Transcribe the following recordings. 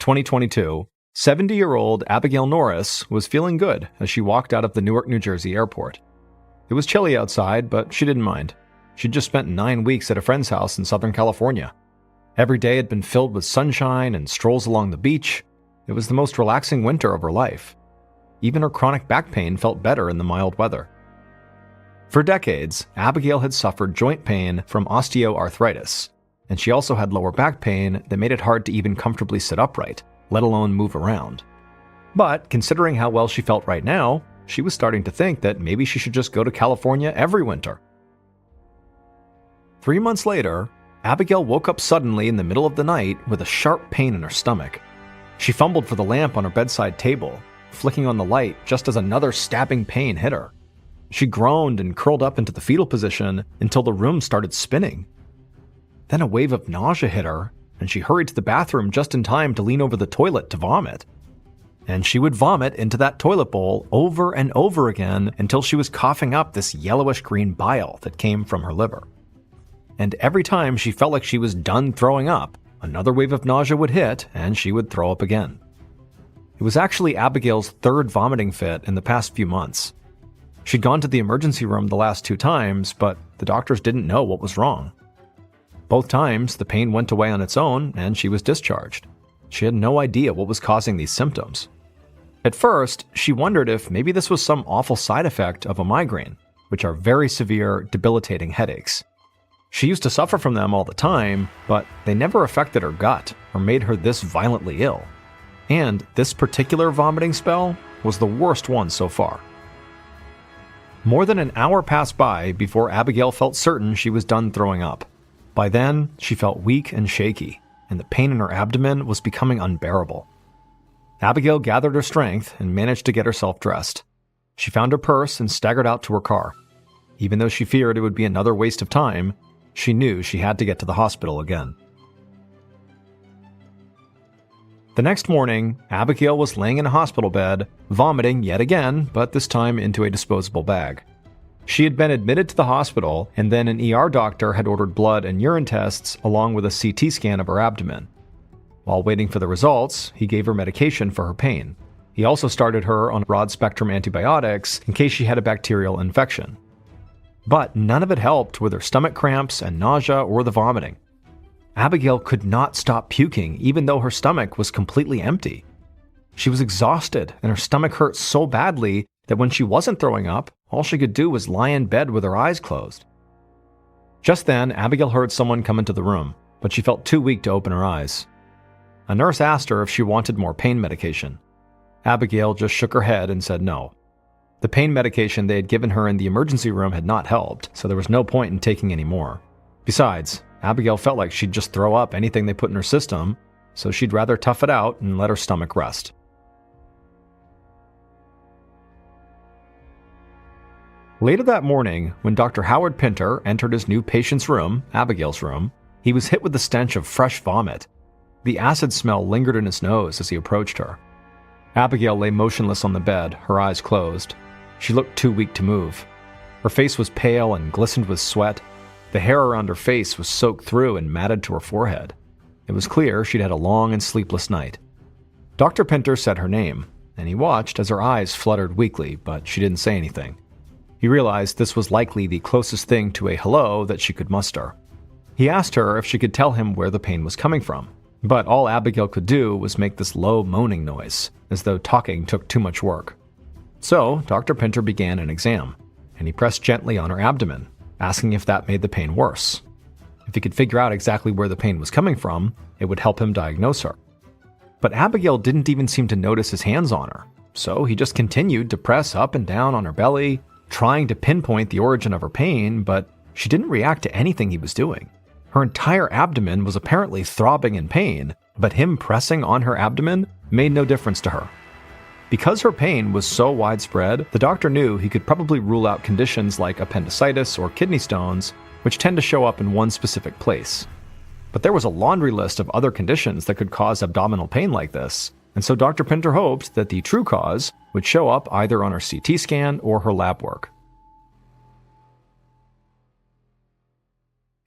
2022, 70-year-old Abigail Norris was feeling good as she walked out of the Newark, New Jersey airport. It was chilly outside, but she didn't mind. She'd just spent 9 weeks at a friend's house in Southern California. Every day had been filled with sunshine and strolls along the beach. It was the most relaxing winter of her life. Even her chronic back pain felt better in the mild weather. For decades, Abigail had suffered joint pain from osteoarthritis, and she also had lower back pain that made it hard to even comfortably sit upright, let alone move around. But considering how well she felt right now, she was starting to think that maybe she should just go to California every winter. 3 months later, Abigail woke up suddenly in the middle of the night with a sharp pain in her stomach. She fumbled for the lamp on her bedside table, flicking on the light just as another stabbing pain hit her. She groaned and curled up into the fetal position until the room started spinning. Then a wave of nausea hit her, and she hurried to the bathroom just in time to lean over the toilet to vomit. And she would vomit into that toilet bowl over and over again until she was coughing up this yellowish-green bile that came from her liver. And every time she felt like she was done throwing up, another wave of nausea would hit, and she would throw up again. It was actually Abigail's third vomiting fit in the past few months. She'd gone to the emergency room the last 2 times, but the doctors didn't know what was wrong. Both times, the pain went away on its own, and she was discharged. She had no idea what was causing these symptoms. At first, she wondered if maybe this was some awful side effect of a migraine, which are very severe, debilitating headaches. She used to suffer from them all the time, but they never affected her gut or made her this violently ill. And this particular vomiting spell was the worst one so far. More than an hour passed by before Abigail felt certain she was done throwing up. By then, she felt weak and shaky, and the pain in her abdomen was becoming unbearable. Abigail gathered her strength and managed to get herself dressed. She found her purse and staggered out to her car. Even though she feared it would be another waste of time, she knew she had to get to the hospital again. The next morning, Abigail was laying in a hospital bed, vomiting yet again, but this time into a disposable bag. She had been admitted to the hospital, and then an ER doctor had ordered blood and urine tests along with a CT scan of her abdomen. While waiting for the results, he gave her medication for her pain. He also started her on broad-spectrum antibiotics in case she had a bacterial infection. But none of it helped with her stomach cramps and nausea or the vomiting. Abigail could not stop puking even though her stomach was completely empty. She was exhausted and her stomach hurt so badly that when she wasn't throwing up, all she could do was lie in bed with her eyes closed. Just then, Abigail heard someone come into the room, but she felt too weak to open her eyes. A nurse asked her if she wanted more pain medication. Abigail just shook her head and said no. The pain medication they had given her in the emergency room had not helped, so there was no point in taking any more. Besides, Abigail felt like she'd just throw up anything they put in her system, so she'd rather tough it out and let her stomach rest. Later that morning, when Dr. Howard Pinter entered his new patient's room, Abigail's room, he was hit with the stench of fresh vomit. The acid smell lingered in his nose as he approached her. Abigail lay motionless on the bed, her eyes closed. She looked too weak to move. Her face was pale and glistened with sweat. The hair around her face was soaked through and matted to her forehead. It was clear she'd had a long and sleepless night. Dr. Pinter said her name, and he watched as her eyes fluttered weakly, but she didn't say anything. He realized this was likely the closest thing to a hello that she could muster. He asked her if she could tell him where the pain was coming from, but all Abigail could do was make this low moaning noise, as though talking took too much work. So, Dr. Pinter began an exam, and he pressed gently on her abdomen, asking if that made the pain worse. If he could figure out exactly where the pain was coming from, it would help him diagnose her. But Abigail didn't even seem to notice his hands on her, so he just continued to press up and down on her belly, trying to pinpoint the origin of her pain, but she didn't react to anything he was doing. Her entire abdomen was apparently throbbing in pain, but him pressing on her abdomen made no difference to her. Because her pain was so widespread, the doctor knew he could probably rule out conditions like appendicitis or kidney stones, which tend to show up in one specific place. But there was a laundry list of other conditions that could cause abdominal pain like this, and so Dr. Pinter hoped that the true cause would show up either on her CT scan or her lab work.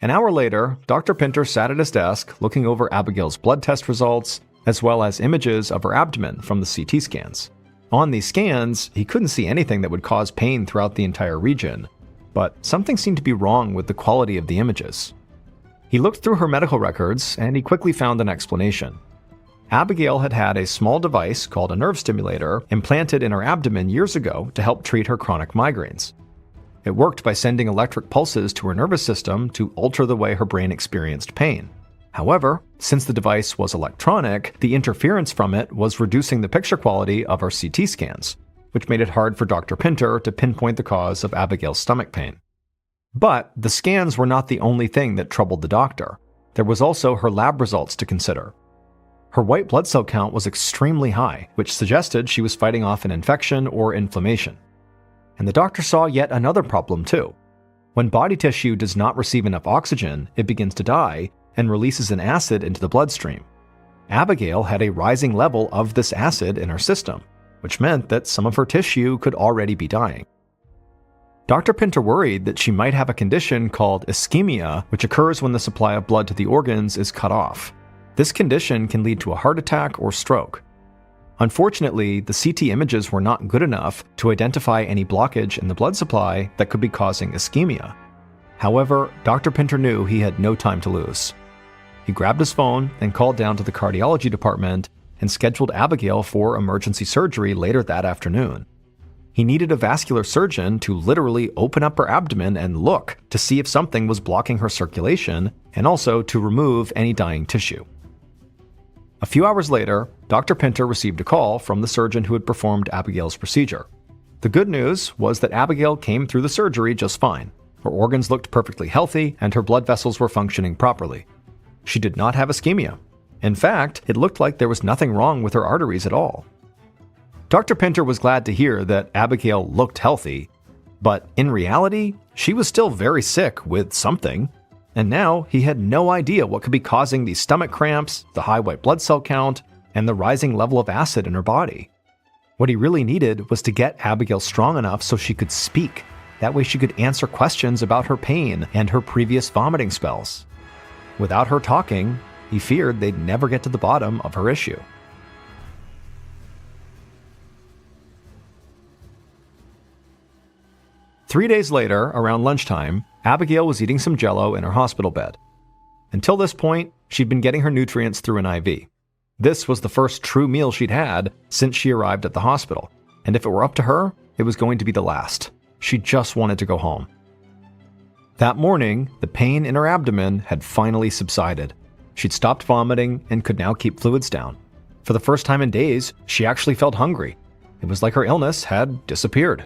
An hour later, Dr. Pinter sat at his desk looking over Abigail's blood test results as well as images of her abdomen from the CT scans. On these scans, he couldn't see anything that would cause pain throughout the entire region, but something seemed to be wrong with the quality of the images. He looked through her medical records, and he quickly found an explanation. Abigail had had a small device called a nerve stimulator implanted in her abdomen years ago to help treat her chronic migraines. It worked by sending electric pulses to her nervous system to alter the way her brain experienced pain. However, since the device was electronic, the interference from it was reducing the picture quality of our CT scans, which made it hard for Dr. Pinter to pinpoint the cause of Abigail's stomach pain. But the scans were not the only thing that troubled the doctor. There was also her lab results to consider. Her white blood cell count was extremely high, which suggested she was fighting off an infection or inflammation. And the doctor saw yet another problem too. When body tissue does not receive enough oxygen, it begins to die and releases an acid into the bloodstream. Abigail had a rising level of this acid in her system, which meant that some of her tissue could already be dying. Dr. Pinter worried that she might have a condition called ischemia, which occurs when the supply of blood to the organs is cut off. This condition can lead to a heart attack or stroke. Unfortunately, the CT images were not good enough to identify any blockage in the blood supply that could be causing ischemia. However, Dr. Pinter knew he had no time to lose. He grabbed his phone and called down to the cardiology department and scheduled Abigail for emergency surgery later that afternoon. He needed a vascular surgeon to literally open up her abdomen and look to see if something was blocking her circulation and also to remove any dying tissue. A few hours later, Dr. Pinter received a call from the surgeon who had performed Abigail's procedure. The good news was that Abigail came through the surgery just fine. Her organs looked perfectly healthy and her blood vessels were functioning properly. She did not have ischemia. In fact, it looked like there was nothing wrong with her arteries at all. Dr. Pinter was glad to hear that Abigail looked healthy, but in reality, she was still very sick with something, and now he had no idea what could be causing these stomach cramps, the high white blood cell count, and the rising level of acid in her body. What he really needed was to get Abigail strong enough so she could speak. That way she could answer questions about her pain and her previous vomiting spells. Without her talking, he feared they'd never get to the bottom of her issue. Three days later, around lunchtime, Abigail was eating some Jell-O in her hospital bed. Until this point, she'd been getting her nutrients through an IV. This was the first true meal she'd had since she arrived at the hospital, and if it were up to her, it was going to be the last. She just wanted to go home. That morning, the pain in her abdomen had finally subsided. She'd stopped vomiting and could now keep fluids down. For the first time in days, she actually felt hungry. It was like her illness had disappeared.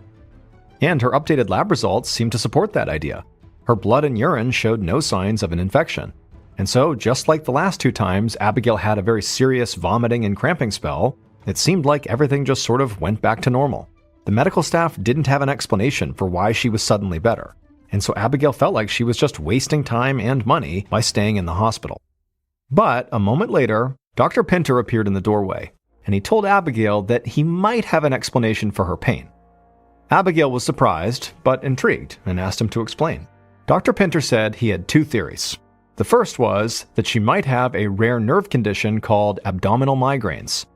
And her updated lab results seemed to support that idea. Her blood and urine showed no signs of an infection. And so, just like the last two times Abigail had a very serious vomiting and cramping spell, it seemed like everything just sort of went back to normal. The medical staff didn't have an explanation for why she was suddenly better, and so Abigail felt like she was just wasting time and money by staying in the hospital. But a moment later, Dr. Pinter appeared in the doorway, and he told Abigail that he might have an explanation for her pain. Abigail was surprised, but intrigued, and asked him to explain. Dr. Pinter said he had two theories. The first was that she might have a rare nerve condition called abdominal migraines.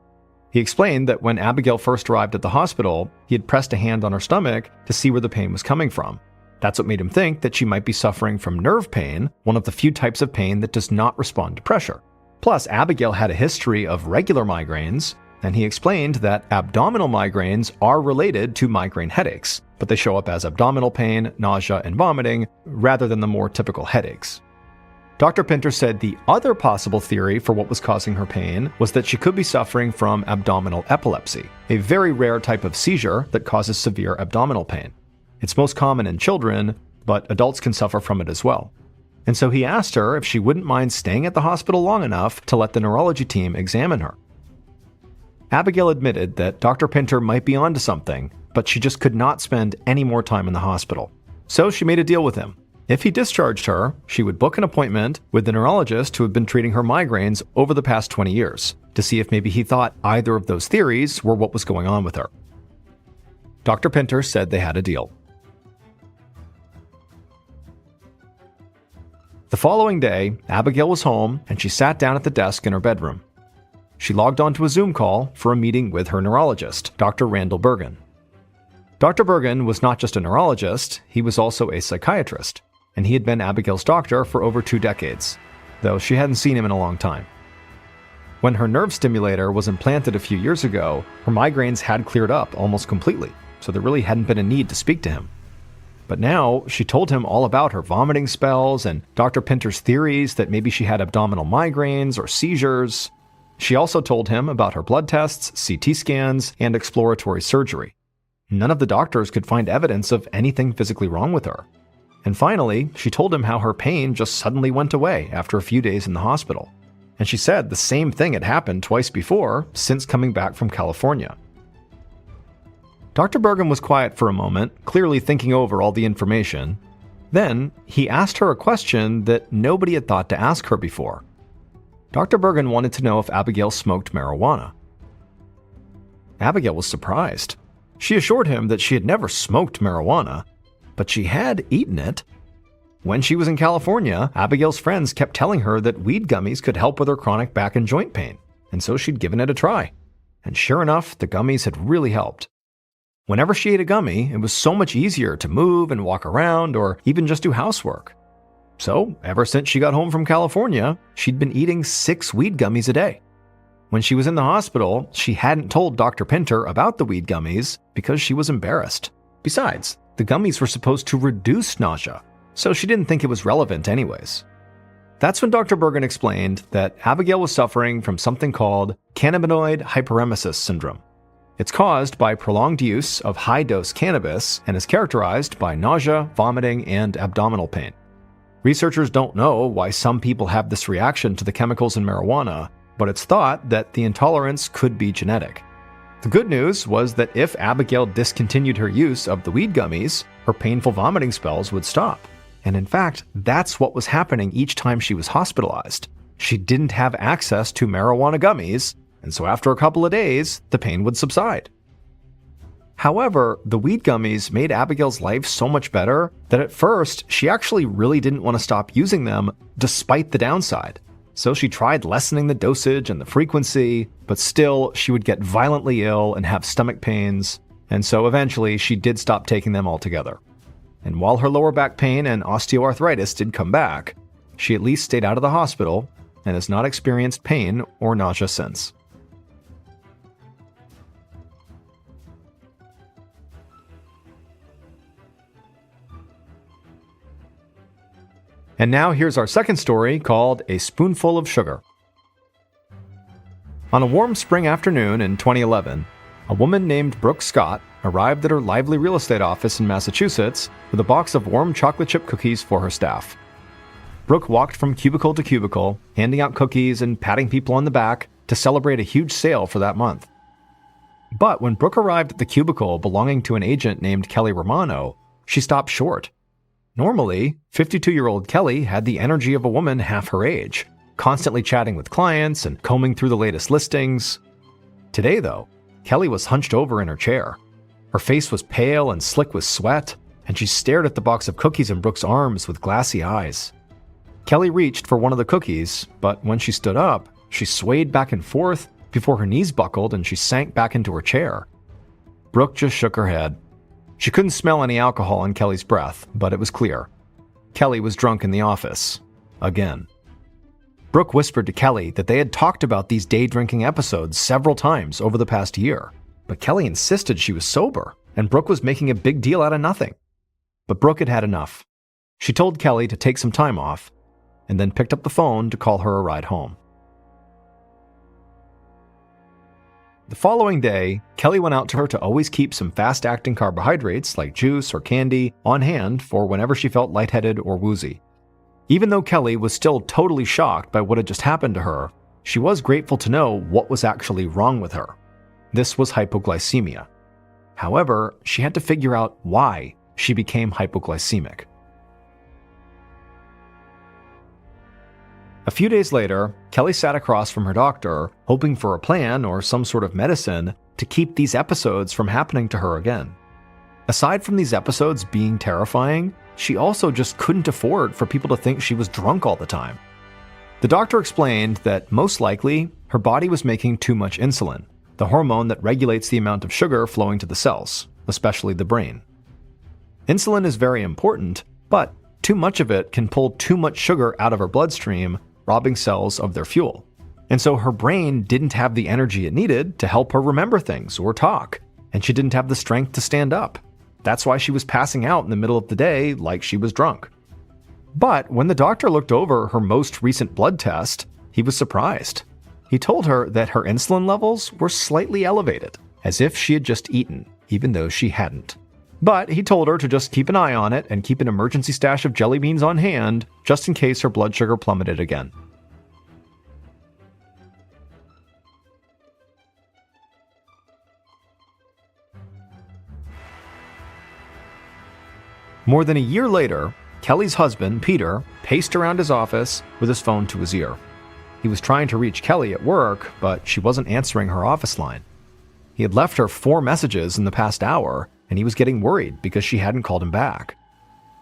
He explained that when Abigail first arrived at the hospital, he had pressed a hand on her stomach to see where the pain was coming from. That's what made him think that she might be suffering from nerve pain, one of the few types of pain that does not respond to pressure. Plus, Abigail had a history of regular migraines, and he explained that abdominal migraines are related to migraine headaches, but they show up as abdominal pain, nausea, and vomiting, rather than the more typical headaches. Dr. Pinter said the other possible theory for what was causing her pain was that she could be suffering from abdominal epilepsy, a very rare type of seizure that causes severe abdominal pain. It's most common in children, but adults can suffer from it as well. And so he asked her if she wouldn't mind staying at the hospital long enough to let the neurology team examine her. Abigail admitted that Dr. Pinter might be onto something, but she just could not spend any more time in the hospital. So she made a deal with him. If he discharged her, she would book an appointment with the neurologist who had been treating her migraines over the past 20 years to see if maybe he thought either of those theories were what was going on with her. Dr. Pinter said they had a deal. The following day, Abigail was home and she sat down at the desk in her bedroom. she logged onto a Zoom call for a meeting with her neurologist, Dr. Randall Bergen. Dr. Bergen was not just a neurologist, he was also a psychiatrist, and he had been Abigail's doctor for over 2 decades, though she hadn't seen him in a long time. When her nerve stimulator was implanted a few years ago, her migraines had cleared up almost completely, so there really hadn't been a need to speak to him. But now, she told him all about her vomiting spells and Dr. Pinter's theories that maybe she had abdominal migraines or seizures. She also told him about her blood tests, CT scans, and exploratory surgery. None of the doctors could find evidence of anything physically wrong with her. And finally, she told him how her pain just suddenly went away after a few days in the hospital. And she said the same thing had happened twice before since coming back from California. Dr. Bergen was quiet for a moment, clearly thinking over all the information. Then, he asked her a question that nobody had thought to ask her before. Dr. Bergen wanted to know if Abigail smoked marijuana. Abigail was surprised. She assured him that she had never smoked marijuana, but she had eaten it. When she was in California, Abigail's friends kept telling her that weed gummies could help with her chronic back and joint pain, and so she'd given it a try. And sure enough, the gummies had really helped. Whenever she ate a gummy, it was so much easier to move and walk around or even just do housework. So, ever since she got home from California, she'd been eating 6 weed gummies a day. When she was in the hospital, she hadn't told Dr. Pinter about the weed gummies because she was embarrassed. Besides, the gummies were supposed to reduce nausea, so she didn't think it was relevant anyways. That's when Dr. Bergen explained that Abigail was suffering from something called cannabinoid hyperemesis syndrome. It's caused by prolonged use of high-dose cannabis and is characterized by nausea, vomiting, and abdominal pain. Researchers don't know why some people have this reaction to the chemicals in marijuana, but it's thought that the intolerance could be genetic. The good news was that if Abigail discontinued her use of the weed gummies, her painful vomiting spells would stop. And in fact, that's what was happening each time she was hospitalized. She didn't have access to marijuana gummies, and so after a couple of days, the pain would subside. However, the weed gummies made Abigail's life so much better that at first, she actually really didn't want to stop using them despite the downside. So she tried lessening the dosage and the frequency, but still, she would get violently ill and have stomach pains, and so eventually she did stop taking them altogether. And while her lower back pain and osteoarthritis did come back, she at least stayed out of the hospital and has not experienced pain or nausea since. And now here's our second story called A Spoonful of Sugar. On a warm spring afternoon in 2011, a woman named Brooke Scott arrived at her lively real estate office in Massachusetts with a box of warm chocolate chip cookies for her staff. Brooke walked from cubicle to cubicle, handing out cookies and patting people on the back to celebrate a huge sale for that month. But when Brooke arrived at the cubicle belonging to an agent named Kelly Romano, she stopped short. Normally, 52-year-old Kelly had the energy of a woman half her age, constantly chatting with clients and combing through the latest listings. Today, though, Kelly was hunched over in her chair. Her face was pale and slick with sweat, and she stared at the box of cookies in Brooke's arms with glassy eyes. Kelly reached for one of the cookies, but when she stood up, she swayed back and forth before her knees buckled and she sank back into her chair. Brooke just shook her head. She couldn't smell any alcohol in Kelly's breath, but it was clear. Kelly was drunk in the office. Again. Brooke whispered to Kelly that they had talked about these day-drinking episodes several times over the past year, but Kelly insisted she was sober, and Brooke was making a big deal out of nothing. But Brooke had had enough. She told Kelly to take some time off, and then picked up the phone to call her a ride home. The following day, Kelly went out to her to always keep some fast-acting carbohydrates like juice or candy on hand for whenever she felt lightheaded or woozy. Even though Kelly was still totally shocked by what had just happened to her, she was grateful to know what was actually wrong with her. This was hypoglycemia. However, she had to figure out why she became hypoglycemic. A few days later, Kelly sat across from her doctor, hoping for a plan or some sort of medicine to keep these episodes from happening to her again. Aside from these episodes being terrifying, she also just couldn't afford for people to think she was drunk all the time. The doctor explained that most likely her body was making too much insulin, the hormone that regulates the amount of sugar flowing to the cells, especially the brain. Insulin is very important, but too much of it can pull too much sugar out of her bloodstream, robbing cells of their fuel. And so her brain didn't have the energy it needed to help her remember things or talk, and she didn't have the strength to stand up. That's why she was passing out in the middle of the day like she was drunk. But when the doctor looked over her most recent blood test, he was surprised. He told her that her insulin levels were slightly elevated, as if she had just eaten, even though she hadn't. But he told her to just keep an eye on it and keep an emergency stash of jelly beans on hand, just in case her blood sugar plummeted again. More than a year later, Kelly's husband, Peter, paced around his office with his phone to his ear. He was trying to reach Kelly at work, but she wasn't answering her office line. He had left her 4 messages in the past hour, and he was getting worried because she hadn't called him back.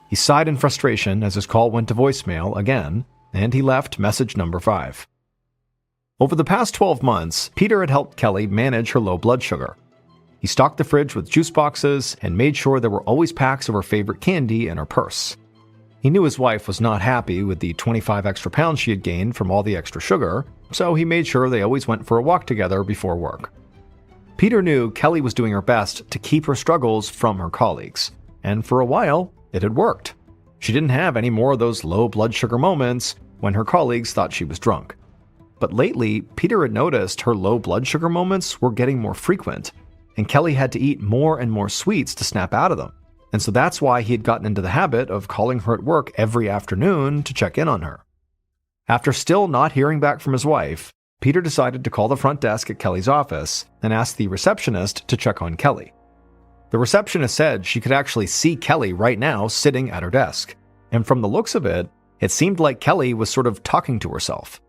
He sighed in frustration as his call went to voicemail again, and he left message number 5. Over the past 12 months, Peter had helped Kelly manage her low blood sugar. He stocked the fridge with juice boxes and made sure there were always packs of her favorite candy in her purse. He knew his wife was not happy with the 25 extra pounds she had gained from all the extra sugar, so he made sure they always went for a walk together before work. Peter knew Kelly was doing her best to keep her struggles from her colleagues, and for a while, it had worked. She didn't have any more of those low blood sugar moments when her colleagues thought she was drunk. But lately, Peter had noticed her low blood sugar moments were getting more frequent, and Kelly had to eat more and more sweets to snap out of them. And so that's why he had gotten into the habit of calling her at work every afternoon to check in on her. After still not hearing back from his wife, Peter decided to call the front desk at Kelly's office and ask the receptionist to check on Kelly. The receptionist said she could actually see Kelly right now sitting at her desk, and from the looks of it, it seemed like Kelly was sort of talking to herself.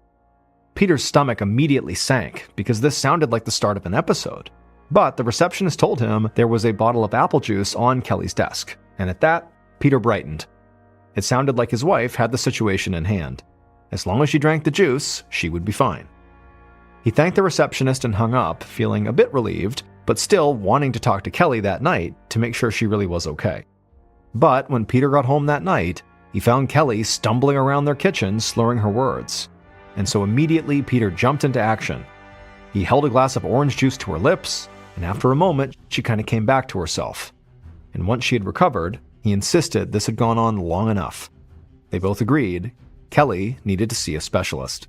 Peter's stomach immediately sank because this sounded like the start of an episode. But the receptionist told him there was a bottle of apple juice on Kelly's desk, and at that, Peter brightened. It sounded like his wife had the situation in hand. As long as she drank the juice, she would be fine. He thanked the receptionist and hung up, feeling a bit relieved, but still wanting to talk to Kelly that night to make sure she really was okay. But when Peter got home that night, he found Kelly stumbling around their kitchen, slurring her words. And so immediately, Peter jumped into action. He held a glass of orange juice to her lips, and after a moment, she kind of came back to herself. And once she had recovered, he insisted this had gone on long enough. They both agreed Kelly needed to see a specialist.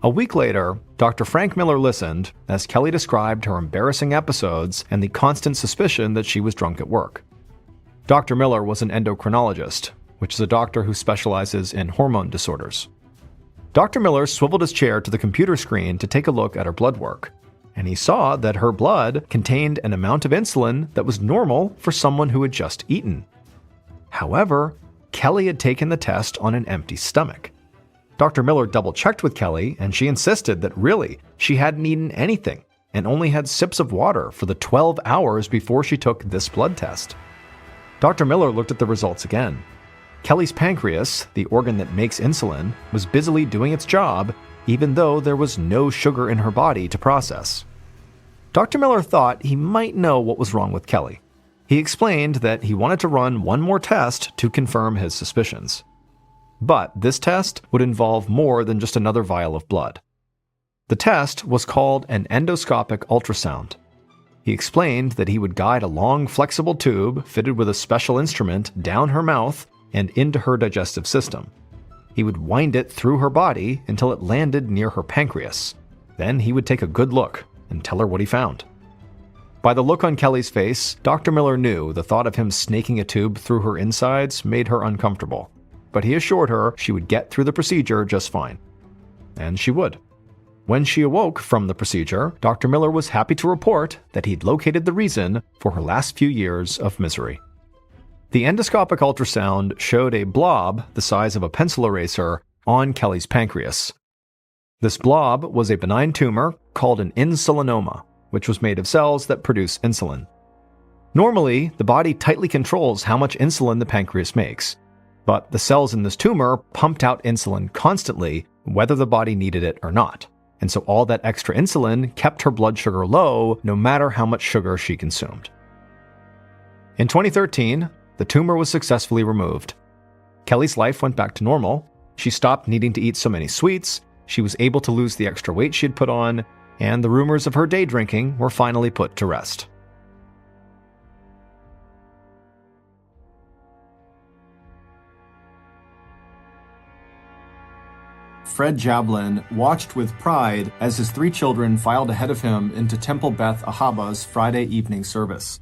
A week later, Dr. Frank Miller listened as Kelly described her embarrassing episodes and the constant suspicion that she was drunk at work. Dr. Miller was an endocrinologist, which is a doctor who specializes in hormone disorders. Dr. Miller swiveled his chair to the computer screen to take a look at her blood work, and he saw that her blood contained an amount of insulin that was normal for someone who had just eaten. However, Kelly had taken the test on an empty stomach. Dr. Miller double-checked with Kelly, and she insisted that really, she hadn't eaten anything and only had sips of water for the 12 hours before she took this blood test. Dr. Miller looked at the results again. Kelly's pancreas, the organ that makes insulin, was busily doing its job, even though there was no sugar in her body to process. Dr. Miller thought he might know what was wrong with Kelly. He explained that he wanted to run one more test to confirm his suspicions. But this test would involve more than just another vial of blood. The test was called an endoscopic ultrasound. He explained that he would guide a long, flexible tube fitted with a special instrument down her mouth and into her digestive system. He would wind it through her body until it landed near her pancreas. Then he would take a good look and tell her what he found. By the look on Kelly's face, Dr. Miller knew the thought of him snaking a tube through her insides made her uncomfortable. But he assured her she would get through the procedure just fine. And she would. When she awoke from the procedure, Dr. Miller was happy to report that he'd located the reason for her last few years of misery. The endoscopic ultrasound showed a blob the size of a pencil eraser on Kelly's pancreas. This blob was a benign tumor called an insulinoma, which was made of cells that produce insulin. Normally, the body tightly controls how much insulin the pancreas makes, but the cells in this tumor pumped out insulin constantly, whether the body needed it or not. And so all that extra insulin kept her blood sugar low no matter how much sugar she consumed. In 2013, the tumor was successfully removed. Kelly's life went back to normal. She stopped needing to eat so many sweets, she was able to lose the extra weight she had put on, and the rumors of her day drinking were finally put to rest. Fred Jablin watched with pride as his 3 children filed ahead of him into Temple Beth Ahaba's Friday evening service.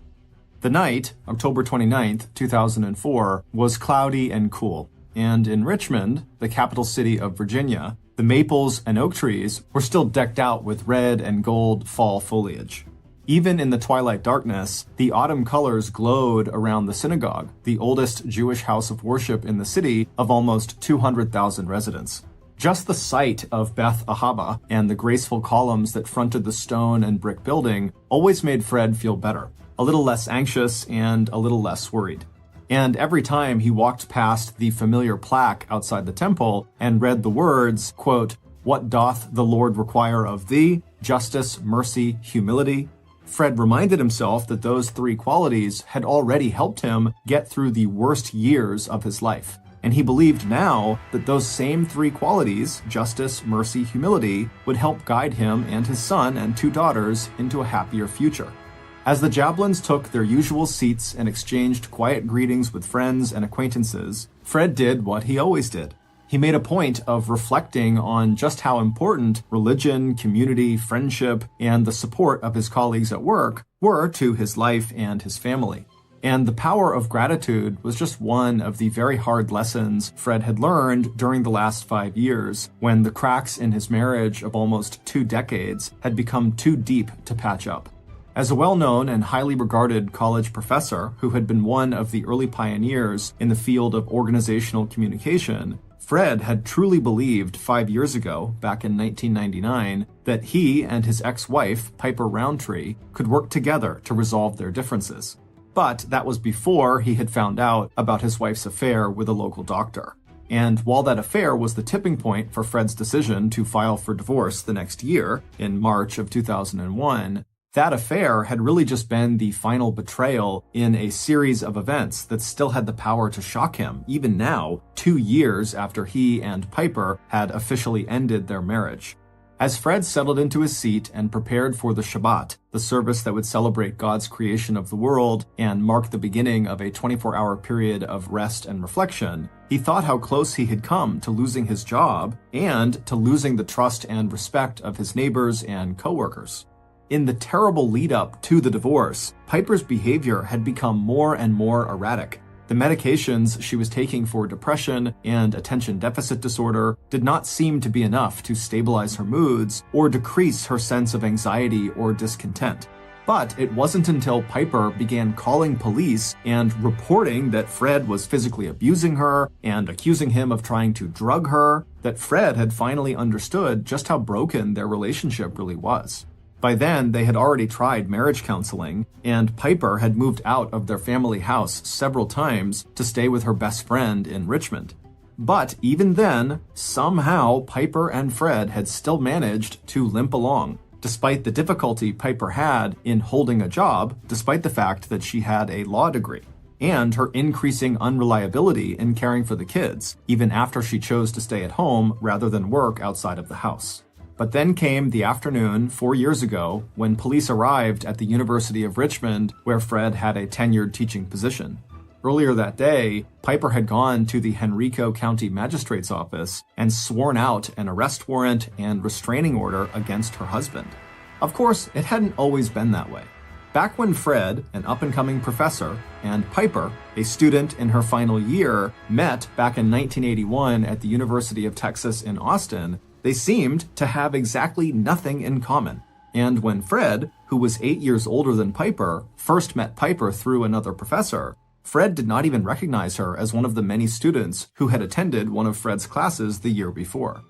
The night, October 29, 2004, was cloudy and cool, and in Richmond, the capital city of Virginia, the maples and oak trees were still decked out with red and gold fall foliage. Even in the twilight darkness, the autumn colors glowed around the synagogue, the oldest Jewish house of worship in the city of almost 200,000 residents. Just the sight of Beth Ahaba and the graceful columns that fronted the stone and brick building always made Fred feel better, a little less anxious and a little less worried. And every time he walked past the familiar plaque outside the temple and read the words, quote, "What doth the Lord require of thee? Justice, mercy, humility," Fred reminded himself that those 3 qualities had already helped him get through the worst years of his life. And he believed now that those same 3 qualities, justice, mercy, humility, would help guide him and his son and 2 daughters into a happier future. As the Jablins took their usual seats and exchanged quiet greetings with friends and acquaintances, Fred did what he always did. He made a point of reflecting on just how important religion, community, friendship, and the support of his colleagues at work were to his life and his family. And the power of gratitude was just one of the very hard lessons Fred had learned during the last 5 years, when the cracks in his marriage of almost 2 decades had become too deep to patch up. As a well-known and highly regarded college professor who had been one of the early pioneers in the field of organizational communication, Fred had truly believed 5 years ago, back in 1999, that he and his ex-wife, Piper Roundtree, could work together to resolve their differences. But that was before he had found out about his wife's affair with a local doctor. And while that affair was the tipping point for Fred's decision to file for divorce the next year, in March of 2001, that affair had really just been the final betrayal in a series of events that still had the power to shock him, even now, 2 years after he and Piper had officially ended their marriage. As Fred settled into his seat and prepared for the Shabbat, the service that would celebrate God's creation of the world and mark the beginning of a 24-hour period of rest and reflection, he thought how close he had come to losing his job and to losing the trust and respect of his neighbors and coworkers. In the terrible lead-up to the divorce, Piper's behavior had become more and more erratic. The medications she was taking for depression and attention deficit disorder did not seem to be enough to stabilize her moods or decrease her sense of anxiety or discontent. But it wasn't until Piper began calling police and reporting that Fred was physically abusing her and accusing him of trying to drug her that Fred had finally understood just how broken their relationship really was. By then, they had already tried marriage counseling, and Piper had moved out of their family house several times to stay with her best friend in Richmond. But even then, somehow Piper and Fred had still managed to limp along, despite the difficulty Piper had in holding a job, despite the fact that she had a law degree, and her increasing unreliability in caring for the kids, even after she chose to stay at home rather than work outside of the house. But then came the afternoon 4 years ago when police arrived at the University of Richmond, where Fred had a tenured teaching position. Earlier that day, Piper had gone to the Henrico County Magistrate's office and sworn out an arrest warrant and restraining order against her husband. Of course, it hadn't always been that way. Back when Fred, an up-and-coming professor, and Piper, a student in her final year, met back in 1981 at the University of Texas in Austin, they seemed to have exactly nothing in common. And when Fred, who was 8 years older than Piper, first met Piper through another professor, Fred did not even recognize her as one of the many students who had attended one of Fred's classes the year before.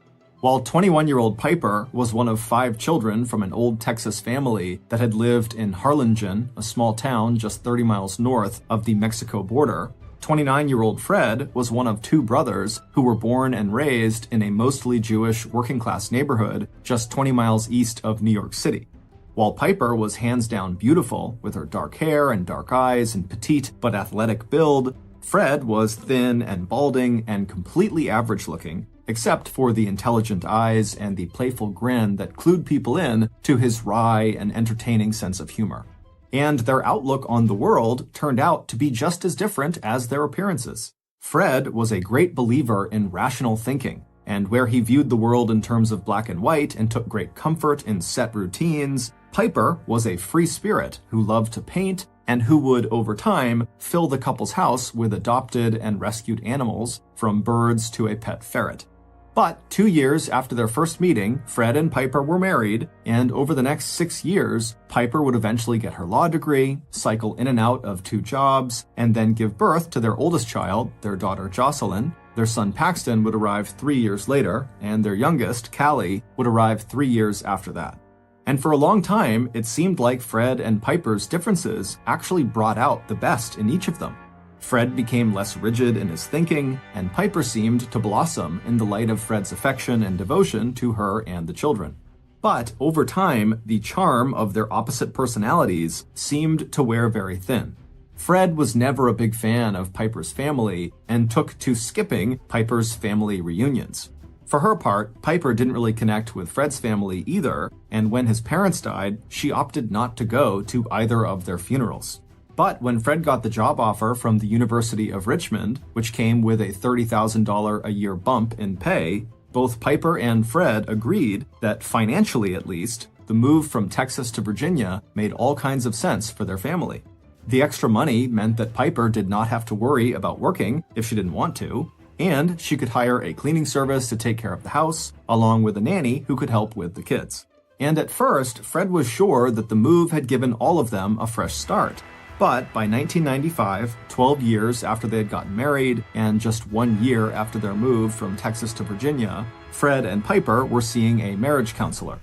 While 21-year-old Piper was one of 5 children from an old Texas family that had lived in Harlingen, a small town just 30 miles north of the Mexico border, 29-year-old Fred was one of 2 brothers who were born and raised in a mostly Jewish working-class neighborhood just 20 miles east of New York City. While Piper was hands down beautiful, with her dark hair and dark eyes and petite but athletic build, Fred was thin and balding and completely average-looking, except for the intelligent eyes and the playful grin that clued people in to his wry and entertaining sense of humor. And their outlook on the world turned out to be just as different as their appearances. Fred was a great believer in rational thinking, and where he viewed the world in terms of black and white and took great comfort in set routines, Piper was a free spirit who loved to paint and who would, over time, fill the couple's house with adopted and rescued animals, from birds to a pet ferret. But 2 years after their first meeting, Fred and Piper were married, and over the next 6 years, Piper would eventually get her law degree, cycle in and out of 2 jobs, and then give birth to their oldest child, their daughter Jocelyn. Their son Paxton would arrive 3 years later, and their youngest, Callie, would arrive 3 years after that. And for a long time, it seemed like Fred and Piper's differences actually brought out the best in each of them. Fred became less rigid in his thinking, and Piper seemed to blossom in the light of Fred's affection and devotion to her and the children. But over time, the charm of their opposite personalities seemed to wear very thin. Fred was never a big fan of Piper's family and took to skipping Piper's family reunions. For her part, Piper didn't really connect with Fred's family either, and when his parents died, she opted not to go to either of their funerals. But when Fred got the job offer from the University of Richmond, which came with a $30,000 a year bump in pay, both Piper and Fred agreed that, financially at least, the move from Texas to Virginia made all kinds of sense for their family. The extra money meant that Piper did not have to worry about working if she didn't want to, and she could hire a cleaning service to take care of the house, along with a nanny who could help with the kids. And at first, Fred was sure that the move had given all of them a fresh start. But by 1995, 12 years after they had gotten married, and just 1 year after their move from Texas to Virginia, Fred and Piper were seeing a marriage counselor.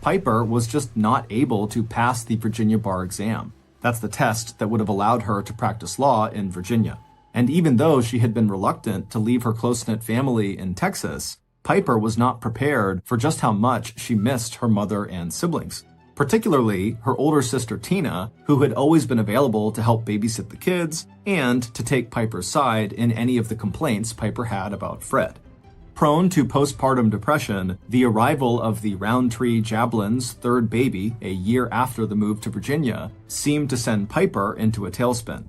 Piper was just not able to pass the Virginia bar exam. That's the test that would have allowed her to practice law in Virginia. And even though she had been reluctant to leave her close-knit family in Texas, Piper was not prepared for just how much she missed her mother and siblings. Particularly her older sister Tina, who had always been available to help babysit the kids and to take Piper's side in any of the complaints Piper had about Fred. Prone to postpartum depression, the arrival of the Roundtree Jablon's third baby a year after the move to Virginia seemed to send Piper into a tailspin.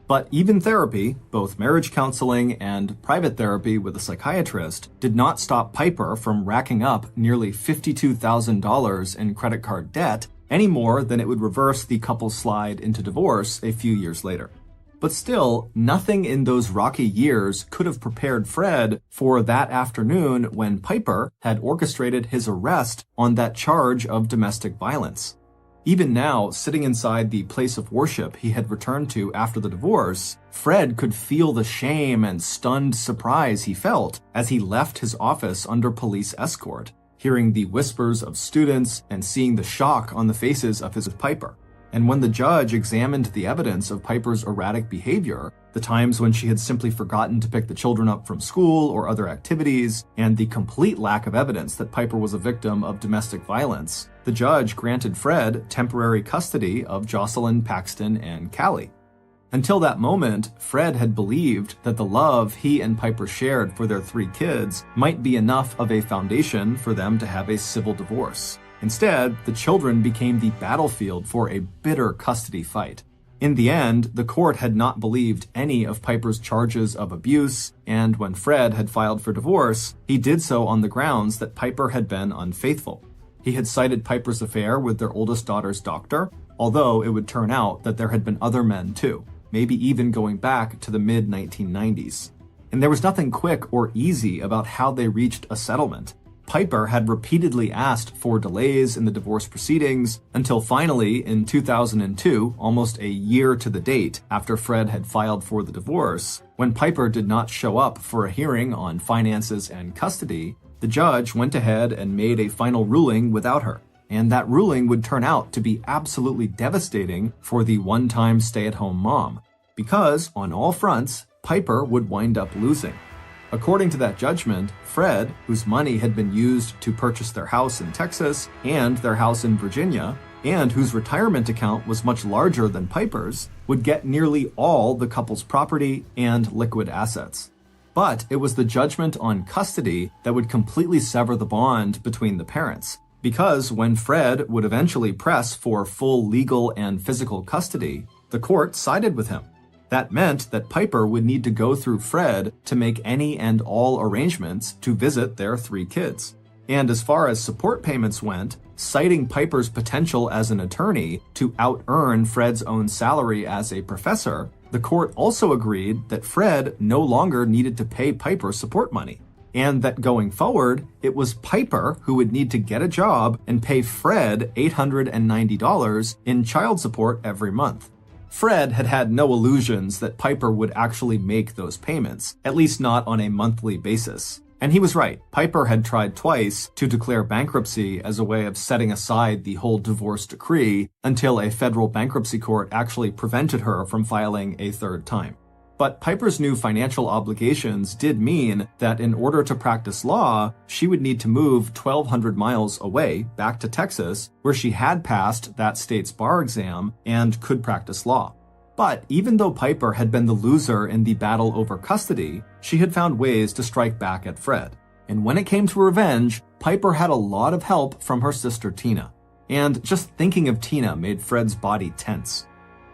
But even therapy, both marriage counseling and private therapy with a psychiatrist, did not stop Piper from racking up nearly $52,000 in credit card debt any more than it would reverse the couple's slide into divorce a few years later. But still, nothing in those rocky years could have prepared Fred for that afternoon when Piper had orchestrated his arrest on that charge of domestic violence. Even now, sitting inside the place of worship he had returned to after the divorce, Fred could feel the shame and stunned surprise he felt as he left his office under police escort, hearing the whispers of students and seeing the shock on the faces of his Piper. And when the judge examined the evidence of Piper's erratic behavior, the times when she had simply forgotten to pick the children up from school or other activities, and the complete lack of evidence that Piper was a victim of domestic violence, the judge granted Fred temporary custody of Jocelyn, Paxton, and Callie. Until that moment, Fred had believed that the love he and Piper shared for their 3 kids might be enough of a foundation for them to have a civil divorce. Instead, the children became the battlefield for a bitter custody fight. In the end, the court had not believed any of Piper's charges of abuse, and when Fred had filed for divorce, he did so on the grounds that Piper had been unfaithful. He had cited Piper's affair with their oldest daughter's doctor, although it would turn out that there had been other men too, maybe even going back to the mid-1990s. And there was nothing quick or easy about how they reached a settlement. Piper had repeatedly asked for delays in the divorce proceedings until finally, in 2002, almost a year to the date after Fred had filed for the divorce, when Piper did not show up for a hearing on finances and custody, The judge went ahead and made a final ruling without her, and that ruling would turn out to be absolutely devastating for the one-time stay-at-home mom, because on all fronts, Piper would wind up losing. According to that judgment, Fred, whose money had been used to purchase their house in Texas and their house in Virginia, and whose retirement account was much larger than Piper's, would get nearly all the couple's property and liquid assets. But it was the judgment on custody that would completely sever the bond between the parents, because when Fred would eventually press for full legal and physical custody, the court sided with him. That meant that Piper would need to go through Fred to make any and all arrangements to visit their 3 kids. And as far as support payments went, citing Piper's potential as an attorney to out-earn Fred's own salary as a professor, the court also agreed that Fred no longer needed to pay Piper support money, and that going forward, it was Piper who would need to get a job and pay Fred $890 in child support every month. Fred had had no illusions that Piper would actually make those payments, at least not on a monthly basis. And he was right. Piper had tried twice to declare bankruptcy as a way of setting aside the whole divorce decree until a federal bankruptcy court actually prevented her from filing a 3rd time. But Piper's new financial obligations did mean that in order to practice law, she would need to move 1,200 miles away back to Texas, where she had passed that state's bar exam and could practice law. But even though Piper had been the loser in the battle over custody, she had found ways to strike back at Fred. And when it came to revenge, Piper had a lot of help from her sister Tina. And just thinking of Tina made Fred's body tense.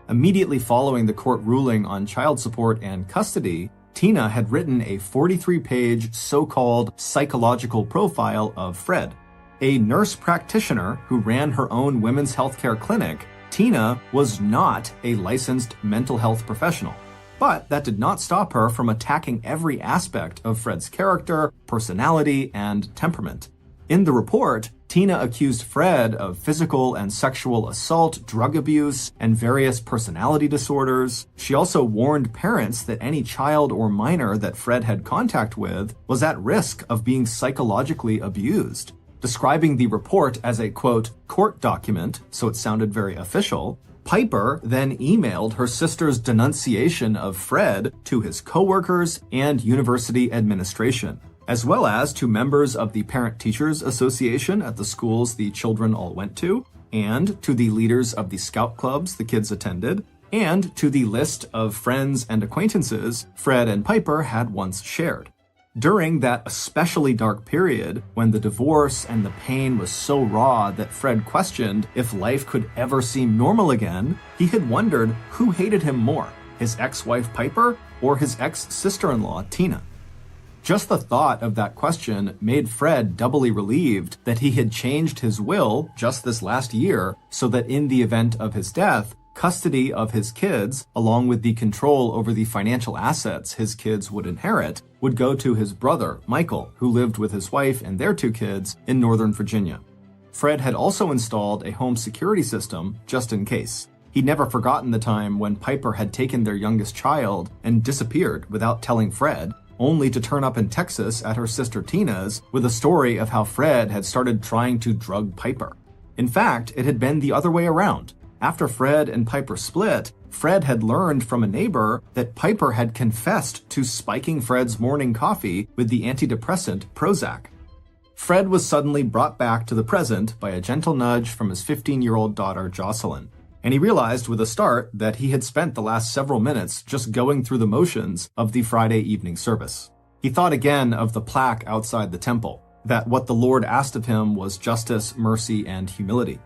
Immediately following the court ruling on child support and custody, Tina had written a 43-page so-called psychological profile of Fred. A nurse practitioner who ran her own women's healthcare clinic, Tina was not a licensed mental health professional. But that did not stop her from attacking every aspect of Fred's character, personality, and temperament. In the report, Tina accused Fred of physical and sexual assault, drug abuse, and various personality disorders. She also warned parents that any child or minor that Fred had contact with was at risk of being psychologically abused. Describing the report as a, quote, court document, so it sounded very official, Piper then emailed her sister's denunciation of Fred to his coworkers and university administration, as well as to members of the Parent-Teachers Association at the schools the children all went to, and to the leaders of the scout clubs the kids attended, and to the list of friends and acquaintances Fred and Piper had once shared. During that especially dark period, when the divorce and the pain was so raw that Fred questioned if life could ever seem normal again, he had wondered who hated him more, his ex-wife Piper or his ex-sister-in-law Tina. Just the thought of that question made Fred doubly relieved that he had changed his will just this last year so that in the event of his death, custody of his kids, along with the control over the financial assets his kids would inherit, would go to his brother, Michael, who lived with his wife and their 2 kids in Northern Virginia. Fred had also installed a home security system just in case. He'd never forgotten the time when Piper had taken their youngest child and disappeared without telling Fred, only to turn up in Texas at her sister Tina's with a story of how Fred had started trying to drug Piper. In fact, it had been the other way around. After Fred and Piper split, Fred had learned from a neighbor that Piper had confessed to spiking Fred's morning coffee with the antidepressant Prozac. Fred was suddenly brought back to the present by a gentle nudge from his 15-year-old daughter, Jocelyn. And he realized with a start that he had spent the last several minutes just going through the motions of the Friday evening service. He thought again of the plaque outside the temple, that what the Lord asked of him was justice, mercy, and humility.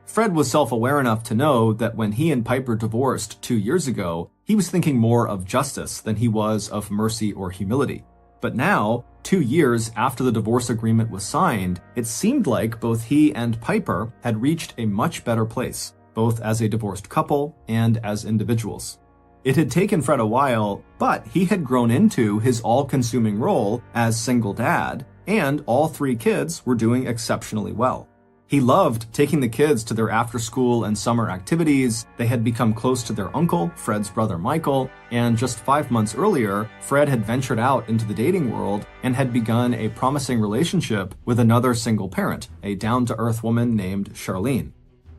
Fred was self-aware enough to know that when he and Piper divorced 2 years ago, he was thinking more of justice than he was of mercy or humility. But now, 2 years after the divorce agreement was signed, it seemed like both he and Piper had reached a much better place, both as a divorced couple and as individuals. It had taken Fred a while, but he had grown into his all-consuming role as single dad, and all 3 kids were doing exceptionally well. He loved taking the kids to their after-school and summer activities. They had become close to their uncle, Fred's brother Michael, and just 5 months earlier, Fred had ventured out into the dating world and had begun a promising relationship with another single parent, a down-to-earth woman named Charlene.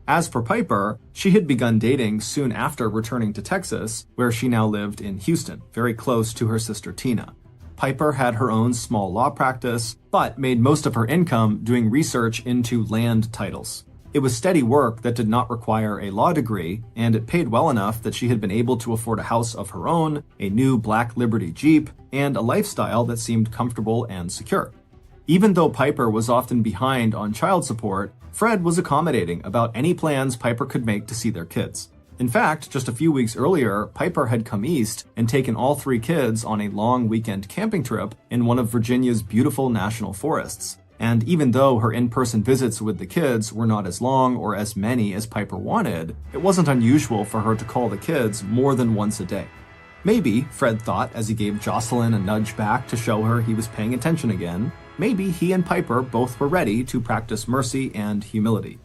As for Piper, she had begun dating soon after returning to Texas, where she now lived in Houston, very close to her sister Tina. Piper had her own small law practice, but made most of her income doing research into land titles. It was steady work that did not require a law degree, and it paid well enough that she had been able to afford a house of her own, a new black Liberty Jeep, and a lifestyle that seemed comfortable and secure. Even though Piper was often behind on child support, Fred was accommodating about any plans Piper could make to see their kids. In fact, just a few weeks earlier, Piper had come east and taken all 3 kids on a long weekend camping trip in one of Virginia's beautiful national forests. And even though her in-person visits with the kids were not as long or as many as Piper wanted, it wasn't unusual for her to call the kids more than once a day. Maybe, Fred thought as he gave Jocelyn a nudge back to show her he was paying attention again, maybe he and Piper both were ready to practice mercy and humility.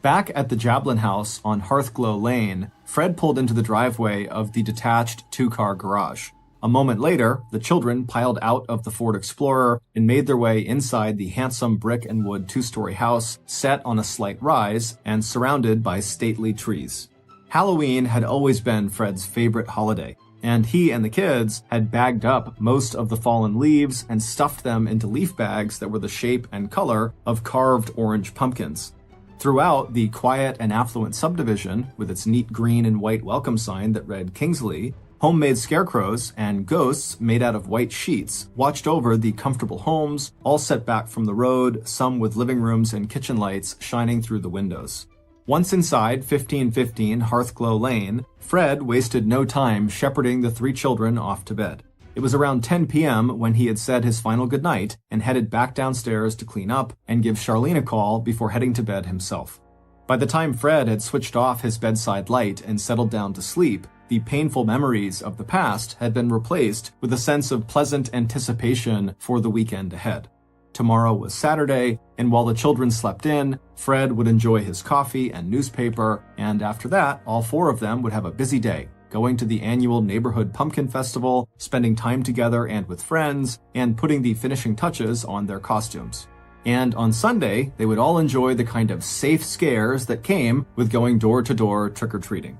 Back at the Jablin house on Hearthglow Lane, Fred pulled into the driveway of the detached 2-car garage. A moment later, the children piled out of the Ford Explorer and made their way inside the handsome brick and wood 2-story house set on a slight rise and surrounded by stately trees. Halloween had always been Fred's favorite holiday, and he and the kids had bagged up most of the fallen leaves and stuffed them into leaf bags that were the shape and color of carved orange pumpkins. Throughout the quiet and affluent subdivision, with its neat green and white welcome sign that read Kingsley, homemade scarecrows and ghosts made out of white sheets watched over the comfortable homes, all set back from the road, some with living rooms and kitchen lights shining through the windows. Once inside 1515 Hearthglow Lane, Fred wasted no time shepherding the 3 children off to bed. It was around 10 p.m. when he had said his final goodnight and headed back downstairs to clean up and give Charlene a call before heading to bed himself. By the time Fred had switched off his bedside light and settled down to sleep, the painful memories of the past had been replaced with a sense of pleasant anticipation for the weekend ahead. Tomorrow was Saturday, and while the children slept in, Fred would enjoy his coffee and newspaper, and after that, all 4 of them would have a busy day, going to the annual neighborhood pumpkin festival, spending time together and with friends, and putting the finishing touches on their costumes. And on Sunday, they would all enjoy the kind of safe scares that came with going door to door trick-or-treating.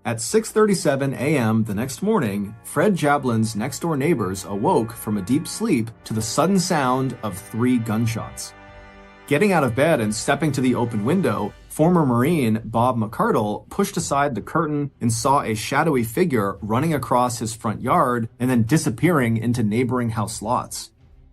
At 6:37 a.m. the next morning, Fred Jablin's next-door neighbors awoke from a deep sleep to the sudden sound of 3 gunshots. Getting out of bed and stepping to the open window, former Marine Bob McCardle pushed aside the curtain and saw a shadowy figure running across his front yard and then disappearing into neighboring house lots.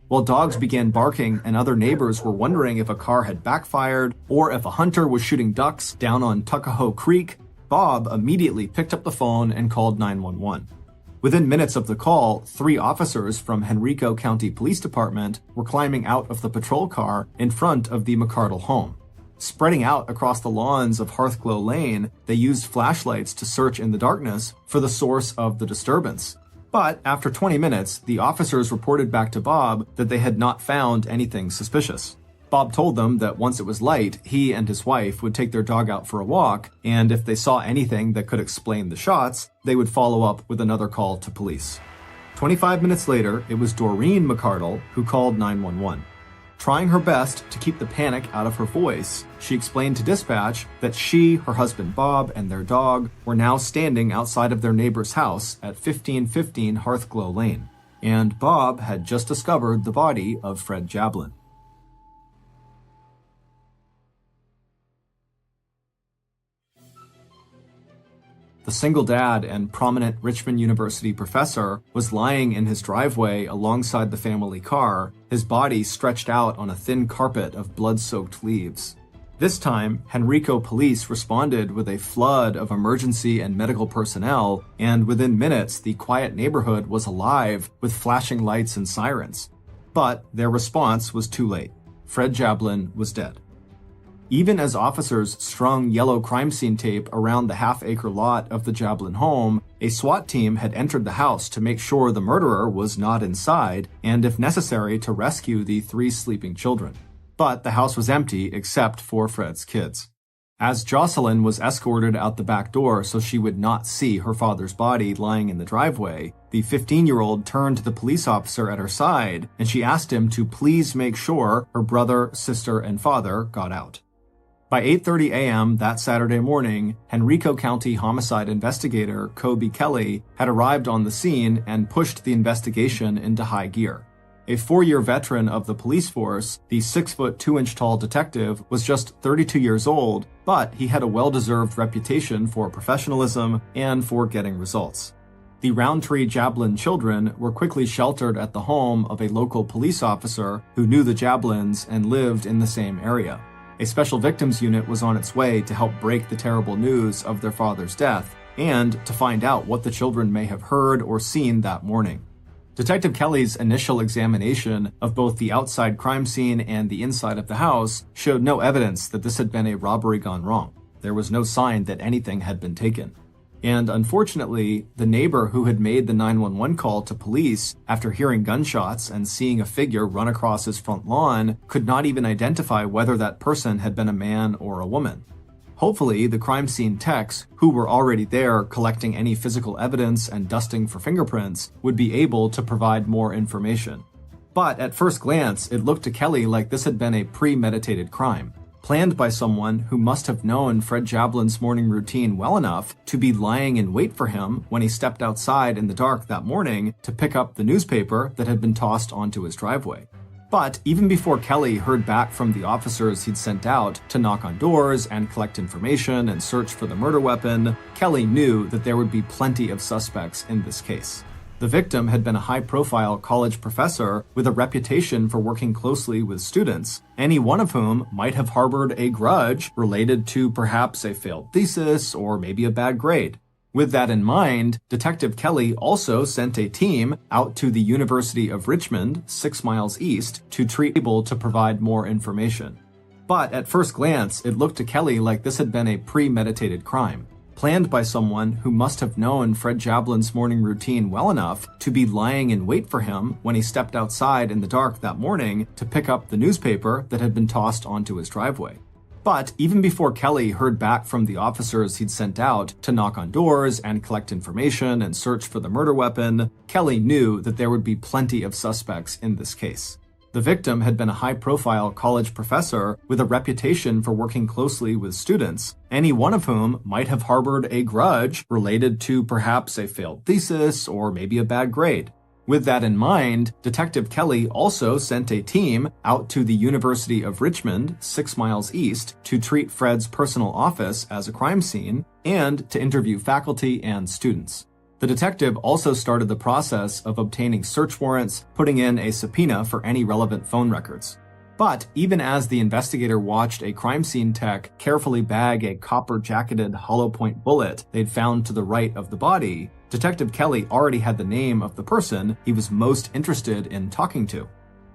While dogs began barking and other neighbors were wondering if a car had backfired or if a hunter was shooting ducks down on Tuckahoe Creek, Bob immediately picked up the phone and called 911. Within minutes of the call, 3 officers from Henrico County Police Department were climbing out of the patrol car in front of the McCardle home. Spreading out across the lawns of Hearthglow Lane, they used flashlights to search in the darkness for the source of the disturbance. But after 20 minutes, the officers reported back to Bob that they had not found anything suspicious. Bob told them that once it was light, he and his wife would take their dog out for a walk, and if they saw anything that could explain the shots, they would follow up with another call to police. 25 minutes later, it was Doreen McCardle who called 911. Trying her best to keep the panic out of her voice, she explained to dispatch that she, her husband Bob, and their dog were now standing outside of their neighbor's house at 1515 Hearthglow Lane, and Bob had just discovered the body of Fred Jablin. The single dad and prominent Richmond University professor was lying in his driveway alongside the family car, his body stretched out on a thin carpet of blood-soaked leaves. This time, Henrico police responded with a flood of emergency and medical personnel, and within minutes, the quiet neighborhood was alive with flashing lights and sirens. But their response was too late. Fred Jablin was dead. Even as officers strung yellow crime scene tape around the half-acre lot of the Jablin home, a SWAT team had entered the house to make sure the murderer was not inside, and if necessary to rescue the 3 sleeping children. but the house was empty except for Fred's kids. As Jocelyn was escorted out the back door so she would not see her father's body lying in the driveway, the 15-year-old turned to the police officer at her side and she asked him to please make sure her brother, sister, and father got out. By 8:30 a.m. that Saturday morning, Henrico County homicide investigator Kobe Kelly had arrived on the scene and pushed the investigation into high gear. A 4-year veteran of the police force, the 6-foot 2-inch tall detective was just 32 years old, but he had a well-deserved reputation for professionalism and for getting results. The Roundtree Jablin children were quickly sheltered at the home of a local police officer who knew the Jablins and lived in the same area. A special victims unit was on its way to help break the terrible news of their father's death and to find out what the children may have heard or seen that morning. Detective Kelly's initial examination of both the outside crime scene and the inside of the house showed no evidence that this had been a robbery gone wrong. There was no sign that anything had been taken. And unfortunately, the neighbor who had made the 911 call to police after hearing gunshots and seeing a figure run across his front lawn could not even identify whether that person had been a man or a woman. Hopefully, the crime scene techs, who were already there collecting any physical evidence and dusting for fingerprints, would be able to provide more information. But at first glance, it looked to Kelly like this had been a premeditated crime, planned by someone who must have known Fred Jablin's morning routine well enough to be lying in wait for him when he stepped outside in the dark that morning to pick up the newspaper that had been tossed onto his driveway. But even before Kelly heard back from the officers he'd sent out to knock on doors and collect information and search for the murder weapon, Kelly knew that there would be plenty of suspects in this case. The victim had been a high-profile college professor with a reputation for working closely with students, any one of whom might have harbored a grudge related to perhaps a failed thesis or maybe a bad grade. With that in mind, Detective Kelly also sent a team out to the University of Richmond, 6 miles east, to able to provide more information. But at first glance, it looked to Kelly like this had been a premeditated crime, planned by someone who must have known Fred Jablin's morning routine well enough to be lying in wait for him when he stepped outside in the dark that morning to pick up the newspaper that had been tossed onto his driveway. But even before Kelly heard back from the officers he'd sent out to knock on doors and collect information and search for the murder weapon, Kelly knew that there would be plenty of suspects in this case. The victim had been a high-profile college professor with a reputation for working closely with students, any one of whom might have harbored a grudge related to perhaps a failed thesis or maybe a bad grade. With that in mind, Detective Kelly also sent a team out to the University of Richmond, 6 miles east, to treat Fred's personal office as a crime scene and to interview faculty and students. The detective also started the process of obtaining search warrants, putting in a subpoena for any relevant phone records. But even as the investigator watched a crime scene tech carefully bag a copper-jacketed hollow-point bullet they'd found to the right of the body, Detective Kelly already had the name of the person he was most interested in talking to.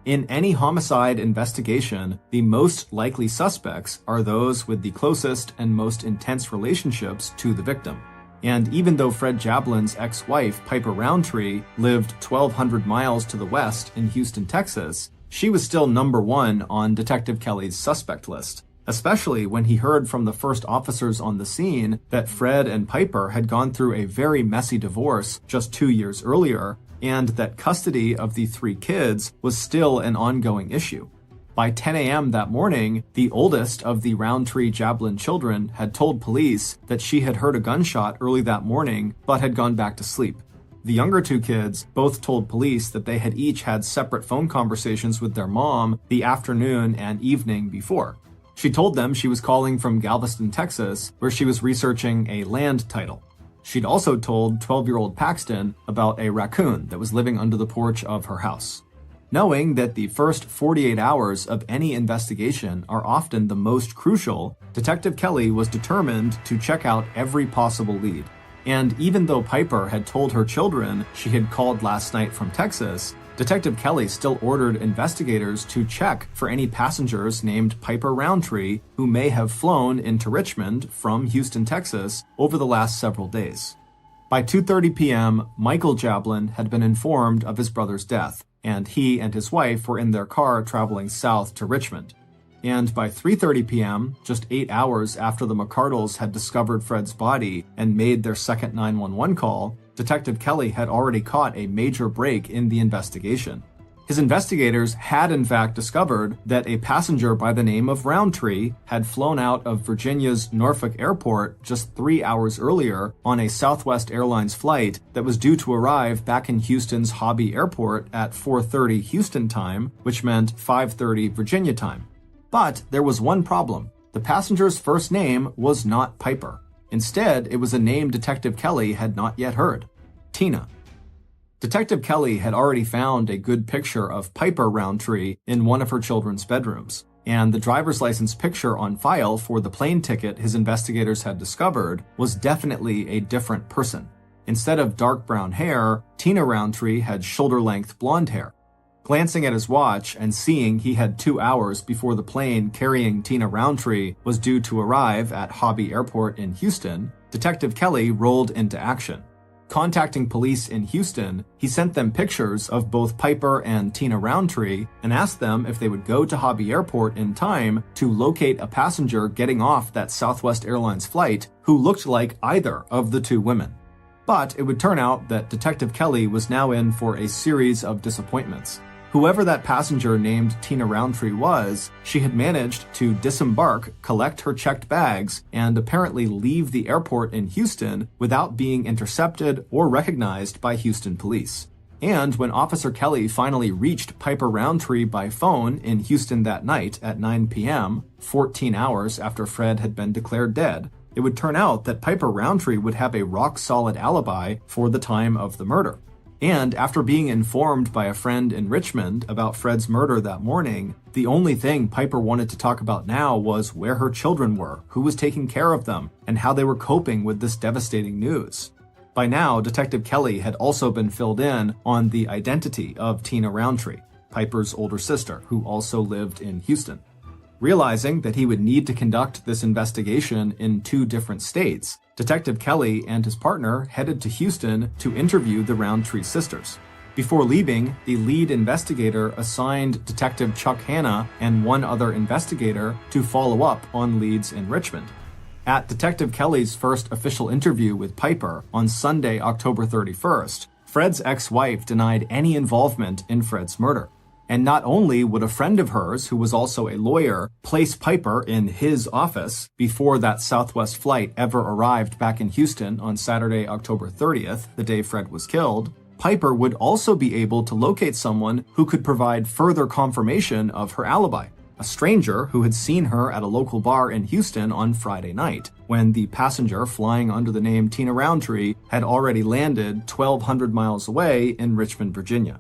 In any homicide investigation, the most likely suspects are those with the closest and most intense relationships to the victim. And even though Fred Jablin's ex-wife, Piper Roundtree, lived 1,200 miles to the west in Houston, Texas, she was still number one on Detective Kelly's suspect list, especially when he heard from the first officers on the scene that Fred and Piper had gone through a very messy divorce just 2 years earlier, and that custody of the 3 kids was still an ongoing issue. By 10 a.m. that morning, the oldest of the Roundtree Jablin children had told police that she had heard a gunshot early that morning but had gone back to sleep. The younger 2 kids both told police that they had each had separate phone conversations with their mom the afternoon and evening before. She told them she was calling from Galveston, Texas, where she was researching a land title. She'd also told 12-year-old Paxton about a raccoon that was living under the porch of her house. Knowing that the first 48 hours of any investigation are often the most crucial, Detective Kelly was determined to check out every possible lead. And even though Piper had told her children she had called last night from Texas, Detective Kelly still ordered investigators to check for any passengers named Piper Roundtree who may have flown into Richmond from Houston, Texas over the last several days. By 2:30 p.m., Michael Jablin had been informed of his brother's death, and he and his wife were in their car traveling south to Richmond. And by 3:30 p.m., just 8 hours after the McCardles had discovered Fred's body and made their second 911 call, Detective Kelly had already caught a major break in the investigation. His investigators had in fact discovered that a passenger by the name of Roundtree had flown out of Virginia's Norfolk Airport just 3 hours earlier on a Southwest Airlines flight that was due to arrive back in Houston's Hobby Airport at 4:30 Houston time, which meant 5:30 Virginia time. But there was one problem. The passenger's first name was not Piper. Instead, it was a name Detective Kelly had not yet heard: Tina. Detective Kelly had already found a good picture of Piper Roundtree in one of her children's bedrooms, and the driver's license picture on file for the plane ticket his investigators had discovered was definitely a different person. Instead of dark brown hair, Tina Roundtree had shoulder-length blonde hair. Glancing at his watch and seeing he had 2 hours before the plane carrying Tina Roundtree was due to arrive at Hobby Airport in Houston, Detective Kelly rolled into action. Contacting police in Houston, he sent them pictures of both Piper and Tina Roundtree and asked them if they would go to Hobby Airport in time to locate a passenger getting off that Southwest Airlines flight who looked like either of the two women. But it would turn out that Detective Kelly was now in for a series of disappointments. Whoever that passenger named Tina Roundtree was, she had managed to disembark, collect her checked bags, and apparently leave the airport in Houston without being intercepted or recognized by Houston police. And when Officer Kelly finally reached Piper Roundtree by phone in Houston that night at 9 p.m., 14 hours after Fred had been declared dead, it would turn out that Piper Roundtree would have a rock-solid alibi for the time of the murder. And after being informed by a friend in Richmond about Fred's murder that morning, the only thing Piper wanted to talk about now was where her children were, who was taking care of them, and how they were coping with this devastating news. By now, Detective Kelly had also been filled in on the identity of Tina Roundtree, Piper's older sister, who also lived in Houston. Realizing that he would need to conduct this investigation in 2 different states, Detective Kelly and his partner headed to Houston to interview the Roundtree sisters. Before leaving, the lead investigator assigned Detective Chuck Hanna and one other investigator to follow up on leads in Richmond. At Detective Kelly's first official interview with Piper on Sunday, October 31st, Fred's ex-wife denied any involvement in Fred's murder. And not only would a friend of hers, who was also a lawyer, place Piper in his office before that Southwest flight ever arrived back in Houston on Saturday, October 30th, the day Fred was killed, Piper would also be able to locate someone who could provide further confirmation of her alibi, a stranger who had seen her at a local bar in Houston on Friday night, when the passenger flying under the name Tina Roundtree had already landed 1,200 miles away in Richmond, Virginia.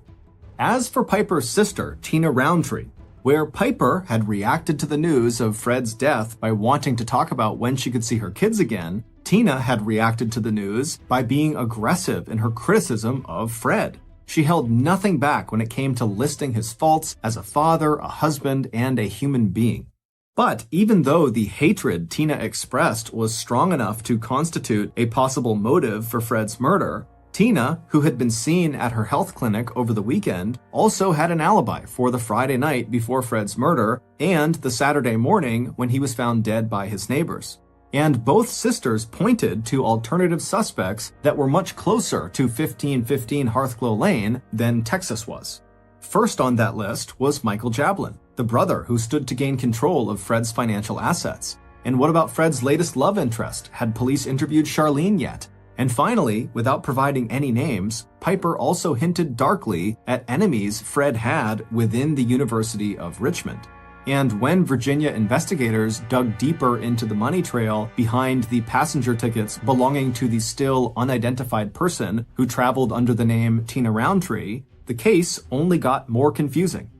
As for Piper's sister, Tina Roundtree, where Piper had reacted to the news of Fred's death by wanting to talk about when she could see her kids again, Tina had reacted to the news by being aggressive in her criticism of Fred. She held nothing back when it came to listing his faults as a father, a husband, and a human being. But even though the hatred Tina expressed was strong enough to constitute a possible motive for Fred's murder, Tina, who had been seen at her health clinic over the weekend, also had an alibi for the Friday night before Fred's murder and the Saturday morning when he was found dead by his neighbors. And both sisters pointed to alternative suspects that were much closer to 1515 Hearthglow Lane than Texas was. First on that list was Michael Jablin, the brother who stood to gain control of Fred's financial assets. And what about Fred's latest love interest? Had police interviewed Charlene yet? And finally, without providing any names, Piper also hinted darkly at enemies Fred had within the University of Richmond. And when Virginia investigators dug deeper into the money trail behind the passenger tickets belonging to the still unidentified person who traveled under the name Tina Roundtree, the case only got more confusing.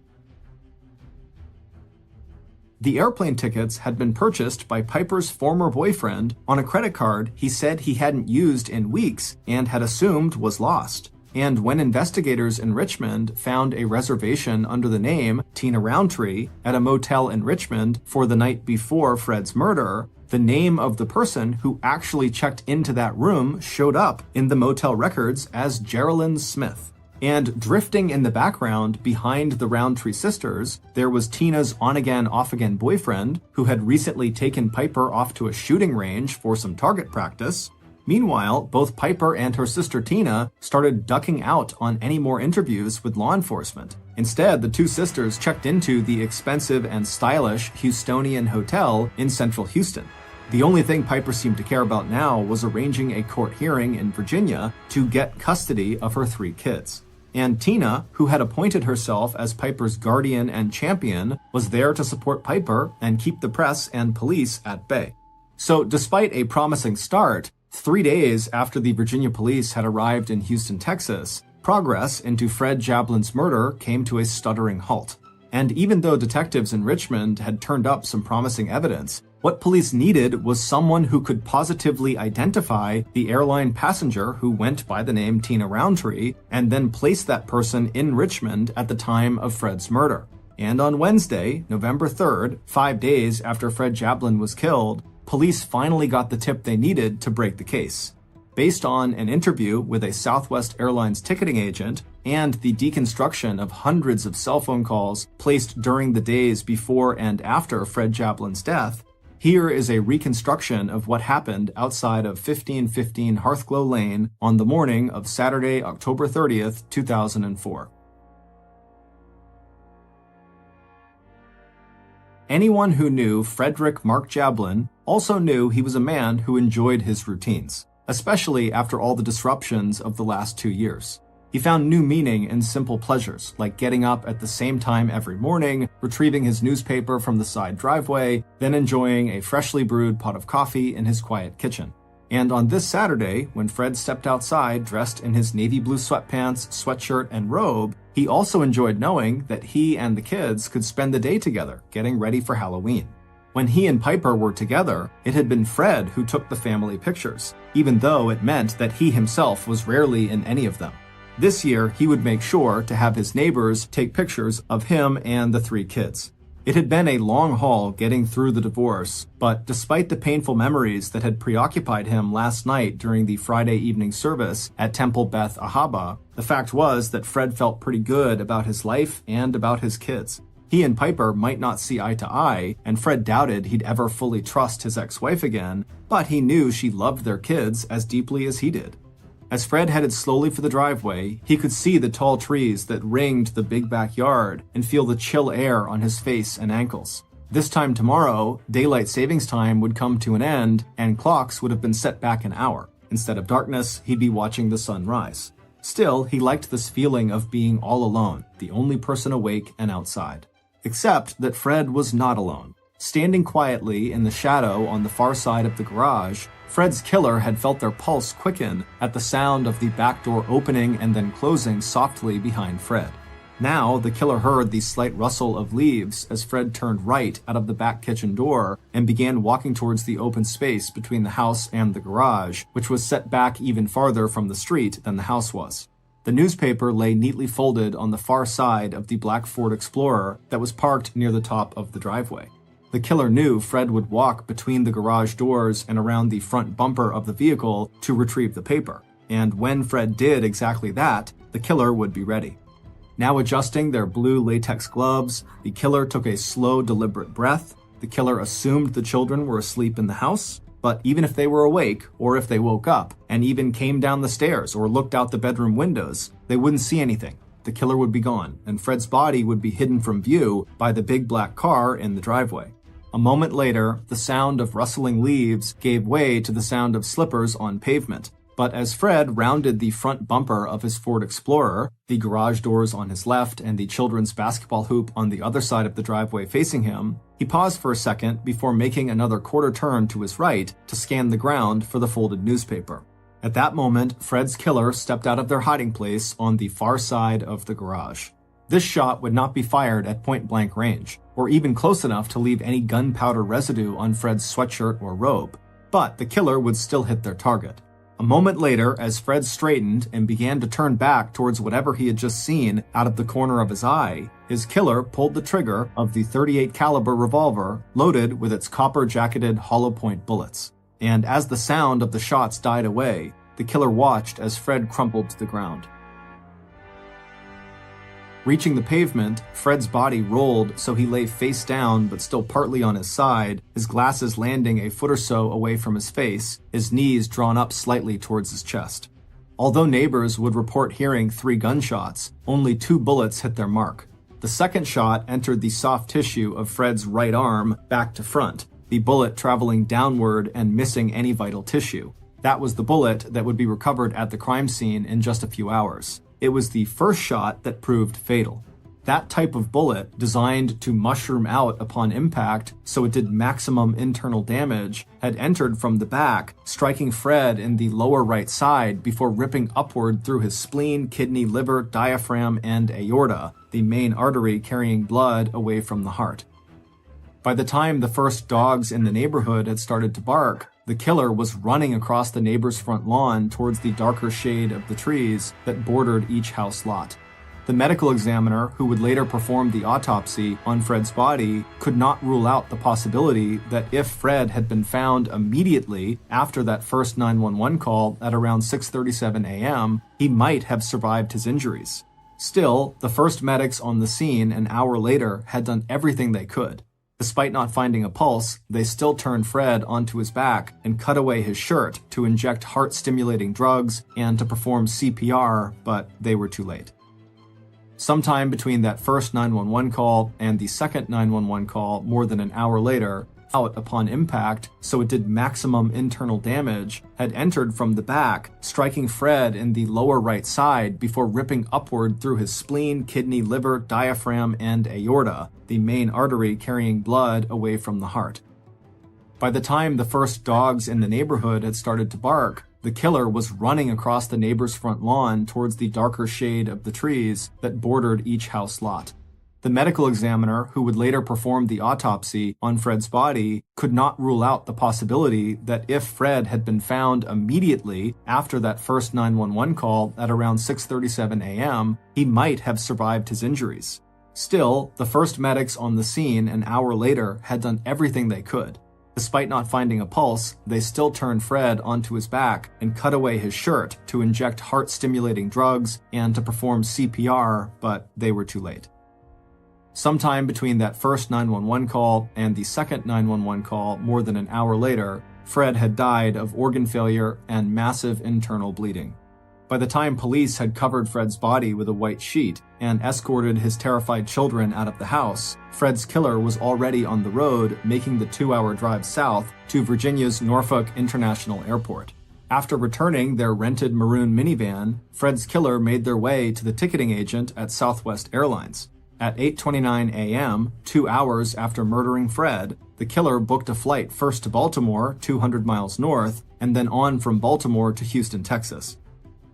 The airplane tickets had been purchased by Piper's former boyfriend on a credit card he said he hadn't used in weeks and had assumed was lost. And when investigators in Richmond found a reservation under the name Tina Roundtree at a motel in Richmond for the night before Fred's murder, the name of the person who actually checked into that room showed up in the motel records as Geraldine Smith. And drifting in the background behind the Roundtree sisters, there was Tina's on-again, off-again boyfriend, who had recently taken Piper off to a shooting range for some target practice. Meanwhile, both Piper and her sister Tina started ducking out on any more interviews with law enforcement. Instead, the two sisters checked into the expensive and stylish Houstonian Hotel in central Houston. The only thing Piper seemed to care about now was arranging a court hearing in Virginia to get custody of her 3 kids. And Tina, who had appointed herself as Piper's guardian and champion, was there to support Piper and keep the press and police at bay. So despite a promising start, 3 days after the Virginia police had arrived in Houston, Texas, progress into Fred Jablin's murder came to a stuttering halt. And even though detectives in Richmond had turned up some promising evidence, what police needed was someone who could positively identify the airline passenger who went by the name Tina Roundtree and then place that person in Richmond at the time of Fred's murder. And on Wednesday, November 3rd, 5 days after Fred Jablin was killed, police finally got the tip they needed to break the case. Based on an interview with a Southwest Airlines ticketing agent and the deconstruction of hundreds of cell phone calls placed during the days before and after Fred Jablin's death, here is a reconstruction of what happened outside of 1515 Hearthglow Lane on the morning of Saturday, October 30th, 2004. Anyone who knew Frederick Mark Jablin also knew he was a man who enjoyed his routines, especially after all the disruptions of the last 2 years. He found new meaning in simple pleasures, like getting up at the same time every morning, retrieving his newspaper from the side driveway, then enjoying a freshly brewed pot of coffee in his quiet kitchen. And on this Saturday, when Fred stepped outside dressed in his navy blue sweatpants, sweatshirt, and robe, he also enjoyed knowing that he and the kids could spend the day together, getting ready for Halloween. When he and Piper were together, it had been Fred who took the family pictures, even though it meant that he himself was rarely in any of them. This year, he would make sure to have his neighbors take pictures of him and the 3 kids. It had been a long haul getting through the divorce, but despite the painful memories that had preoccupied him last night during the Friday evening service at Temple Beth Ahaba, the fact was that Fred felt pretty good about his life and about his kids. He and Piper might not see eye to eye, and Fred doubted he'd ever fully trust his ex-wife again, but he knew she loved their kids as deeply as he did. As Fred headed slowly for the driveway, he could see the tall trees that ringed the big backyard and feel the chill air on his face and ankles. This time tomorrow, daylight savings time would come to an end and clocks would have been set back an hour. Instead of darkness, he'd be watching the sun rise. Still, he liked this feeling of being all alone, the only person awake and outside. Except that Fred was not alone. Standing quietly in the shadow on the far side of the garage, Fred's killer had felt their pulse quicken at the sound of the back door opening and then closing softly behind Fred. Now, the killer heard the slight rustle of leaves as Fred turned right out of the back kitchen door and began walking towards the open space between the house and the garage, which was set back even farther from the street than the house was. The newspaper lay neatly folded on the far side of the black Ford Explorer that was parked near the top of the driveway. The killer knew Fred would walk between the garage doors and around the front bumper of the vehicle to retrieve the paper. And when Fred did exactly that, the killer would be ready. Now adjusting their blue latex gloves, the killer took a slow, deliberate breath. The killer assumed the children were asleep in the house, but even if they were awake, or if they woke up, and even came down the stairs or looked out the bedroom windows, they wouldn't see anything. The killer would be gone, and Fred's body would be hidden from view by the big black car in the driveway. A moment later, the sound of rustling leaves gave way to the sound of slippers on pavement. But as Fred rounded the front bumper of his Ford Explorer, the garage doors on his left and the children's basketball hoop on the other side of the driveway facing him, he paused for a second before making another quarter turn to his right to scan the ground for the folded newspaper. At that moment, Fred's killer stepped out of their hiding place on the far side of the garage. This shot would not be fired at point-blank range, or even close enough to leave any gunpowder residue on Fred's sweatshirt or robe, but the killer would still hit their target. A moment later, as Fred straightened and began to turn back towards whatever he had just seen out of the corner of his eye, his killer pulled the trigger of the .38 caliber revolver loaded with its copper-jacketed hollow-point bullets. And as the sound of the shots died away, the killer watched as Fred crumpled to the ground. Reaching the pavement, Fred's body rolled so he lay face down but still partly on his side, his glasses landing a foot or so away from his face, his knees drawn up slightly towards his chest. Although neighbors would report hearing 3 gunshots, only 2 bullets hit their mark. The second shot entered the soft tissue of Fred's right arm back to front, the bullet traveling downward and missing any vital tissue. That was the bullet that would be recovered at the crime scene in just a few hours. It was the first shot that proved fatal. That type of bullet, designed to mushroom out upon impact so it did maximum internal damage, had entered from the back, striking Fred in the lower right side before ripping upward through his spleen, kidney, liver, diaphragm, and aorta, the main artery carrying blood away from the heart. By the time the first dogs in the neighborhood had started to bark, the killer was running across the neighbor's front lawn towards the darker shade of the trees that bordered each house lot. The medical examiner, who would later perform the autopsy on Fred's body, could not rule out the possibility that if Fred had been found immediately after that first 911 call at around 6:37 a.m., he might have survived his injuries. Still, the first medics on the scene an hour later had done everything they could. Despite not finding a pulse, they still turned Fred onto his back and cut away his shirt to inject heart-stimulating drugs and to perform CPR, but they were too late. Sometime between that first 911 call and the second 911 call more than an hour later, out upon impact so it did maximum internal damage, had entered from the back, striking Fred in the lower right side before ripping upward through his spleen, kidney, liver, diaphragm, and aorta, the main artery carrying blood away from the heart. By the time the first dogs in the neighborhood had started to bark, the killer was running across the neighbor's front lawn towards the darker shade of the trees that bordered each house lot. The medical examiner, who would later perform the autopsy on Fred's body, could not rule out the possibility that if Fred had been found immediately after that first 911 call at around 6:37 a.m., he might have survived his injuries. Still, the first medics on the scene an hour later had done everything they could. Despite not finding a pulse, they still turned Fred onto his back and cut away his shirt to inject heart-stimulating drugs and to perform CPR, but they were too late. Sometime between that first 911 call and the second 911 call more than an hour later, Fred had died of organ failure and massive internal bleeding. By the time police had covered Fred's body with a white sheet and escorted his terrified children out of the house, Fred's killer was already on the road, making the 2-hour drive south to Virginia's Norfolk International Airport. After returning their rented maroon minivan, Fred's killer made their way to the ticketing agent at Southwest Airlines. At 8:29 a.m., 2 hours after murdering Fred, the killer booked a flight first to Baltimore, 200 miles north, and then on from Baltimore to Houston, Texas.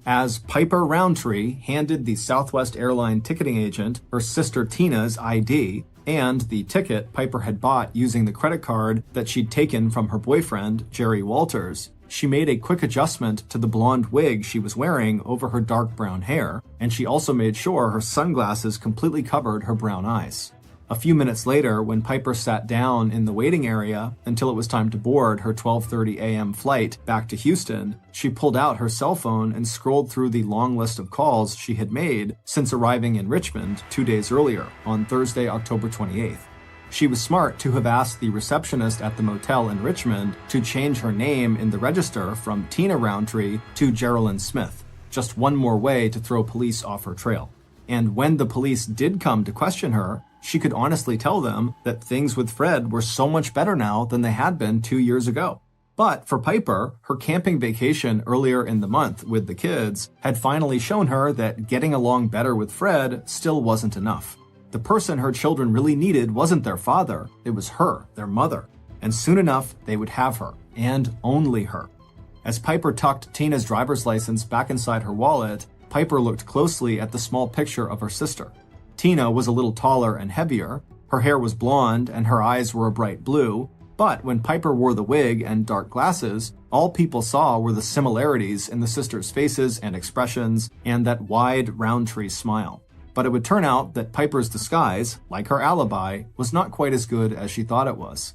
As Piper Roundtree handed the Southwest airline ticketing agent her sister Tina's ID and the ticket Piper had bought using the credit card that she'd taken from her boyfriend, Jerry Walters, she made a quick adjustment to the blonde wig she was wearing over her dark brown hair, and she also made sure her sunglasses completely covered her brown eyes. A few minutes later, when Piper sat down in the waiting area until it was time to board her 12:30 a.m. flight back to Houston, she pulled out her cell phone and scrolled through the long list of calls she had made since arriving in Richmond 2 days earlier, on Thursday, October 28th. She was smart to have asked the receptionist at the motel in Richmond to change her name in the register from Tina Roundtree to Geraldine Smith, just one more way to throw police off her trail. And when the police did come to question her, she could honestly tell them that things with Fred were so much better now than they had been 2 years ago. But for Piper, her camping vacation earlier in the month with the kids had finally shown her that getting along better with Fred still wasn't enough. The person her children really needed wasn't their father, it was her, their mother. And soon enough, they would have her, and only her. As Piper tucked Tina's driver's license back inside her wallet, Piper looked closely at the small picture of her sister. Tina was a little taller and heavier, her hair was blonde and her eyes were a bright blue, but when Piper wore the wig and dark glasses, all people saw were the similarities in the sisters' faces and expressions and that wide Roundtree smile. But it would turn out that Piper's disguise, like her alibi, was not quite as good as she thought it was.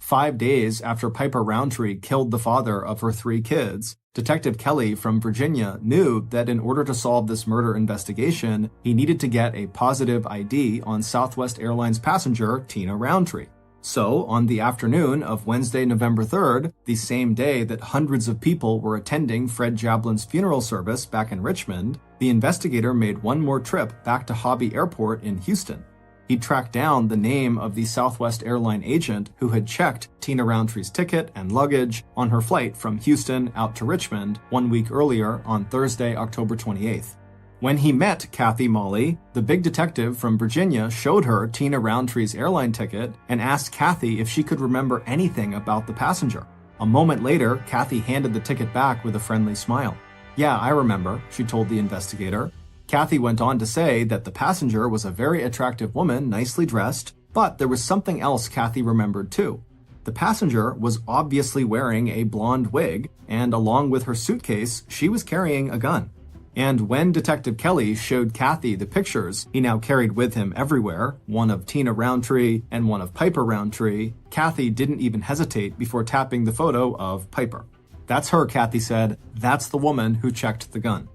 5 days after Piper Roundtree killed the father of her 3 kids, Detective Kelly from Virginia knew that in order to solve this murder investigation, he needed to get a positive ID on Southwest Airlines passenger Tina Roundtree. So, on the afternoon of Wednesday, November 3rd, the same day that hundreds of people were attending Fred Jablin's funeral service back in Richmond, the investigator made one more trip back to Hobby Airport in Houston. He tracked down the name of the Southwest airline agent who had checked Tina Roundtree's ticket and luggage on her flight from Houston out to Richmond 1 week earlier on Thursday, October 28th. When he met Kathy Molly, the big detective from Virginia showed her Tina Roundtree's airline ticket and asked Kathy if she could remember anything about the passenger. A moment later, Kathy handed the ticket back with a friendly smile. "Yeah, I remember," she told the investigator. Kathy went on to say that the passenger was a very attractive woman, nicely dressed, but there was something else Kathy remembered too. The passenger was obviously wearing a blonde wig, and along with her suitcase, she was carrying a gun. And when Detective Kelly showed Kathy the pictures he now carried with him everywhere, one of Tina Roundtree and one of Piper Roundtree, Kathy didn't even hesitate before tapping the photo of Piper. "That's her," Kathy said. "That's the woman who checked the gun."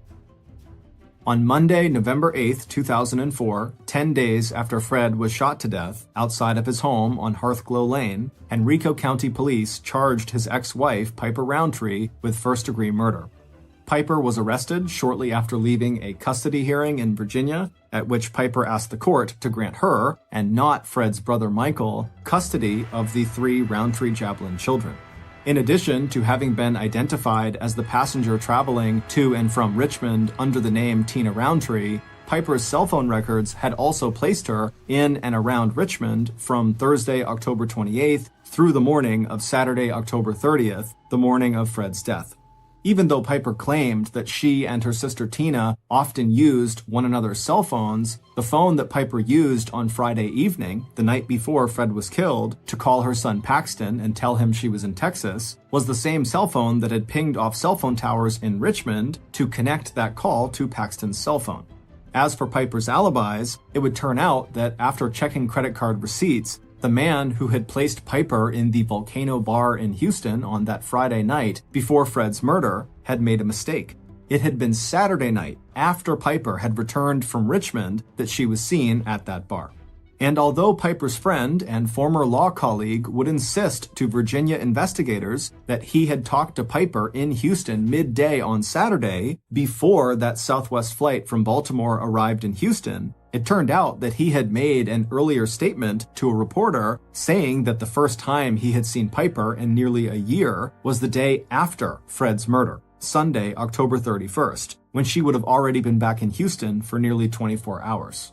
On Monday, November 8th, 2004, 10 days after Fred was shot to death outside of his home on Hearthglow Lane, Henrico County Police charged his ex-wife, Piper Roundtree, with first-degree murder. Piper was arrested shortly after leaving a custody hearing in Virginia, at which Piper asked the court to grant her, and not Fred's brother Michael, custody of the 3 Roundtree Jablin children. In addition to having been identified as the passenger traveling to and from Richmond under the name Tina Roundtree, Piper's cell phone records had also placed her in and around Richmond from Thursday, October 28th through the morning of Saturday, October 30th, the morning of Fred's death. Even though Piper claimed that she and her sister Tina often used one another's cell phones, the phone that Piper used on Friday evening, the night before Fred was killed, to call her son Paxton and tell him she was in Texas, was the same cell phone that had pinged off cell phone towers in Richmond to connect that call to Paxton's cell phone. As for Piper's alibis, it would turn out that after checking credit card receipts, the man who had placed Piper in the Volcano Bar in Houston on that Friday night before Fred's murder had made a mistake. It had been Saturday night, after Piper had returned from Richmond, that she was seen at that bar. And although Piper's friend and former law colleague would insist to Virginia investigators that he had talked to Piper in Houston midday on Saturday, before that Southwest flight from Baltimore arrived in Houston, it turned out that he had made an earlier statement to a reporter saying that the first time he had seen Piper in nearly a year was the day after Fred's murder, Sunday, October 31st, when she would have already been back in Houston for nearly 24 hours.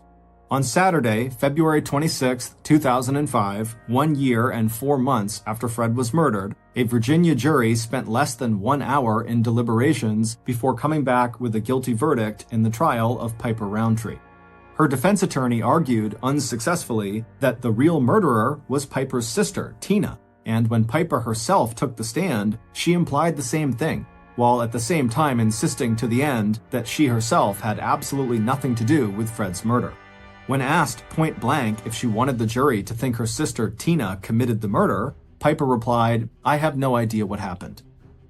On Saturday, February 26, 2005, 1 year and 4 months after Fred was murdered, a Virginia jury spent less than 1 hour in deliberations before coming back with a guilty verdict in the trial of Piper Roundtree. Her defense attorney argued, unsuccessfully, that the real murderer was Piper's sister, Tina, and when Piper herself took the stand, she implied the same thing, while at the same time insisting to the end that she herself had absolutely nothing to do with Fred's murder. When asked point blank if she wanted the jury to think her sister Tina committed the murder, Piper replied, "I have no idea what happened."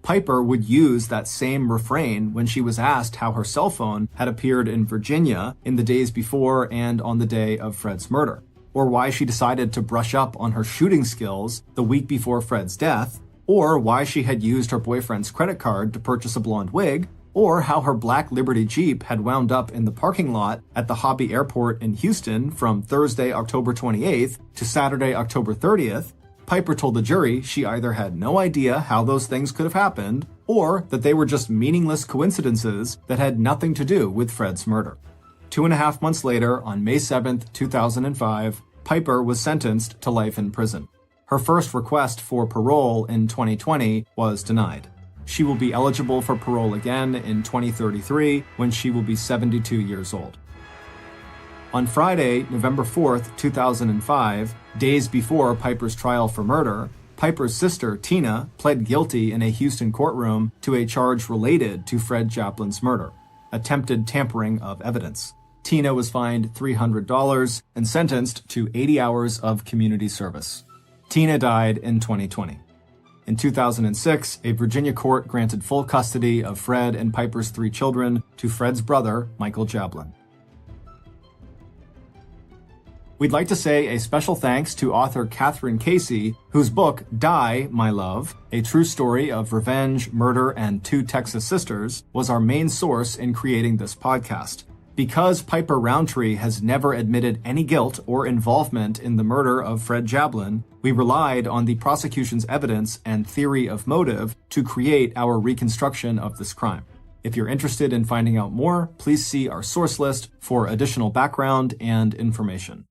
Piper would use that same refrain when she was asked how her cell phone had appeared in Virginia in the days before and on the day of Fred's murder, or why she decided to brush up on her shooting skills the week before Fred's death, or why she had used her boyfriend's credit card to purchase a blonde wig, or how her black Liberty Jeep had wound up in the parking lot at the Hobby Airport in Houston from Thursday, October 28th to Saturday, October 30th, Piper told the jury she either had no idea how those things could have happened, or that they were just meaningless coincidences that had nothing to do with Fred's murder. 2.5 months later, on May 7th, 2005, Piper was sentenced to life in prison. Her first request for parole in 2020 was denied. She will be eligible for parole again in 2033 when she will be 72 years old. On Friday, November 4th, 2005, days before Piper's trial for murder, Piper's sister, Tina, pled guilty in a Houston courtroom to a charge related to Fred Jablin's murder, attempted tampering of evidence. Tina was fined $300 and sentenced to 80 hours of community service. Tina died in 2020. In 2006, a Virginia court granted full custody of Fred and Piper's 3 children to Fred's brother, Michael Jablin. We'd like to say a special thanks to author Catherine Casey, whose book, Die, My Love, a true story of revenge, murder, and 2 Texas sisters, was our main source in creating this podcast. Because Piper Roundtree has never admitted any guilt or involvement in the murder of Fred Jablin, we relied on the prosecution's evidence and theory of motive to create our reconstruction of this crime. If you're interested in finding out more, please see our source list for additional background and information.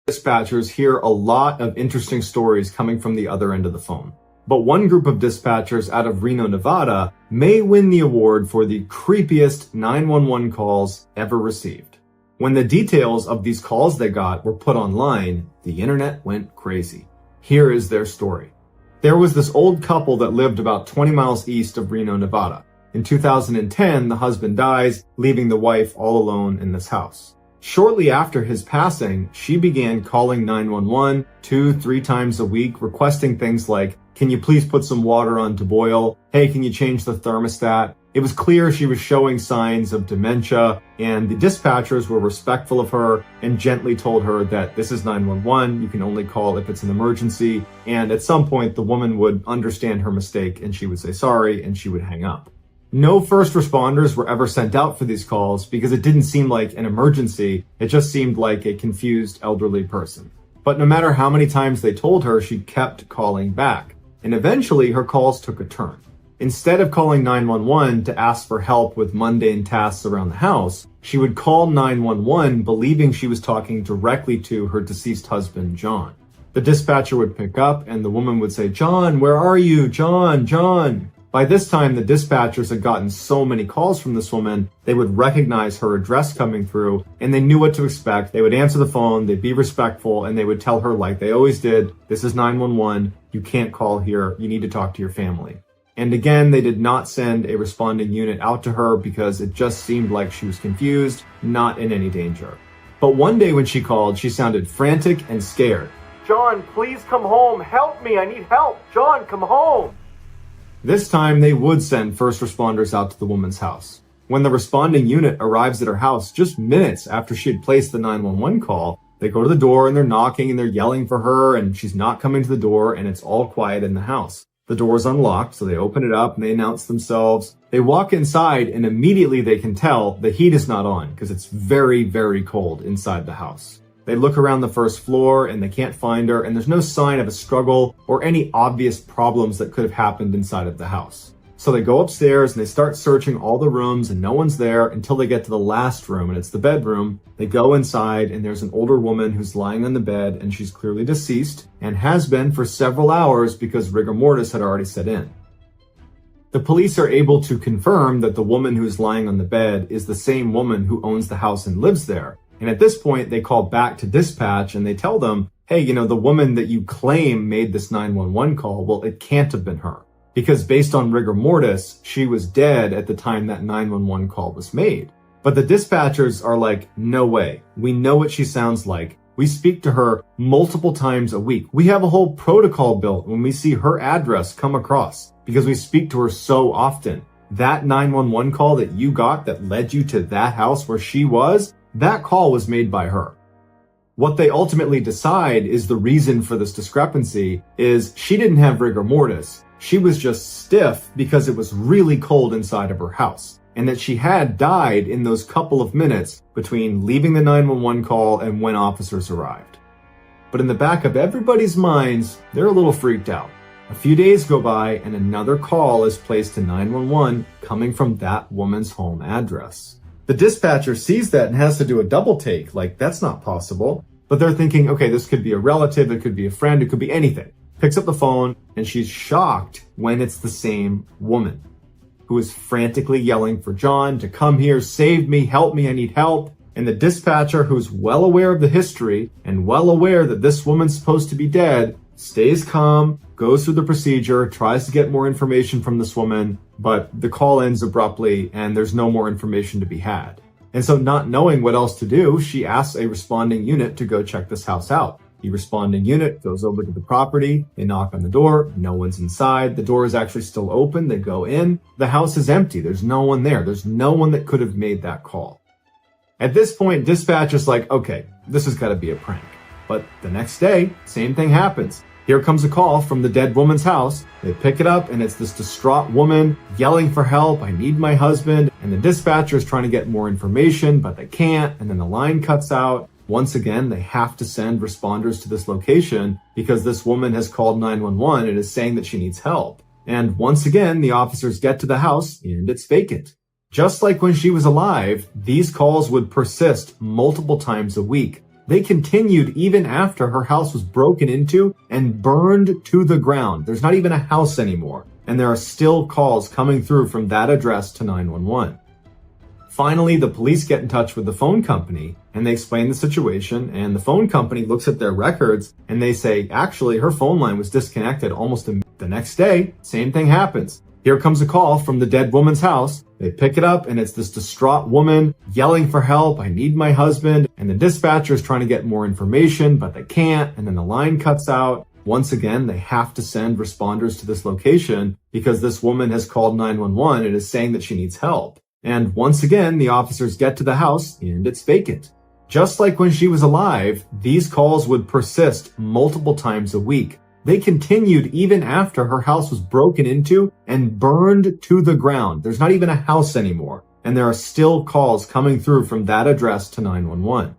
Dispatchers hear a lot of interesting stories coming from the other end of the phone. But one group of dispatchers out of Reno, Nevada may win the award for the creepiest 911 calls ever received. When the details of these calls they got were put online, the internet went crazy. Here is their story. There was this old couple that lived about 20 miles east of Reno, Nevada. In 2010, the husband dies, leaving the wife all alone in this house. Shortly after his passing, she began calling 911 2-3 times a week, requesting things like, "Can you please put some water on to boil? Hey, can you change the thermostat?" It was clear she was showing signs of dementia, and the dispatchers were respectful of her and gently told her that this is 911, you can only call if it's an emergency, and at some point the woman would understand her mistake and she would say sorry and she would hang up. No first responders were ever sent out for these calls because it didn't seem like an emergency, it just seemed like a confused elderly person. But no matter how many times they told her, she kept calling back. And eventually her calls took a turn. Instead of calling 911 to ask for help with mundane tasks around the house, she would call 911 believing she was talking directly to her deceased husband, John. The dispatcher would pick up and the woman would say, "John, where are you? John, John." By this time, the dispatchers had gotten so many calls from this woman, they would recognize her address coming through, and they knew what to expect. They would answer the phone, they'd be respectful, and they would tell her, like they always did, "This is 911, you can't call here, you need to talk to your family." And again, they did not send a responding unit out to her because it just seemed like she was confused, not in any danger. But one day when she called, she sounded frantic and scared. "John, please come home, help me, I need help, John, come home." This time, they would send first responders out to the woman's house. When the responding unit arrives at her house just minutes after she had placed the 911 call, they go to the door and they're knocking and they're yelling for her and she's not coming to the door and it's all quiet in the house. The door is unlocked, so they open it up and they announce themselves. They walk inside and immediately they can tell the heat is not on because it's very, very cold inside the house. They look around the first floor and they can't find her, and there's no sign of a struggle or any obvious problems that could have happened inside of the house. So they go upstairs and they start searching all the rooms and no one's there until they get to the last room, and it's the bedroom. They go inside and there's an older woman who's lying on the bed and she's clearly deceased and has been for several hours because rigor mortis had already set in. The police are able to confirm that the woman who's lying on the bed is the same woman who owns the house and lives there. And at this point, they call back to dispatch and they tell them, "Hey, the woman that you claim made this 911 call, well, it can't have been her. Because based on rigor mortis, she was dead at the time that 911 call was made." But the dispatchers are like, "No way. We know what she sounds like. We speak to her multiple times a week. We have a whole protocol built when we see her address come across because we speak to her so often. That 911 call that you got that led you to that house where she was, that call was made by her." What they ultimately decide is the reason for this discrepancy is she didn't have rigor mortis. She was just stiff because it was really cold inside of her house, and that she had died in those couple of minutes between leaving the 911 call and when officers arrived. But in the back of everybody's minds, they're a little freaked out. A few days go by and another call is placed to 911 coming from that woman's home address. The dispatcher sees that and has to do a double take, like that's not possible. But they're thinking, okay, this could be a relative, it could be a friend, it could be anything. Picks up the phone and she's shocked when it's the same woman who is frantically yelling for John to come here, save me, help me, I need help. And the dispatcher, who's well aware of the history and well aware that this woman's supposed to be dead, stays calm, goes through the procedure, tries to get more information from this woman, but the call ends abruptly and there's no more information to be had. And so not knowing what else to do, she asks a responding unit to go check this house out. The responding unit goes over to the property. They knock on the door. No one's inside. The door is actually still open. They go in. The house is empty. There's no one there. There's no one that could have made that call. At this point, dispatch is like, okay, this has got to be a prank. But the next day, same thing happens. Here comes a call from the dead woman's house. They pick it up and it's this distraught woman yelling for help. I need my husband. And the dispatcher is trying to get more information, but they can't. And then the line cuts out. Once again, they have to send responders to this location because this woman has called 911 and is saying that she needs help. And once again, the officers get to the house and it's vacant. Just like when she was alive, these calls would persist multiple times a week. They continued even after her house was broken into and burned to the ground. There's not even a house anymore. And there are still calls coming through from that address to 911. Finally, the police get in touch with the phone company and they explain the situation, and the phone company looks at their records and they say, actually, her phone line was disconnected almost immediately. The next day, same thing happens. Here comes a call from the dead woman's house. They pick it up and it's this distraught woman yelling for help. I need my husband. And the dispatcher is trying to get more information, but they can't. And then the line cuts out. Once again, they have to send responders to this location because this woman has called 911 and is saying that she needs help. And once again, the officers get to the house and it's vacant. Just like when she was alive, these calls would persist multiple times a week. They continued even after her house was broken into and burned to the ground. There's not even a house anymore. And there are still calls coming through from that address to 911.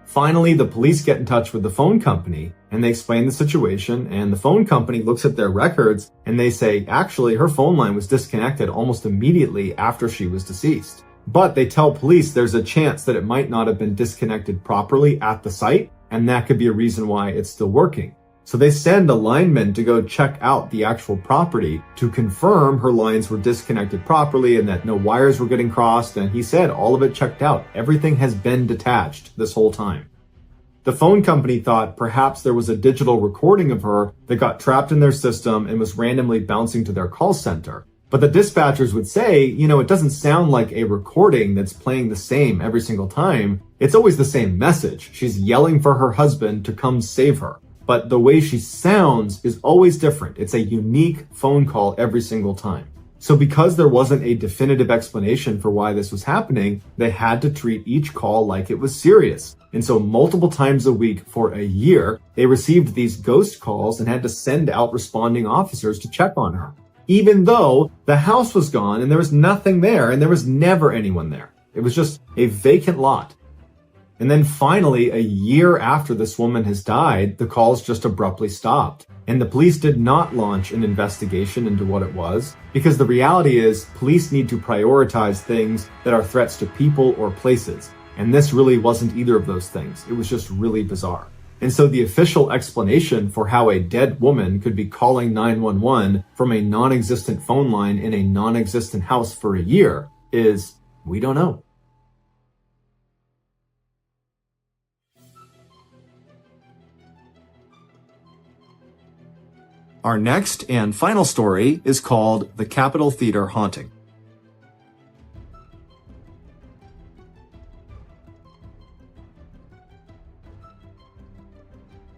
Finally, the police get in touch with the phone company and they explain the situation, and the phone company looks at their records and they say, actually, her phone line was disconnected almost immediately after she was deceased. But they tell police there's a chance that it might not have been disconnected properly at the site, and that could be a reason why it's still working. So they send a lineman to go check out the actual property to confirm her lines were disconnected properly and that no wires were getting crossed. And he said all of it checked out. Everything has been detached this whole time. The phone company thought perhaps there was a digital recording of her that got trapped in their system and was randomly bouncing to their call center. But the dispatchers would say, it doesn't sound like a recording that's playing the same every single time. It's always the same message. She's yelling for her husband to come save her. But the way she sounds is always different. It's a unique phone call every single time. So because there wasn't a definitive explanation for why this was happening, they had to treat each call like it was serious. And so multiple times a week for a year, they received these ghost calls and had to send out responding officers to check on her. Even though the house was gone and there was nothing there and there was never anyone there. It was just a vacant lot. And then finally, a year after this woman has died, the calls just abruptly stopped. And the police did not launch an investigation into what it was, because the reality is police need to prioritize things that are threats to people or places. And this really wasn't either of those things. It was just really bizarre. And so the official explanation for how a dead woman could be calling 911 from a non-existent phone line in a non-existent house for a year is, we don't know. Our next and final story is called The Capitol Theater Haunting.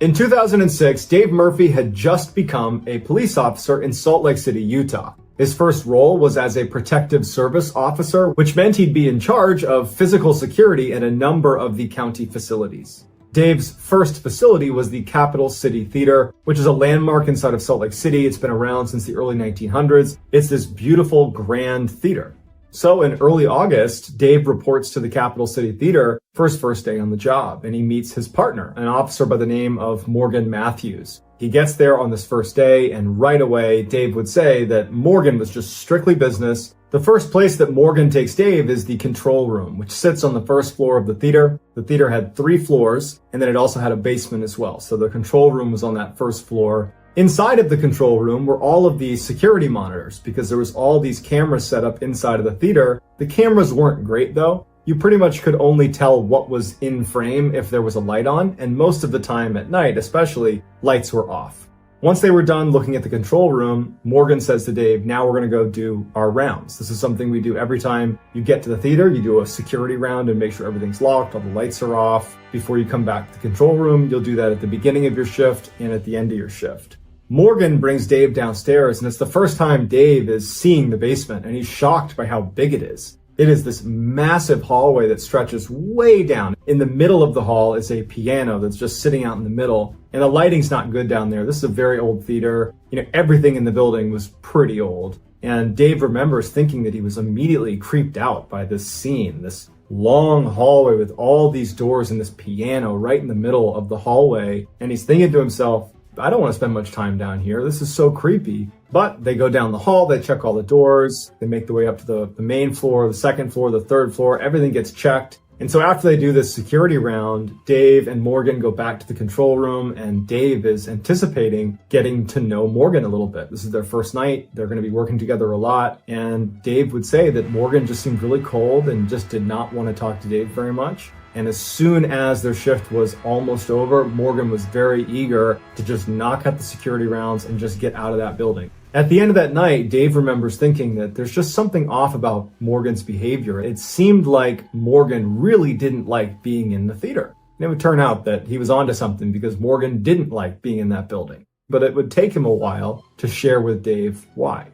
In 2006, Dave Murphy had just become a police officer in Salt Lake City, Utah. His first role was as a protective service officer, which meant he'd be in charge of physical security at a number of the county facilities. Dave's first facility was the Capitol City Theater, which is a landmark inside of Salt Lake City. It's been around since the early 1900s. It's this beautiful, grand theater. So in early August, Dave reports to the Capitol City Theater for his first day on the job, and he meets his partner, an officer by the name of Morgan Matthews. He gets there on this first day, and right away, Dave would say that Morgan was just strictly business. The first place that Morgan takes Dave is the control room, which sits on the first floor of the theater. The theater had 3 floors, and then it also had a basement as well. So the control room was on that first floor. Inside of the control room were all of the security monitors, because there was all these cameras set up inside of the theater. The cameras weren't great though. You pretty much could only tell what was in frame if there was a light on, and most of the time at night especially, lights were off. Once they were done looking at the control room, Morgan says to Dave, now we're going to go do our rounds. This is something we do every time you get to the theater. You do a security round and make sure everything's locked, all the lights are off. Before you come back to the control room, you'll do that at the beginning of your shift and at the end of your shift. Morgan brings Dave downstairs, and it's the first time Dave is seeing the basement, and he's shocked by how big it is. It is this massive hallway that stretches way down. In the middle of the hall is a piano that's just sitting out in the middle, and the lighting's not good down there. This is a very old theater. Everything in the building was pretty old. And Dave remembers thinking that he was immediately creeped out by this scene, this long hallway with all these doors and this piano right in the middle of the hallway. And he's thinking to himself, I don't want to spend much time down here. This is so creepy. But they go down the hall, they check all the doors, they make their way up to the main floor, the second floor, the third floor, everything gets checked. And so after they do this security round, Dave and Morgan go back to the control room, and Dave is anticipating getting to know Morgan a little bit. This is their first night. They're going to be working together a lot. And Dave would say that Morgan just seemed really cold and just did not want to talk to Dave very much. And as soon as their shift was almost over, Morgan was very eager to just knock out the security rounds and just get out of that building. At the end of that night, Dave remembers thinking that there's just something off about Morgan's behavior. It seemed like Morgan really didn't like being in the theater. And it would turn out that he was onto something because Morgan didn't like being in that building. But it would take him a while to share with Dave why.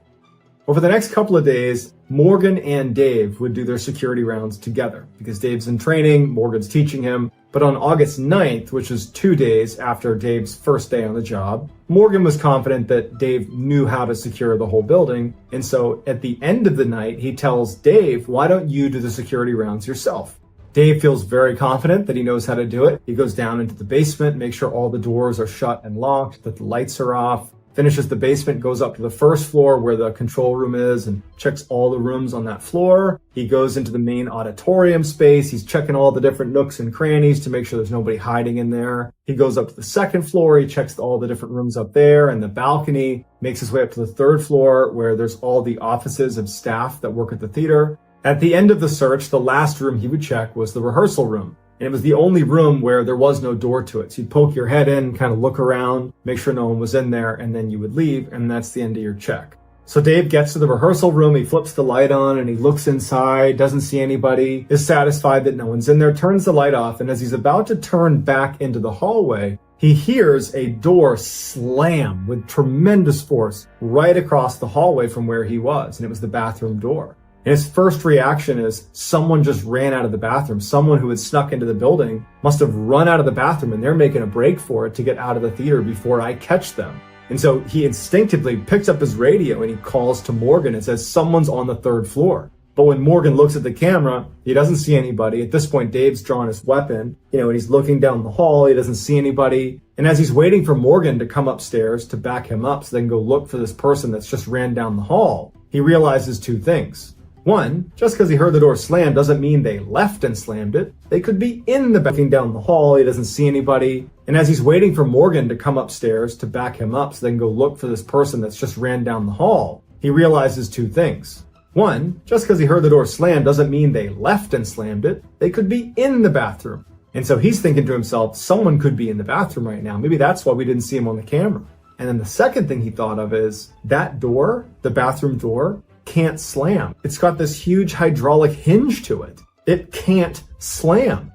Over the next couple of days, Morgan and Dave would do their security rounds together because Dave's in training, Morgan's teaching him. But on August 9th, which is 2 days after Dave's first day on the job, Morgan was confident that Dave knew how to secure the whole building. And so at the end of the night, he tells Dave, why don't you do the security rounds yourself? Dave feels very confident that he knows how to do it. He goes down into the basement, makes sure all the doors are shut and locked, that the lights are off. Finishes the basement, goes up to the first floor where the control room is and checks all the rooms on that floor. He goes into the main auditorium space. He's checking all the different nooks and crannies to make sure there's nobody hiding in there. He goes up to the second floor. He checks all the different rooms up there and the balcony, makes his way up to the third floor where there's all the offices of staff that work at the theater. At the end of the search, the last room he would check was the rehearsal room. And it was the only room where there was no door to it. So you'd poke your head in, kind of look around, make sure no one was in there, and then you would leave, and that's the end of your check. So Dave gets to the rehearsal room, he flips the light on, and he looks inside, doesn't see anybody, is satisfied that no one's in there, turns the light off, and as he's about to turn back into the hallway, he hears a door slam with tremendous force right across the hallway from where he was, and it was the bathroom door. And his first reaction is someone just ran out of the bathroom. Someone who had snuck into the building must have run out of the bathroom and they're making a break for it to get out of the theater before I catch them. And so he instinctively picks up his radio and he calls to Morgan and says, someone's on the third floor. But when Morgan looks at the camera, he doesn't see anybody. At this point, Dave's drawn his weapon, and he's looking down the hall. He doesn't see anybody. And as he's waiting for Morgan to come upstairs to back him up so they can go look for this person that's just ran down the hall, he realizes two things. One, just because he heard the door slam doesn't mean they left and slammed it. They could be in the backing down the hall. He doesn't see anybody. And as he's waiting for Morgan to come upstairs to back him up so they can go look for this person that's just ran down the hall, he realizes two things. One, just because he heard the door slam doesn't mean they left and slammed it. They could be in the bathroom. And so he's thinking to himself, someone could be in the bathroom right now. Maybe that's why we didn't see him on the camera. And then the second thing he thought of is that door, the bathroom door, can't slam. It's got this huge hydraulic hinge to it. It can't slam.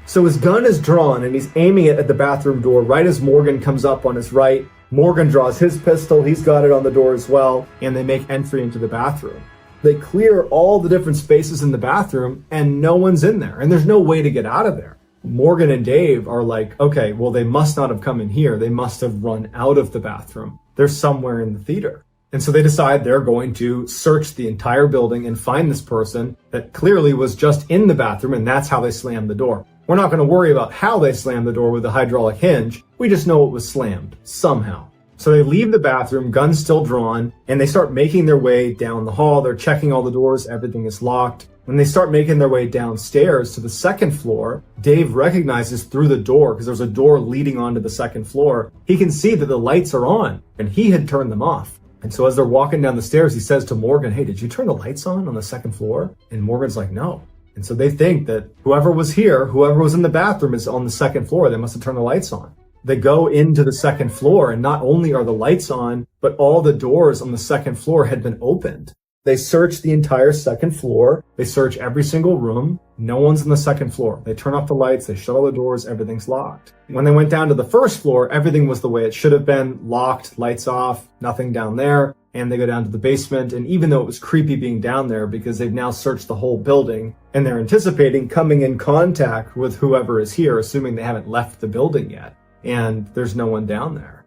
So his gun is drawn and he's aiming it at the bathroom door right as Morgan comes up on his right. Morgan draws his pistol. He's got it on the door as well. And they make entry into the bathroom. They clear all the different spaces in the bathroom and no one's in there. And there's no way to get out of there. Morgan and Dave are like, okay, well, they must not have come in here. They must have run out of the bathroom. They're somewhere in the theater. And so they decide they're going to search the entire building and find this person that clearly was just in the bathroom, and that's how they slammed the door. We're not going to worry about how they slammed the door with the hydraulic hinge. We just know it was slammed somehow. So they leave the bathroom, guns still drawn, and they start making their way down the hall. They're checking all the doors. Everything is locked. When they start making their way downstairs to the second floor, Dave recognizes through the door, because there's a door leading onto the second floor, he can see that the lights are on, and he had turned them off. And so as they're walking down the stairs, he says to Morgan, hey, did you turn the lights on the second floor? And Morgan's like, no. And so they think that whoever was here, whoever was in the bathroom is on the second floor. They must have turned the lights on. They go into the second floor, and not only are the lights on, but all the doors on the second floor had been opened. They search the entire second floor. They search every single room. No one's on the second floor. They turn off the lights. They shut all the doors. Everything's locked. When they went down to the first floor, everything was the way it should have been. Locked, lights off, nothing down there. And they go down to the basement. And even though it was creepy being down there because they've now searched the whole building and they're anticipating coming in contact with whoever is here, assuming they haven't left the building yet. And there's no one down there.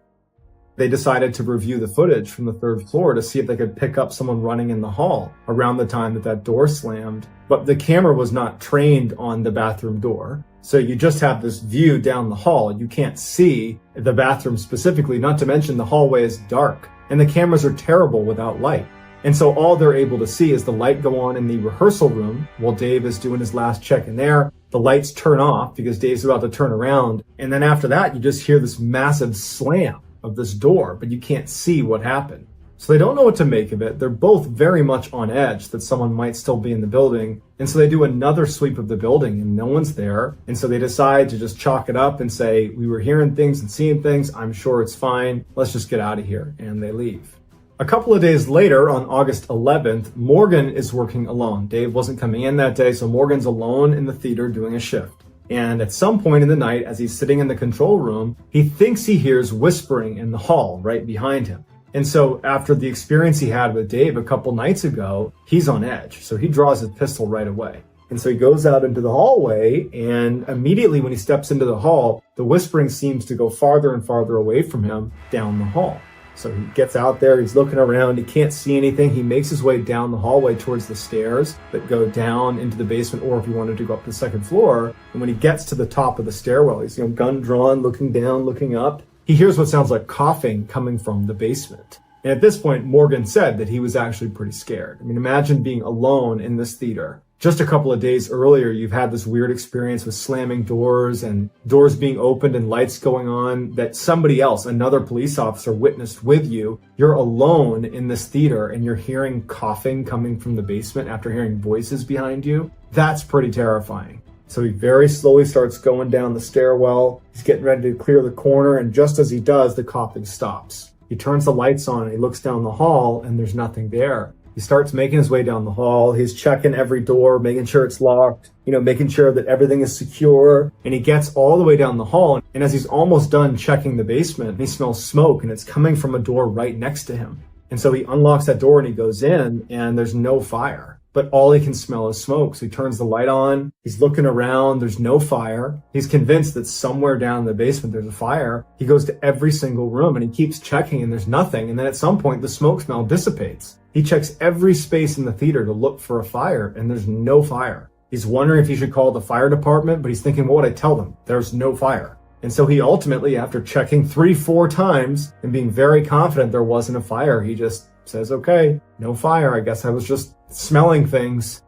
They decided to review the footage from the third floor to see if they could pick up someone running in the hall around the time that door slammed. But the camera was not trained on the bathroom door. So you just have this view down the hall. You can't see the bathroom specifically, not to mention the hallway is dark and the cameras are terrible without light. And so all they're able to see is the light go on in the rehearsal room while Dave is doing his last check in there. The lights turn off because Dave's about to turn around. And then after that, you just hear this massive slam of this door, but you can't see what happened. So they don't know what to make of it. They're both very much on edge that someone might still be in the building. And so they do another sweep of the building and no one's there. And so they decide to just chalk it up and say, we were hearing things and seeing things. I'm sure it's fine. Let's just get out of here. And they leave. A couple of days later, on August 11th, Morgan is working alone. Dave wasn't coming in that day, so Morgan's alone in the theater doing a shift. And at some point in the night, as he's sitting in the control room, he thinks he hears whispering in the hall right behind him. And so after the experience he had with Dave a couple nights ago, he's on edge. So he draws his pistol right away. And so he goes out into the hallway, and immediately when he steps into the hall, the whispering seems to go farther and farther away from him down the hall. So he gets out there, he's looking around, he can't see anything. He makes his way down the hallway towards the stairs that go down into the basement, or if he wanted to go up to the second floor. And when he gets to the top of the stairwell, he's gun drawn, looking down, looking up. He hears what sounds like coughing coming from the basement. And at this point, Morgan said that he was actually pretty scared. I mean, imagine being alone in this theater. Just a couple of days earlier, you've had this weird experience with slamming doors and doors being opened and lights going on that somebody else, another police officer, witnessed with you. You're alone in this theater and you're hearing coughing coming from the basement after hearing voices behind you. That's pretty terrifying. So he very slowly starts going down the stairwell. He's getting ready to clear the corner, and just as he does, the coughing stops. He turns the lights on and he looks down the hall and there's nothing there. He starts making his way down the hall. He's checking every door, making sure it's locked, making sure that everything is secure. And he gets all the way down the hall. And as he's almost done checking the basement, he smells smoke and it's coming from a door right next to him. And so he unlocks that door and he goes in and there's no fire. But all he can smell is smoke. So he turns the light on. He's looking around. There's no fire. He's convinced that somewhere down in the basement there's a fire. He goes to every single room and he keeps checking and there's nothing. And then at some point the smoke smell dissipates. He checks every space in the theater to look for a fire, and there's no fire. He's wondering if he should call the fire department, but he's thinking, what would I tell them? There's no fire. And so he ultimately, after checking 3-4 times and being very confident there wasn't a fire, he just says, okay, no fire. I guess I was just smelling things.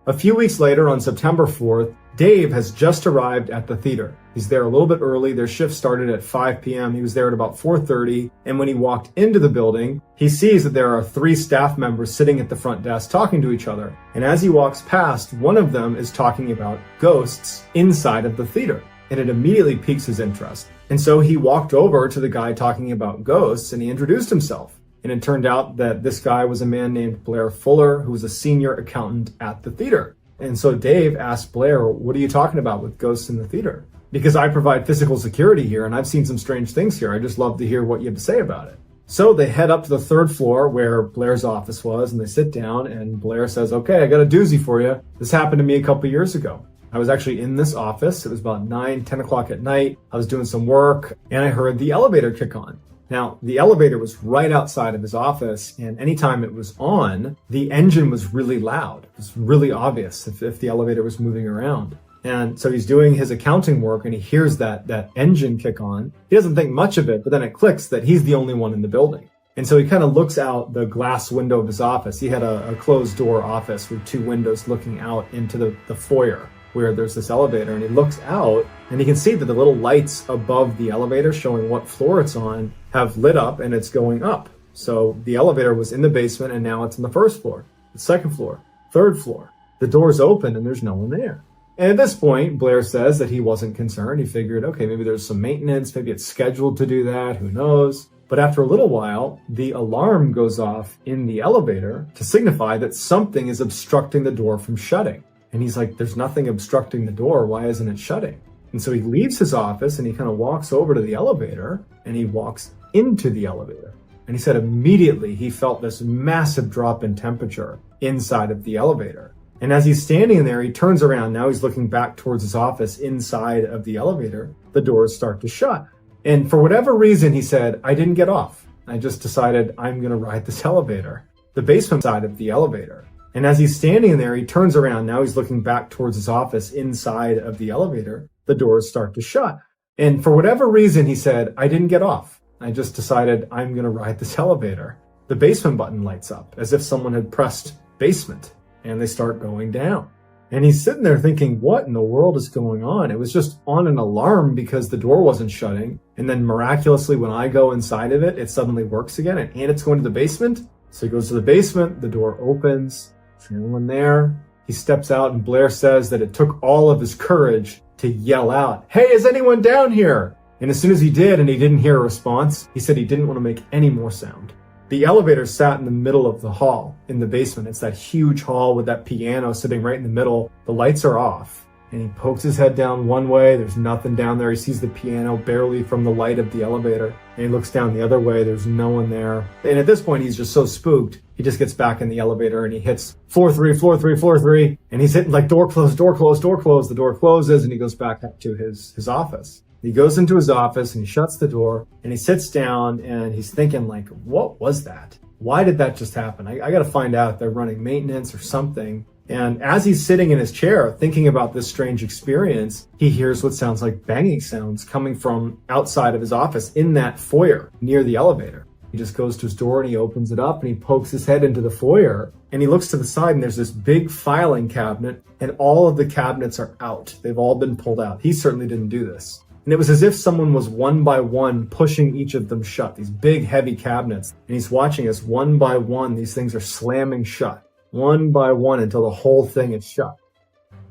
A few weeks later, on September 4th, Dave has just arrived at the theater. He's there a little bit early. Their shift started at 5 p.m. He was there at about 4:30. And when he walked into the building, he sees that there are 3 staff members sitting at the front desk talking to each other. And as he walks past, one of them is talking about ghosts inside of the theater. And it immediately piques his interest. And so he walked over to the guy talking about ghosts and he introduced himself. And it turned out that this guy was a man named Blair Fuller, who was a senior accountant at the theater. And so Dave asked Blair, what are you talking about with ghosts in the theater? Because I provide physical security here and I've seen some strange things here. I just love to hear what you have to say about it. So they head up to the 3rd floor where Blair's office was and they sit down and Blair says, okay, I got a doozy for you. This happened to me a couple years ago. I was actually in this office. It was about 9-10 o'clock at night. I was doing some work and I heard the elevator kick on. Now, the elevator was right outside of his office, and anytime it was on, the engine was really loud. It was really obvious if the elevator was moving around. And so he's doing his accounting work, and he hears that engine kick on. He doesn't think much of it, but then it clicks that he's the only one in the building. And so he kind of looks out the glass window of his office. He had a closed door office with 2 windows looking out into the foyer where there's this elevator, and he looks out and he can see that the little lights above the elevator showing what floor it's on have lit up and it's going up. So the elevator was in the basement and now it's on the 1st floor, the 2nd floor, 3rd floor. The door's open and there's no one there. And at this point, Blair says that he wasn't concerned. He figured, okay, maybe there's some maintenance, maybe it's scheduled to do that, who knows? But after a little while, the alarm goes off in the elevator to signify that something is obstructing the door from shutting. And he's like, there's nothing obstructing the door, why isn't it shutting? And so he leaves his office and he kind of walks over to the elevator and he walks into the elevator. And he said immediately he felt this massive drop in temperature inside of the elevator. And as he's standing there, he turns around. Now he's looking back towards his office inside of the elevator. The doors start to shut. And for whatever reason, he said, I didn't get off. I just decided I'm going to ride this elevator, the basement side of the elevator. And as he's standing there, he turns around. Now he's looking back towards his office inside of the elevator. The doors start to shut. And for whatever reason, he said, I didn't get off. I just decided I'm going to ride this elevator. The basement button lights up as if someone had pressed basement and they start going down. And he's sitting there thinking, what in the world is going on? It was just on an alarm because the door wasn't shutting. And then miraculously, when I go inside of it, it suddenly works again and it's going to the basement. So he goes to the basement, the door opens, there's no one there. He steps out and Blair says that it took all of his courage to yell out, hey, is anyone down here? And as soon as he did and he didn't hear a response, he said he didn't want to make any more sound. The elevator sat in the middle of the hall in the basement. It's that huge hall with that piano sitting right in the middle. The lights are off and he pokes his head down one way. There's nothing down there. He sees the piano barely from the light of the elevator and he looks down the other way. There's no one there. And at this point, he's just so spooked. He just gets back in the elevator and he hits floor 3, floor 3, floor 3. And he's hitting like door close, door close, door close. The door closes and he goes back up to his office. He goes into his office and he shuts the door and he sits down and he's thinking like, what was that? Why did that just happen? I got to find out if they're running maintenance or something. And as he's sitting in his chair thinking about this strange experience, he hears what sounds like banging sounds coming from outside of his office in that foyer near the elevator. He just goes to his door and he opens it up and he pokes his head into the foyer and he looks to the side and there's this big filing cabinet and all of the cabinets are out. They've all been pulled out. He certainly didn't do this. And it was as if someone was one by one pushing each of them shut, these big heavy cabinets. And he's watching as one by one, these things are slamming shut, one by one until the whole thing is shut.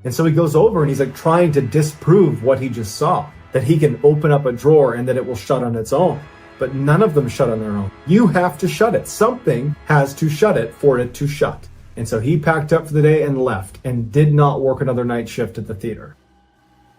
And so he goes over and he's like trying to disprove what he just saw, that he can open up a drawer and that it will shut on its own. But none of them shut on their own. You have to shut it. Something has to shut it for it to shut. And so he packed up for the day and left and did not work another night shift at the theater.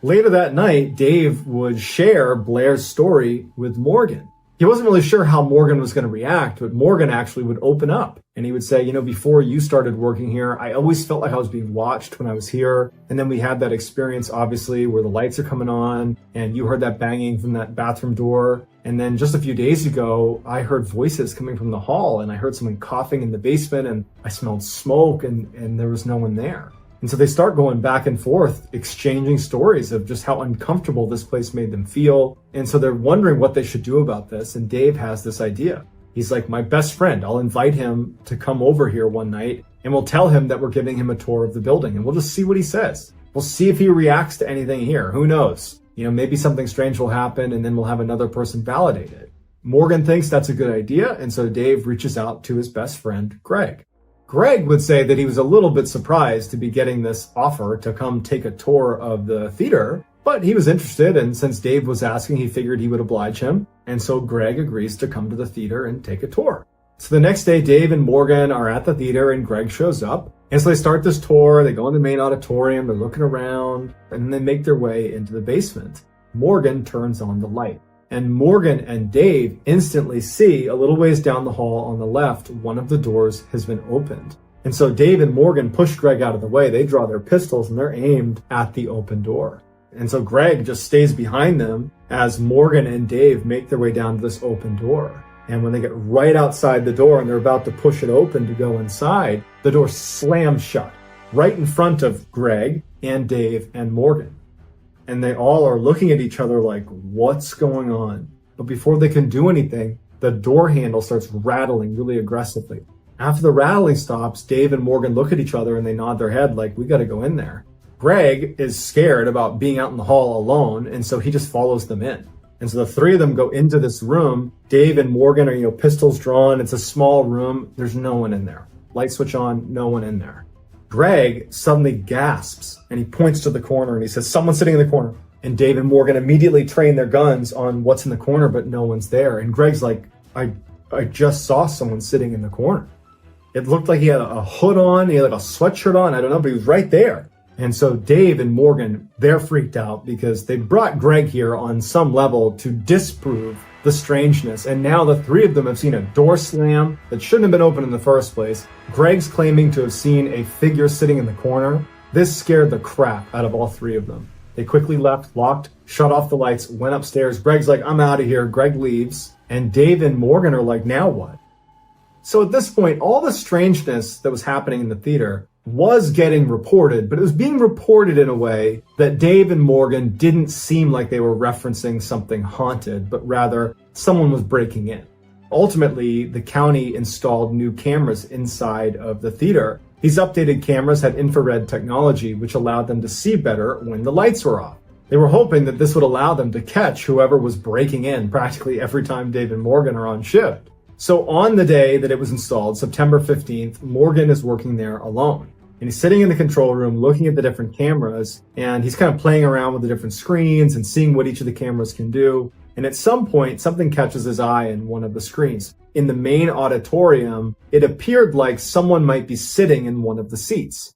Later that night, Dave would share Blair's story with Morgan. He wasn't really sure how Morgan was going to react, but Morgan actually would open up and he would say, before you started working here, I always felt like I was being watched when I was here. And then we had that experience, obviously, where the lights are coming on and you heard that banging from that bathroom door. And then just a few days ago, I heard voices coming from the hall and I heard someone coughing in the basement and I smelled smoke and there was no one there. And so they start going back and forth, exchanging stories of just how uncomfortable this place made them feel. And so they're wondering what they should do about this. And Dave has this idea. He's like, my best friend, I'll invite him to come over here one night and we'll tell him that we're giving him a tour of the building and we'll just see what he says. We'll see if he reacts to anything here. Who knows? Maybe something strange will happen and then we'll have another person validate it. Morgan thinks that's a good idea. And so Dave reaches out to his best friend, Greg. Greg would say that he was a little bit surprised to be getting this offer to come take a tour of the theater, but he was interested, and since Dave was asking, he figured he would oblige him, and so Greg agrees to come to the theater and take a tour. So the next day, Dave and Morgan are at the theater, and Greg shows up, and so they start this tour, they go in the main auditorium, they're looking around, and then they make their way into the basement. Morgan turns on the light. And Morgan and Dave instantly see a little ways down the hall on the left, one of the doors has been opened. And so Dave and Morgan push Greg out of the way. They draw their pistols and they're aimed at the open door. And so Greg just stays behind them as Morgan and Dave make their way down to this open door. And when they get right outside the door and they're about to push it open to go inside, the door slams shut right in front of Greg and Dave and Morgan. And they all are looking at each other like, what's going on? But before they can do anything, the door handle starts rattling really aggressively. After the rattling stops, Dave and Morgan look at each other and they nod their head like, we got to go in there. Greg is scared about being out in the hall alone, and so he just follows them in. And so the three of them go into this room. Dave and Morgan are, pistols drawn. It's a small room. There's no one in there. Light switch on, no one in there. Greg suddenly gasps and he points to the corner and he says, "Someone's sitting in the corner." And Dave and Morgan immediately train their guns on what's in the corner, but no one's there. And Greg's like, I just saw someone sitting in the corner. It looked like he had a hood on, he had like a sweatshirt on, I don't know, but he was right there. And so Dave and Morgan, they're freaked out because they brought Greg here on some level to disprove the strangeness. And now the three of them have seen a door slam that shouldn't have been open in the first place. Greg's claiming to have seen a figure sitting in the corner. This scared the crap out of all three of them. They quickly left, locked, shut off the lights, went upstairs. Greg's like, "I'm out of here." Greg leaves. And Dave and Morgan are like, "Now what?" So at this point, all the strangeness that was happening in the theater was getting reported, but it was being reported in a way that Dave and Morgan didn't seem like they were referencing something haunted, but rather someone was breaking in. Ultimately, the county installed new cameras inside of the theater. These updated cameras had infrared technology, which allowed them to see better when the lights were off. They were hoping that this would allow them to catch whoever was breaking in practically every time Dave and Morgan are on shift. So on the day that it was installed, September 15th, Morgan is working there alone. And he's sitting in the control room looking at the different cameras, and he's kind of playing around with the different screens and seeing what each of the cameras can do. And at some point, something catches his eye in one of the screens. In the main auditorium, it appeared like someone might be sitting in one of the seats.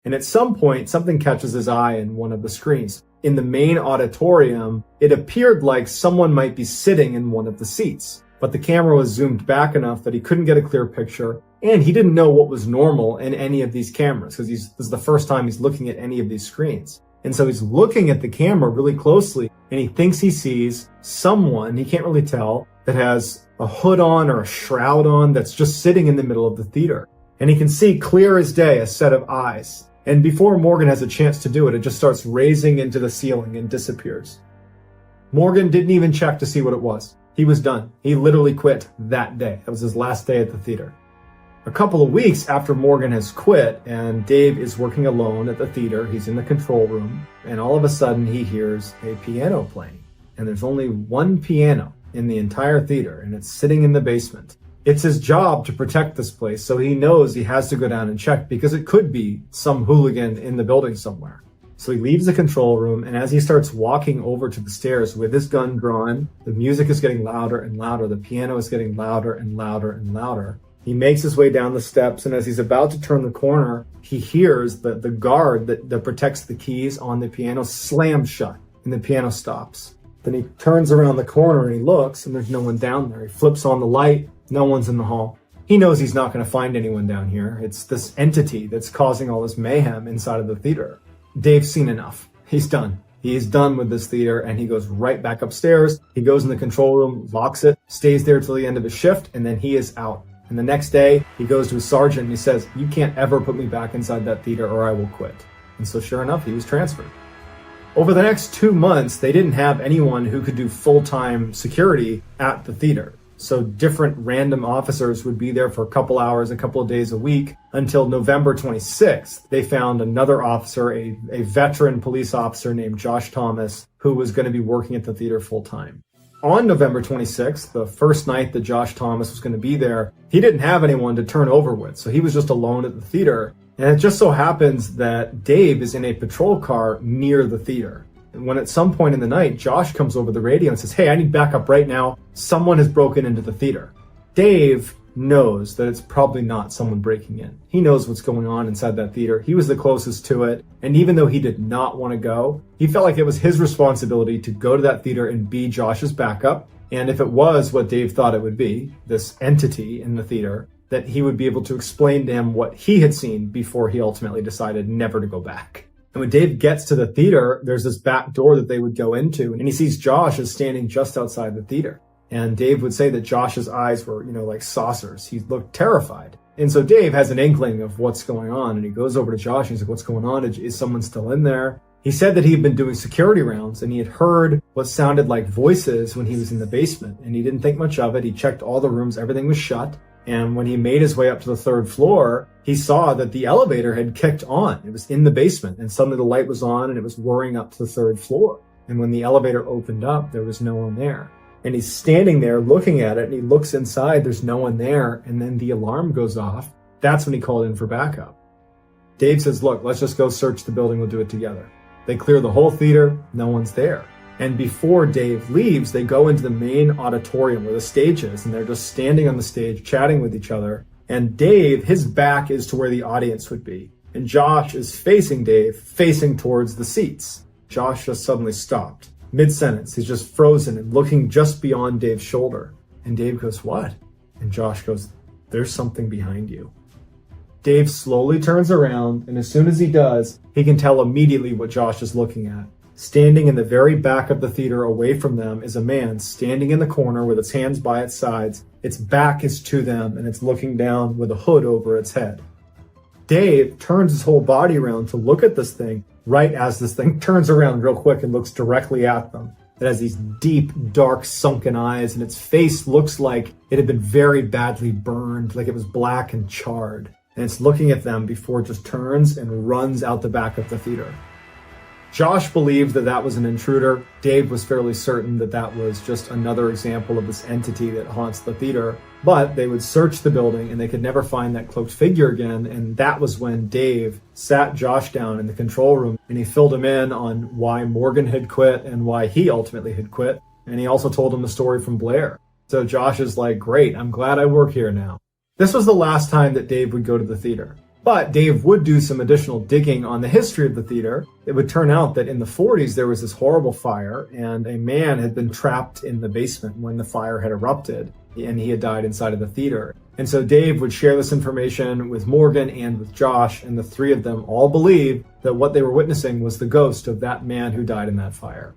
And at some point, something catches his eye in one of the screens. In the main auditorium, it appeared like someone might be sitting in one of the seats. But the camera was zoomed back enough that he couldn't get a clear picture, and he didn't know what was normal in any of these cameras, because this is the first time he's looking at any of these screens. And so he's looking at the camera really closely, and he thinks he sees someone, he can't really tell, that has a hood on or a shroud on that's just sitting in the middle of the theater. And he can see clear as day a set of eyes. And before Morgan has a chance to do it, it just starts raising into the ceiling and disappears. Morgan didn't even check to see what it was. He was done. He literally quit that day. That was his last day at the theater. A couple of weeks after Morgan has quit and Dave is working alone at the theater, he's in the control room, and all of a sudden he hears a piano playing. And there's only one piano in the entire theater, and it's sitting in the basement. It's his job to protect this place, so he knows he has to go down and check because it could be some hooligan in the building somewhere. So he leaves the control room, and as he starts walking over to the stairs with his gun drawn, the music is getting louder and louder, the piano is getting louder and louder and louder. He makes his way down the steps, and as he's about to turn the corner, he hears the guard that protects the keys on the piano slam shut, and the piano stops. Then he turns around the corner and he looks, and there's no one down there. He flips on the light, no one's in the hall. He knows he's not going to find anyone down here. It's this entity that's causing all this mayhem inside of the theater. Dave's seen enough. He's done. He's done with this theater, and he goes right back upstairs. He goes in the control room, locks it, stays there till the end of his shift, and then he is out. And the next day, he goes to his sergeant and he says, "You can't ever put me back inside that theater or I will quit." And so sure enough, he was transferred. Over the next 2 months, they didn't have anyone who could do full-time security at the theater. So different random officers would be there for a couple hours, a couple of days a week, until November 26th. They found another officer, a veteran police officer named Josh Thomas, who was going to be working at the theater full-time. On November 26th, the first night that Josh Thomas was going to be there, he didn't have anyone to turn over with, so he was just alone at the theater. And it just so happens that Dave is in a patrol car near the theater. And when at some point in the night, Josh comes over the radio and says, "Hey, I need backup right now. Someone has broken into the theater." Dave knows that it's probably not someone breaking in. He knows what's going on inside that theater. He was the closest to it. And even though he did not want to go, he felt like it was his responsibility to go to that theater and be Josh's backup. And if it was what Dave thought it would be, this entity in the theater, that he would be able to explain to him what he had seen before he ultimately decided never to go back. And when Dave gets to the theater, there's this back door that they would go into, and he sees Josh as standing just outside the theater. And Dave would say that Josh's eyes were, like saucers. He looked terrified. And so Dave has an inkling of what's going on, and he goes over to Josh and he's like, "What's going on? Is someone still in there?" He said that he had been doing security rounds, and he had heard what sounded like voices when he was in the basement, and he didn't think much of it. He checked all the rooms, everything was shut. And when he made his way up to the 3rd floor, he saw that the elevator had kicked on. It was in the basement, and suddenly the light was on and it was whirring up to the 3rd floor. And when the elevator opened up, there was no one there. And he's standing there looking at it, and he looks inside, there's no one there, and then the alarm goes off. That's when he called in for backup. Dave says, look, let's just go search the building. We'll do it together. They clear the whole theater. No one's there. And before Dave leaves, they go into the main auditorium where the stage is, and they're just standing on the stage chatting with each other. And Dave, his back is to where the audience would be. And Josh is facing Dave, facing towards the seats. Josh just suddenly stopped. Mid-sentence, he's just frozen and looking just beyond Dave's shoulder. And Dave goes, what? And Josh goes, there's something behind you. Dave slowly turns around, and as soon as he does, he can tell immediately what Josh is looking at. Standing in the very back of the theater away from them is a man standing in the corner with its hands by its sides. Its back is to them, and it's looking down with a hood over its head. Dave turns his whole body around to look at this thing right as this thing turns around real quick and looks directly at them. It has these deep, dark, sunken eyes, and its face looks like it had been very badly burned, like it was black and charred. And it's looking at them before it just turns and runs out the back of the theater. Josh believed that that was an intruder. Dave was fairly certain that that was just another example of this entity that haunts the theater. But they would search the building and they could never find that cloaked figure again. And that was when Dave sat Josh down in the control room and he filled him in on why Morgan had quit and why he ultimately had quit. And he also told him the story from Blair. So Josh is like, great, I'm glad I work here now. This was the last time that Dave would go to the theater. But Dave would do some additional digging on the history of the theater. It would turn out that in the 40s, there was this horrible fire, and a man had been trapped in the basement when the fire had erupted, and he had died inside of the theater. And so Dave would share this information with Morgan and with Josh, and the three of them all believed that what they were witnessing was the ghost of that man who died in that fire.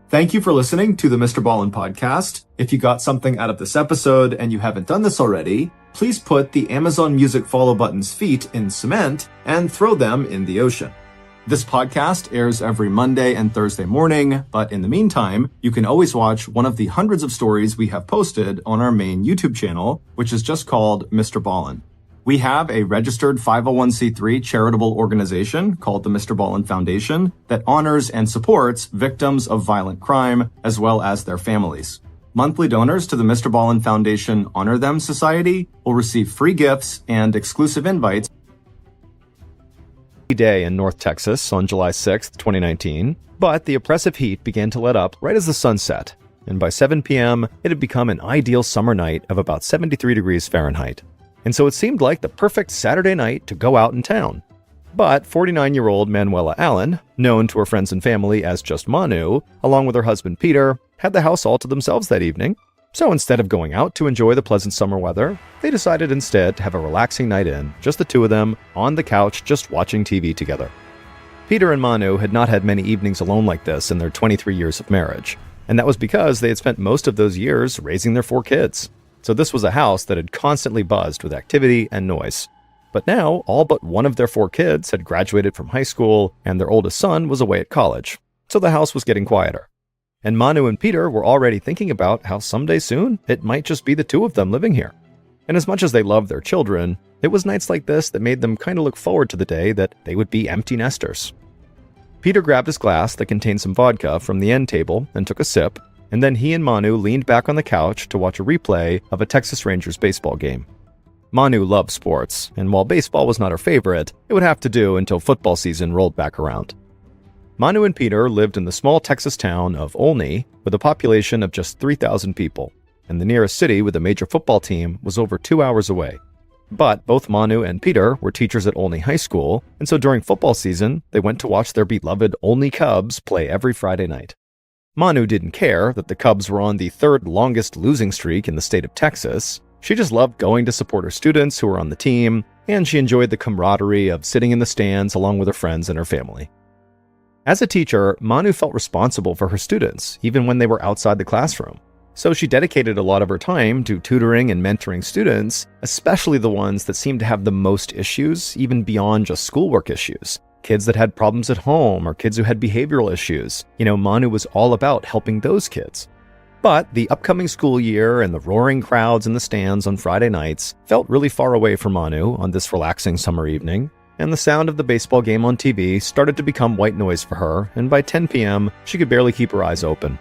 Thank you for listening to the MrBallen Podcast. If you got something out of this episode and you haven't done this already, please put the Amazon Music follow button's feet in cement and throw them in the ocean. This podcast airs every Monday and Thursday morning, but in the meantime, you can always watch one of the hundreds of stories we have posted on our main YouTube channel, which is just called MrBallen. We have a registered 501c3 charitable organization called the MrBallen Foundation that honors and supports victims of violent crime as well as their families. Monthly donors to the MrBallen Foundation Honor Them Society will receive free gifts and exclusive invites. Day in North Texas on July 6th, 2019, but the oppressive heat began to let up right as the sun set, and by 7 p.m., it had become an ideal summer night of about 73 degrees Fahrenheit. And so it seemed like the perfect Saturday night to go out in town. But 49-year-old Manuela Allen, known to her friends and family as just Manu, along with her husband Peter, had the house all to themselves that evening. So instead of going out to enjoy the pleasant summer weather, they decided instead to have a relaxing night in, just the two of them, on the couch just watching TV together. Peter and Manu had not had many evenings alone like this in their 23 years of marriage, and that was because they had spent most of those years raising their 4 kids. So this was a house that had constantly buzzed with activity and noise. But now, all but one of their 4 kids had graduated from high school, and their oldest son was away at college. So the house was getting quieter. And Manu and Peter were already thinking about how someday soon, it might just be the two of them living here. And as much as they loved their children, it was nights like this that made them kind of look forward to the day that they would be empty nesters. Peter grabbed his glass that contained some vodka from the end table and took a sip, and then he and Manu leaned back on the couch to watch a replay of a Texas Rangers baseball game. Manu loved sports, and while baseball was not her favorite, it would have to do until football season rolled back around. Manu and Peter lived in the small Texas town of Olney with a population of just 3,000 people, and the nearest city with a major football team was over 2 hours away. But both Manu and Peter were teachers at Olney High School, and so during football season, they went to watch their beloved Olney Cubs play every Friday night. Manu didn't care that the Cubs were on the third longest losing streak in the state of Texas. She just loved going to support her students who were on the team, and she enjoyed the camaraderie of sitting in the stands along with her friends and her family. As a teacher, Manu felt responsible for her students, even when they were outside the classroom. So she dedicated a lot of her time to tutoring and mentoring students, especially the ones that seemed to have the most issues, even beyond just schoolwork issues. Kids that had problems at home or kids who had behavioral issues. Manu was all about helping those kids. But the upcoming school year and the roaring crowds in the stands on Friday nights felt really far away from Manu on this relaxing summer evening, and the sound of the baseball game on TV started to become white noise for her, and by 10 p.m., she could barely keep her eyes open.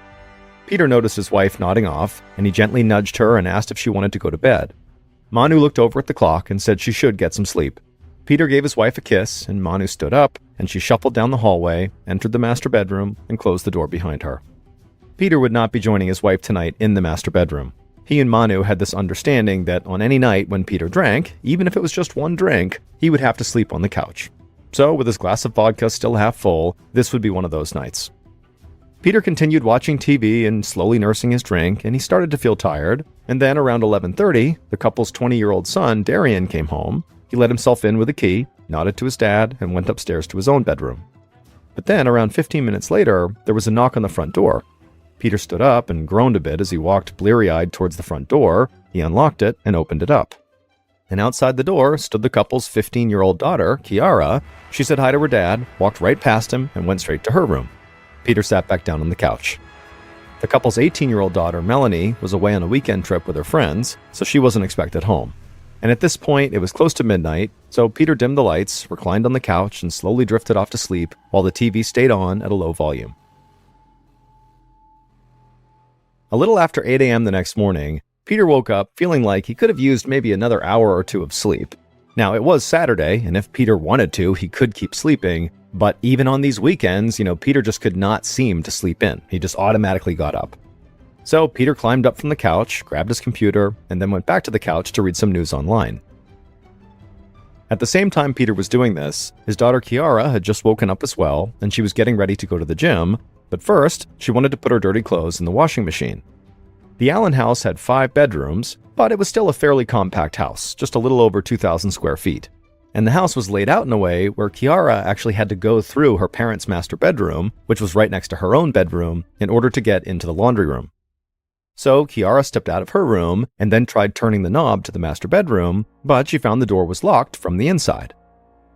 Peter noticed his wife nodding off, and he gently nudged her and asked if she wanted to go to bed. Manu looked over at the clock and said she should get some sleep. Peter gave his wife a kiss, and Manu stood up, and she shuffled down the hallway, entered the master bedroom, and closed the door behind her. Peter would not be joining his wife tonight in the master bedroom. He and Manu had this understanding that on any night when Peter drank, even if it was just one drink, he would have to sleep on the couch. So, with his glass of vodka still half full, this would be one of those nights. Peter continued watching TV and slowly nursing his drink, and he started to feel tired. And then around 11:30, the couple's 20-year-old son, Darian, came home. He let himself in with a key, nodded to his dad, and went upstairs to his own bedroom. But then, around 15 minutes later, there was a knock on the front door. Peter stood up and groaned a bit as he walked bleary-eyed towards the front door. He unlocked it and opened it up. And outside the door stood the couple's 15-year-old daughter, Kiara. She said hi to her dad, walked right past him, and went straight to her room. Peter sat back down on the couch. The couple's 18-year-old daughter, Melanie, was away on a weekend trip with her friends, so she wasn't expected home. And at this point, it was close to midnight, so Peter dimmed the lights, reclined on the couch, and slowly drifted off to sleep while the TV stayed on at a low volume. A little after 8 a.m. the next morning, Peter woke up feeling like he could have used maybe another hour or two of sleep. Now, it was Saturday, and if Peter wanted to, he could keep sleeping, but even on these weekends, Peter just could not seem to sleep in. He just automatically got up. So Peter climbed up from the couch, grabbed his computer, and then went back to the couch to read some news online. At the same time Peter was doing this, his daughter Kiara had just woken up as well, and she was getting ready to go to the gym, but first, she wanted to put her dirty clothes in the washing machine. The Allen house had 5 bedrooms, but it was still a fairly compact house, just a little over 2,000 square feet. And the house was laid out in a way where Kiara actually had to go through her parents' master bedroom, which was right next to her own bedroom, in order to get into the laundry room. So Kiara stepped out of her room and then tried turning the knob to the master bedroom, but she found the door was locked from the inside.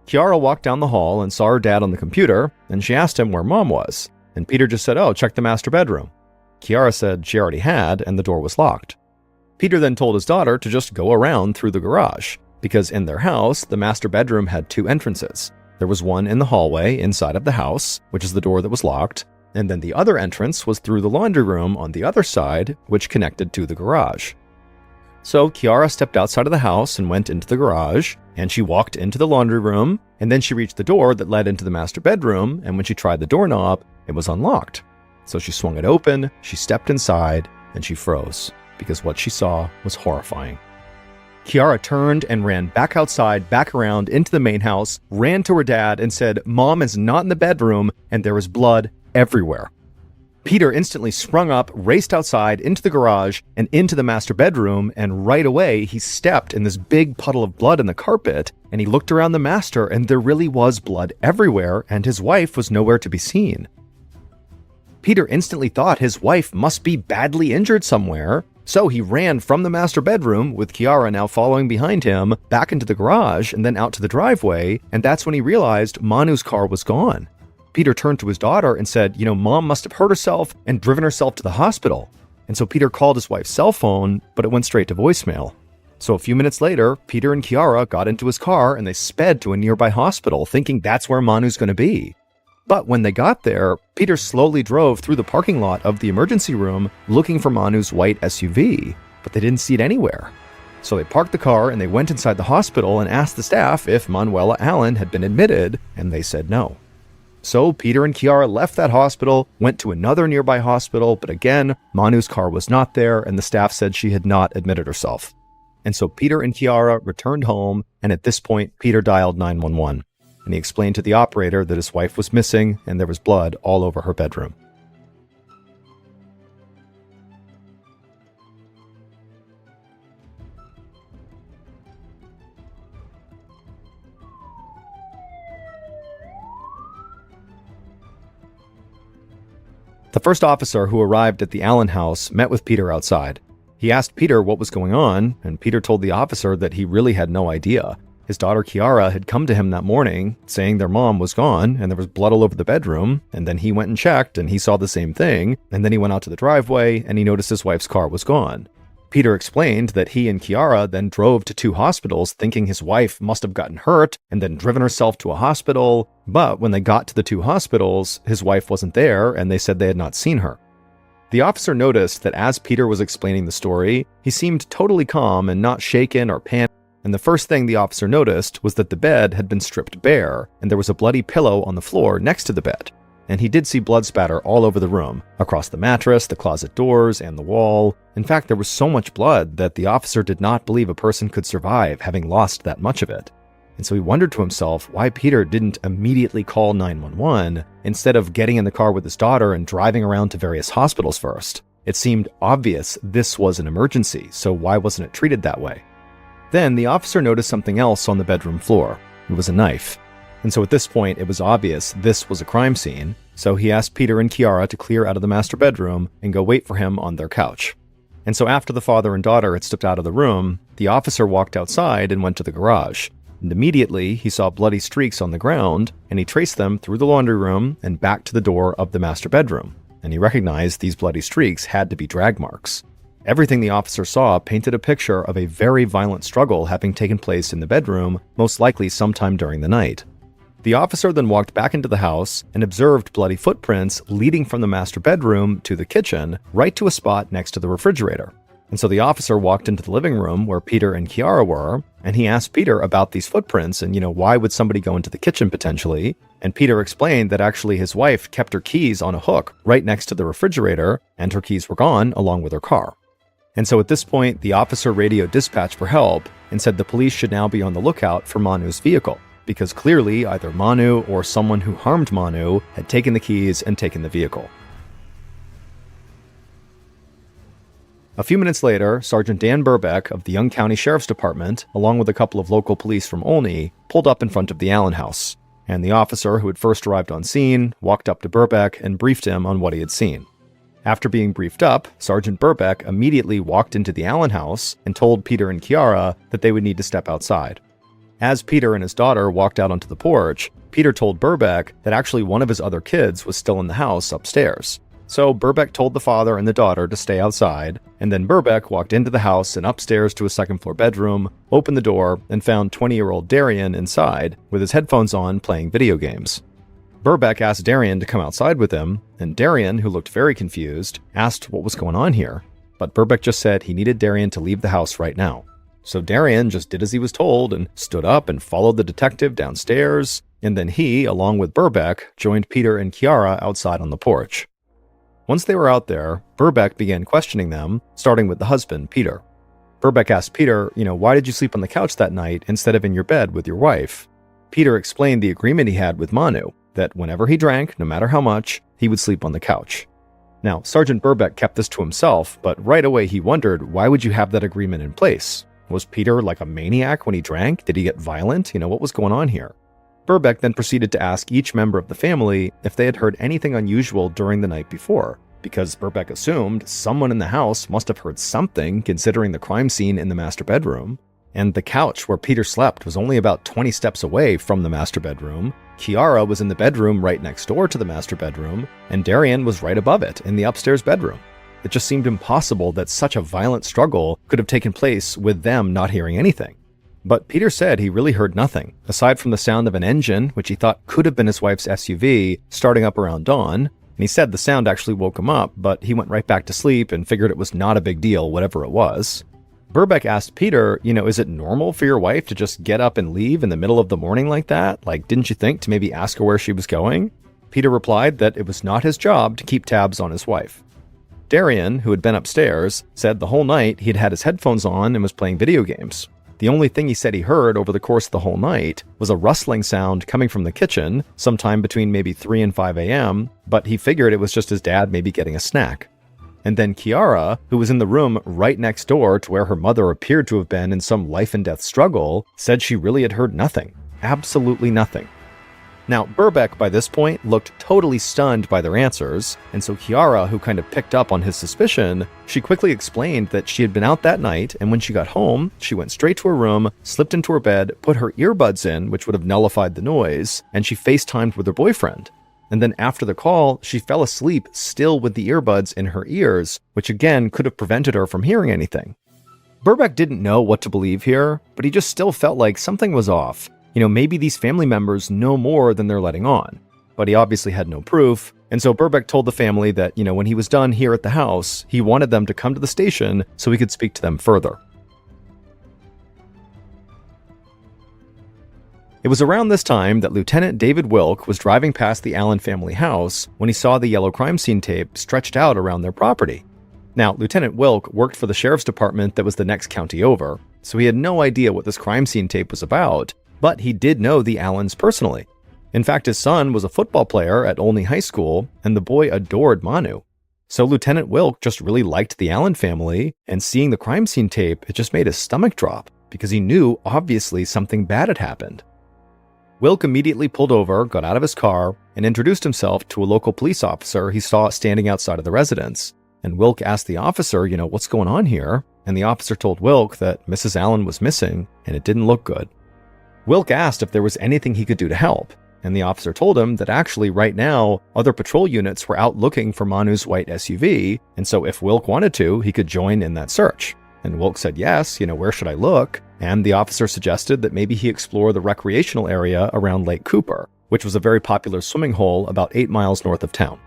Kiara walked down the hall and saw her dad on the computer, and she asked him where Mom was. And Peter just said, "Oh, check the master bedroom." Kiara said she already had, and the door was locked. Peter then told his daughter to just go around through the garage, because in their house, the master bedroom had 2 entrances. There was one in the hallway inside of the house, which is the door that was locked, and then the other entrance was through the laundry room on the other side, which connected to the garage. So Kiara stepped outside of the house and went into the garage, and she walked into the laundry room, and then she reached the door that led into the master bedroom, and when she tried the doorknob, it was unlocked. So she swung it open, she stepped inside, and she froze, because what she saw was horrifying. Kiara turned and ran back outside, back around into the main house, ran to her dad and said, "Mom is not in the bedroom, and there is blood everywhere." Peter instantly sprung up, raced outside into the garage and into the master bedroom, and right away he stepped in this big puddle of blood in the carpet, and he looked around the master, and there really was blood everywhere, and his wife was nowhere to be seen. Peter instantly thought his wife must be badly injured somewhere, so he ran from the master bedroom, with Kiara now following behind him, back into the garage and then out to the driveway, and that's when he realized Manu's car was gone. Peter turned to his daughter and said, Mom must have hurt herself and driven herself to the hospital. And so Peter called his wife's cell phone, but it went straight to voicemail. So a few minutes later, Peter and Kiara got into his car and they sped to a nearby hospital, thinking that's where Manu's going to be. But when they got there, Peter slowly drove through the parking lot of the emergency room looking for Manu's white SUV, but they didn't see it anywhere. So they parked the car and they went inside the hospital and asked the staff if Manuela Allen had been admitted, and they said no. So Peter and Kiara left that hospital, went to another nearby hospital, but again, Manu's car was not there and the staff said she had not admitted herself. And so Peter and Kiara returned home, and at this point, Peter dialed 911. And he explained to the operator that his wife was missing and there was blood all over her bedroom. The first officer who arrived at the Allen house met with Peter outside. He asked Peter what was going on, and Peter told the officer that he really had no idea. His daughter Kiara had come to him that morning saying their mom was gone and there was blood all over the bedroom, and then he went and checked and he saw the same thing, and then he went out to the driveway and he noticed his wife's car was gone. Peter explained that he and Kiara then drove to 2 hospitals thinking his wife must have gotten hurt and then driven herself to a hospital, but when they got to the 2 hospitals, his wife wasn't there and they said they had not seen her. The officer noticed that as Peter was explaining the story, he seemed totally calm and not shaken or panicked, and the first thing the officer noticed was that the bed had been stripped bare and there was a bloody pillow on the floor next to the bed. And he did see blood spatter all over the room, across the mattress, the closet doors, and the wall. In fact, there was so much blood that the officer did not believe a person could survive having lost that much of it. And so he wondered to himself why Peter didn't immediately call 911 instead of getting in the car with his daughter and driving around to various hospitals first. It seemed obvious this was an emergency, so why wasn't it treated that way? Then the officer noticed something else on the bedroom floor. It was a knife. And so at this point, it was obvious this was a crime scene, so he asked Peter and Kiara to clear out of the master bedroom and go wait for him on their couch. And so after the father and daughter had stepped out of the room, the officer walked outside and went to the garage. And immediately, he saw bloody streaks on the ground, and he traced them through the laundry room and back to the door of the master bedroom. And he recognized these bloody streaks had to be drag marks. Everything the officer saw painted a picture of a very violent struggle having taken place in the bedroom, most likely sometime during the night. The officer then walked back into the house and observed bloody footprints leading from the master bedroom to the kitchen, right to a spot next to the refrigerator. And so the officer walked into the living room where Peter and Kiara were, and he asked Peter about these footprints and, why would somebody go into the kitchen potentially? And Peter explained that actually his wife kept her keys on a hook right next to the refrigerator, and her keys were gone along with her car. And so at this point, the officer radioed dispatch for help and said the police should now be on the lookout for Manu's vehicle, because clearly either Manu or someone who harmed Manu had taken the keys and taken the vehicle. A few minutes later, Sergeant Dan Burbeck of the Young County Sheriff's Department, along with a couple of local police from Olney, pulled up in front of the Allen house. And the officer who had first arrived on scene walked up to Burbeck and briefed him on what he had seen. After being briefed up, Sergeant Burbeck immediately walked into the Allen house and told Peter and Kiara that they would need to step outside. As Peter and his daughter walked out onto the porch, Peter told Burbeck that actually one of his other kids was still in the house upstairs. So Burbeck told the father and the daughter to stay outside, and then Burbeck walked into the house and upstairs to a second-floor bedroom, opened the door, and found 20-year-old Darian inside with his headphones on playing video games. Burbeck asked Darian to come outside with him, and Darian, who looked very confused, asked what was going on here. But Burbeck just said he needed Darian to leave the house right now. So Darian just did as he was told and stood up and followed the detective downstairs, and then he, along with Burbeck, joined Peter and Kiara outside on the porch. Once they were out there, Burbeck began questioning them, starting with the husband, Peter. Burbeck asked Peter, why did you sleep on the couch that night instead of in your bed with your wife? Peter explained the agreement he had with Manu, that whenever he drank, no matter how much, he would sleep on the couch. Now, Sergeant Burbeck kept this to himself, but right away he wondered, why would you have that agreement in place? Was Peter like a maniac when he drank? Did he get violent? What was going on here? Burbeck then proceeded to ask each member of the family if they had heard anything unusual during the night before, because Burbeck assumed someone in the house must have heard something considering the crime scene in the master bedroom. And the couch where Peter slept was only about 20 steps away from the master bedroom. Kiara was in the bedroom right next door to the master bedroom, and Darian was right above it in the upstairs bedroom. It just seemed impossible that such a violent struggle could have taken place with them not hearing anything. But Peter said he really heard nothing, aside from the sound of an engine, which he thought could have been his wife's SUV, starting up around dawn. And he said the sound actually woke him up, but he went right back to sleep and figured it was not a big deal, whatever it was. Burbeck asked Peter, is it normal for your wife to just get up and leave in the middle of the morning like that? Didn't you think to maybe ask her where she was going? Peter replied that it was not his job to keep tabs on his wife. Darian, who had been upstairs, said the whole night he'd had his headphones on and was playing video games. The only thing he said he heard over the course of the whole night was a rustling sound coming from the kitchen, sometime between maybe 3 and 5 a.m., but he figured it was just his dad maybe getting a snack. And then Kiara, who was in the room right next door to where her mother appeared to have been in some life and death struggle, said she really had heard nothing. Absolutely nothing. Now, Burbeck, by this point, looked totally stunned by their answers, and so Kiara, who kind of picked up on his suspicion, she quickly explained that she had been out that night, and when she got home, she went straight to her room, slipped into her bed, put her earbuds in, which would have nullified the noise, and she FaceTimed with her boyfriend. And then after the call, she fell asleep still with the earbuds in her ears, which again could have prevented her from hearing anything. Burbeck didn't know what to believe here, but he just still felt like something was off. Maybe these family members know more than they're letting on. But he obviously had no proof, and so Burbeck told the family that, when he was done here at the house, he wanted them to come to the station so he could speak to them further. It was around this time that Lieutenant David Wilk was driving past the Allen family house when he saw the yellow crime scene tape stretched out around their property. Now, Lieutenant Wilk worked for the sheriff's department that was the next county over, so he had no idea what this crime scene tape was about, but he did know the Allens personally. In fact, his son was a football player at Olney High School, and the boy adored Manu. So Lieutenant Wilk just really liked the Allen family, and seeing the crime scene tape, it just made his stomach drop, because he knew, obviously, something bad had happened. Wilk immediately pulled over, got out of his car, and introduced himself to a local police officer he saw standing outside of the residence. And Wilk asked the officer, what's going on here? And the officer told Wilk that Mrs. Allen was missing, and it didn't look good. Wilk asked if there was anything he could do to help, and the officer told him that actually right now, other patrol units were out looking for Manu's white SUV, and so if Wilk wanted to, he could join in that search. And Wilk said yes, where should I look? And the officer suggested that maybe he explore the recreational area around Lake Cooper, which was a very popular swimming hole about 8 miles north of town.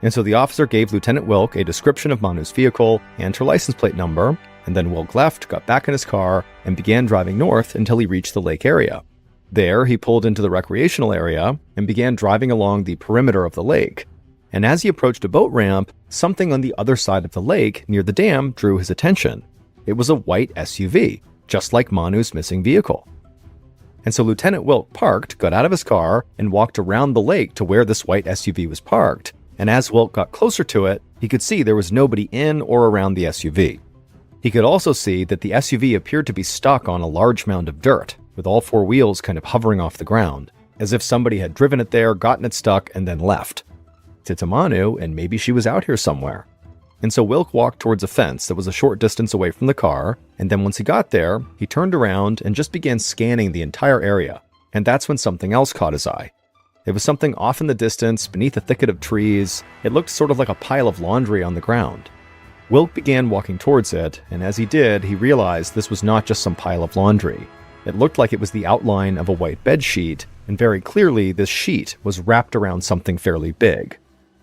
And so the officer gave Lieutenant Wilk a description of Manu's vehicle and her license plate number, and then Wilk left, got back in his car, and began driving north until he reached the lake area. There, he pulled into the recreational area and began driving along the perimeter of the lake. And as he approached a boat ramp, something on the other side of the lake near the dam drew his attention. It was a white SUV, just like Manu's missing vehicle. And so Lieutenant Wilk parked, got out of his car, and walked around the lake to where this white SUV was parked. And as Wilk got closer to it, he could see there was nobody in or around the SUV. He could also see that the SUV appeared to be stuck on a large mound of dirt, with all 4 wheels kind of hovering off the ground, as if somebody had driven it there, gotten it stuck, and then left. It's Manu, and maybe she was out here somewhere. And so Wilk walked towards a fence that was a short distance away from the car, and then once he got there, he turned around and just began scanning the entire area. And that's when something else caught his eye. It was something off in the distance, beneath a thicket of trees. It looked sort of like a pile of laundry on the ground. Wilk began walking towards it, and as he did, he realized this was not just some pile of laundry. It looked like it was the outline of a white bed sheet, and very clearly this sheet was wrapped around something fairly big.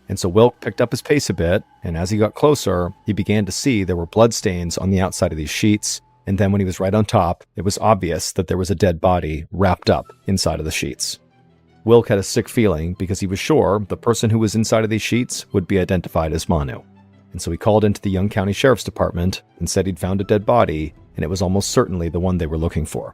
And so Wilk picked up his pace a bit, and as he got closer, he began to see there were bloodstains on the outside of these sheets, and then when he was right on top, it was obvious that there was a dead body wrapped up inside of the sheets. Wilk had a sick feeling because he was sure the person who was inside of these sheets would be identified as Manu. And so he called into the Young County Sheriff's Department and said he'd found a dead body, and it was almost certainly the one they were looking for.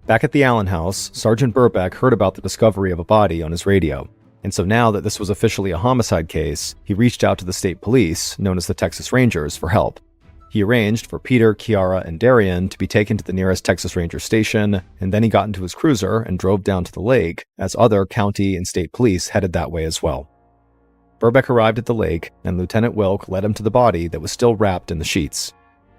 Back at the Allen house, Sergeant Burbeck heard about the discovery of a body on his radio. And so now that this was officially a homicide case, he reached out to the state police, known as the Texas Rangers, for help. He arranged for Peter, Kiara, and Darian to be taken to the nearest Texas Ranger station, and then he got into his cruiser and drove down to the lake, as other county and state police headed that way as well. Burbeck arrived at the lake, and Lieutenant Wilk led him to the body that was still wrapped in the sheets.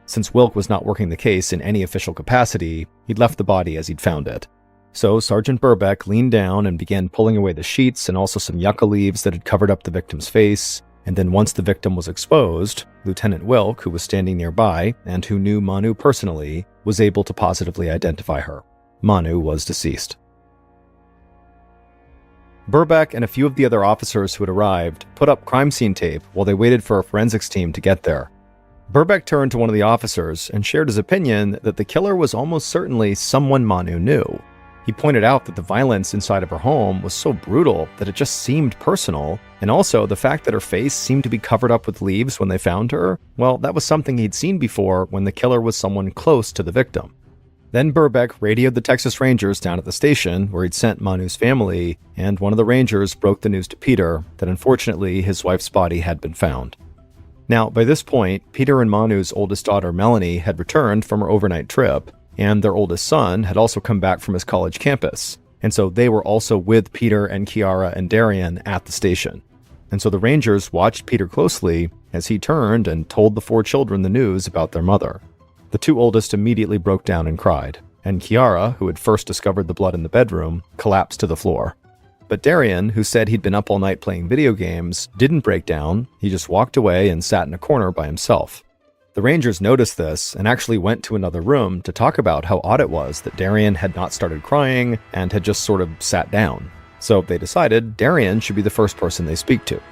Since Wilk was not working the case in any official capacity, he'd left the body as he'd found it. So Sergeant Burbeck leaned down and began pulling away the sheets and also some yucca leaves that had covered up the victim's face. And then once the victim was exposed, Lieutenant Wilk, who was standing nearby and who knew Manu personally, was able to positively identify her. Manu was deceased. Burbeck and a few of the other officers who had arrived put up crime scene tape while they waited for a forensics team to get there. Burbeck turned to one of the officers and shared his opinion that the killer was almost certainly someone Manu knew. He pointed out that the violence inside of her home was so brutal that it just seemed personal, and also the fact that her face seemed to be covered up with leaves when they found her, well, that was something he'd seen before when the killer was someone close to the victim. Then Burbeck radioed the Texas Rangers down at the station where he'd sent Manu's family, and one of the Rangers broke the news to Peter that unfortunately his wife's body had been found. Now, by this point, Peter and Manu's oldest daughter Melanie had returned from her overnight trip, and their oldest son had also come back from his college campus, and so they were also with Peter and Kiara and Darian at the station. And so the Rangers watched Peter closely as he turned and told the 4 children the news about their mother. The 2 oldest immediately broke down and cried, and Kiara, who had first discovered the blood in the bedroom, collapsed to the floor. But Darian, who said he'd been up all night playing video games, didn't break down. He just walked away and sat in a corner by himself. The Rangers noticed this and actually went to another room to talk about how odd it was that Darian had not started crying and had just sort of sat down. So they decided Darian should be the first person they speak to.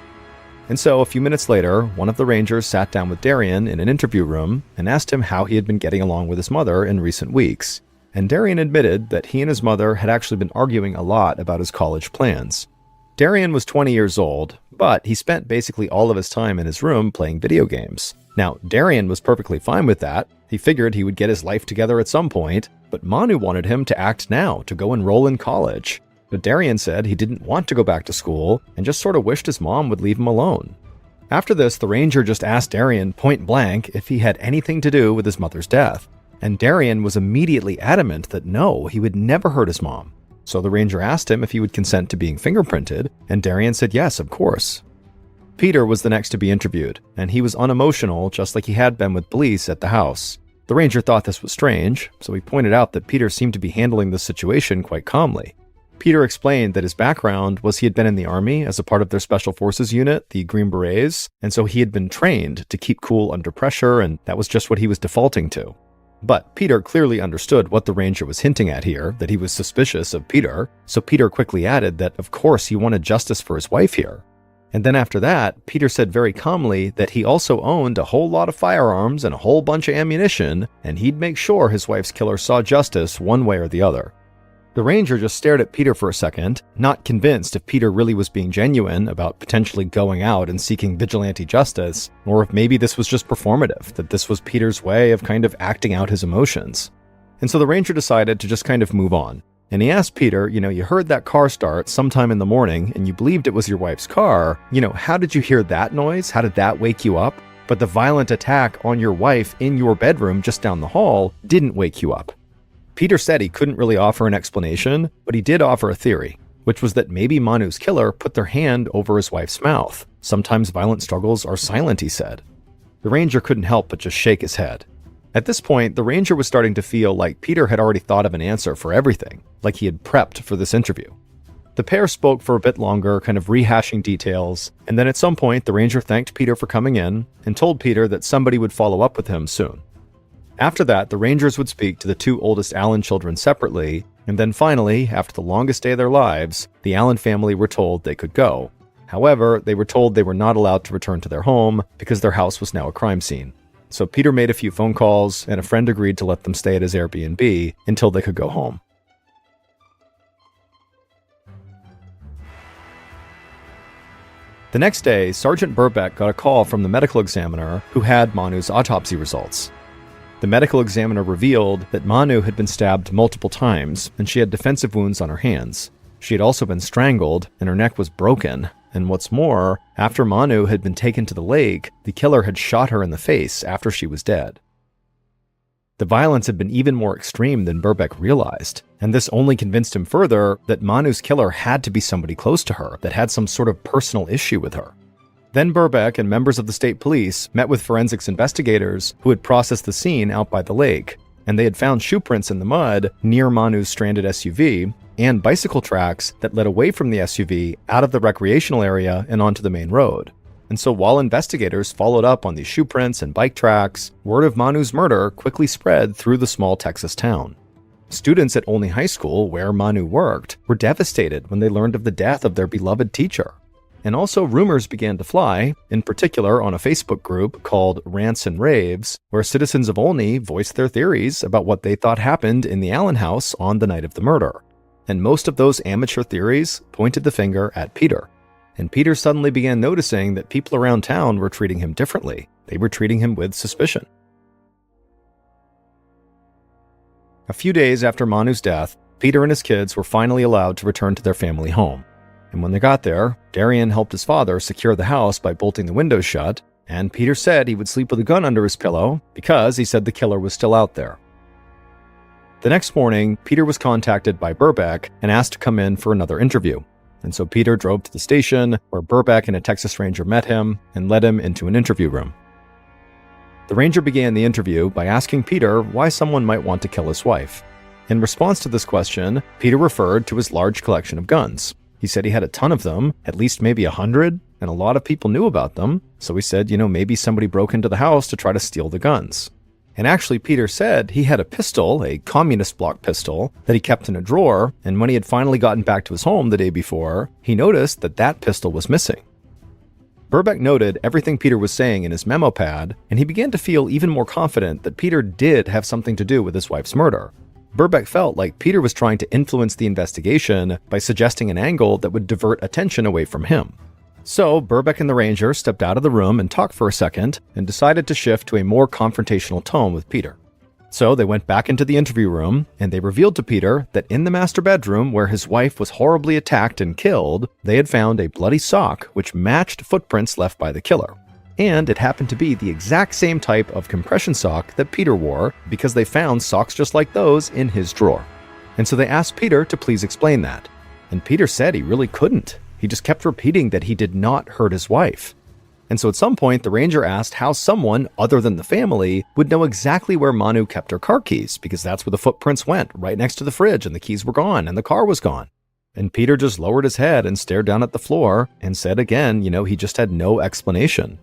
And so a few minutes later, one of the Rangers sat down with Darian in an interview room and asked him how he had been getting along with his mother in recent weeks. And Darian admitted that he and his mother had actually been arguing a lot about his college plans. Darian was 20 years old, but he spent basically all of his time in his room playing video games. Now, Darian was perfectly fine with that. He figured he would get his life together at some point, but Manu wanted him to act now, to go enroll in college. But Darian said he didn't want to go back to school and just sort of wished his mom would leave him alone. After this, the Ranger just asked Darian point blank if he had anything to do with his mother's death. And Darian was immediately adamant that no, he would never hurt his mom. So the Ranger asked him if he would consent to being fingerprinted, and Darian said yes, of course. Peter was the next to be interviewed, and he was unemotional just like he had been with police at the house. The Ranger thought this was strange, so he pointed out that Peter seemed to be handling the situation quite calmly. Peter explained that his background was he had been in the Army as a part of their Special Forces unit, the Green Berets, and so he had been trained to keep cool under pressure, and that was just what he was defaulting to. But Peter clearly understood what the Ranger was hinting at here, that he was suspicious of Peter, so Peter quickly added that of course he wanted justice for his wife here. And then after that, Peter said very calmly that he also owned a whole lot of firearms and a whole bunch of ammunition, and he'd make sure his wife's killer saw justice one way or the other. The Ranger just stared at Peter for a second, not convinced if Peter really was being genuine about potentially going out and seeking vigilante justice, or if maybe this was just performative, that this was Peter's way of kind of acting out his emotions. And so the Ranger decided to just kind of move on. And he asked Peter, you heard that car start sometime in the morning and you believed it was your wife's car. How did you hear that noise? How did that wake you up? But the violent attack on your wife in your bedroom just down the hall didn't wake you up. Peter said he couldn't really offer an explanation, but he did offer a theory, which was that maybe Manu's killer put their hand over his wife's mouth. Sometimes violent struggles are silent, he said. The Ranger couldn't help but just shake his head. At this point, the Ranger was starting to feel like Peter had already thought of an answer for everything, like he had prepped for this interview. The pair spoke for a bit longer, kind of rehashing details, and then at some point the Ranger thanked Peter for coming in and told Peter that somebody would follow up with him soon. After that, the Rangers would speak to the 2 oldest Allen children separately, and then finally, after the longest day of their lives, the Allen family were told they could go. However, they were told they were not allowed to return to their home because their house was now a crime scene. So Peter made a few phone calls, and a friend agreed to let them stay at his Airbnb until they could go home. The next day, Sergeant Burbeck got a call from the medical examiner who had Manu's autopsy results. The medical examiner revealed that Manu had been stabbed multiple times, and she had defensive wounds on her hands. She had also been strangled, and her neck was broken. And what's more, after Manu had been taken to the lake, the killer had shot her in the face after she was dead. The violence had been even more extreme than Burbeck realized, and this only convinced him further that Manu's killer had to be somebody close to her, that had some sort of personal issue with her. Then Burbeck and members of the state police met with forensics investigators who had processed the scene out by the lake, and they had found shoe prints in the mud near Manu's stranded SUV, and bicycle tracks that led away from the SUV out of the recreational area and onto the main road. And so while investigators followed up on these shoe prints and bike tracks, word of Manu's murder quickly spread through the small Texas town. Students at Olney High School, where Manu worked, were devastated when they learned of the death of their beloved teacher. And also rumors began to fly, in particular on a Facebook group called Rants and Raves, where citizens of Olney voiced their theories about what they thought happened in the Allen house on the night of the murder. And most of those amateur theories pointed the finger at Peter. And Peter suddenly began noticing that people around town were treating him differently. They were treating him with suspicion. A few days after Manu's death, Peter and his kids were finally allowed to return to their family home. And when they got there, Darian helped his father secure the house by bolting the windows shut, and Peter said he would sleep with a gun under his pillow because he said the killer was still out there. The next morning, Peter was contacted by Burbeck and asked to come in for another interview. And so Peter drove to the station, where Burbeck and a Texas Ranger met him and led him into an interview room. The Ranger began the interview by asking Peter why someone might want to kill his wife. In response to this question, Peter referred to his large collection of guns. He said he had a ton of them, at least maybe 100, and a lot of people knew about them, so he said, maybe somebody broke into the house to try to steal the guns. And actually, Peter said he had a pistol, a communist block pistol, that he kept in a drawer, and when he had finally gotten back to his home the day before, he noticed that that pistol was missing. Burbeck noted everything Peter was saying in his memo pad, and he began to feel even more confident that Peter did have something to do with his wife's murder. Burbeck felt like Peter was trying to influence the investigation by suggesting an angle that would divert attention away from him. So Burbeck and the Ranger stepped out of the room and talked for a second and decided to shift to a more confrontational tone with Peter. So they went back into the interview room and they revealed to Peter that in the master bedroom where his wife was horribly attacked and killed, they had found a bloody sock which matched footprints left by the killer. And it happened to be the exact same type of compression sock that Peter wore because they found socks just like those in his drawer. And so they asked Peter to please explain that. And Peter said he really couldn't. He just kept repeating that he did not hurt his wife. And so at some point, the Ranger asked how someone other than the family would know exactly where Manu kept her car keys, because that's where the footprints went, right next to the fridge, and the keys were gone, and the car was gone. And Peter just lowered his head and stared down at the floor and said again, he just had no explanation.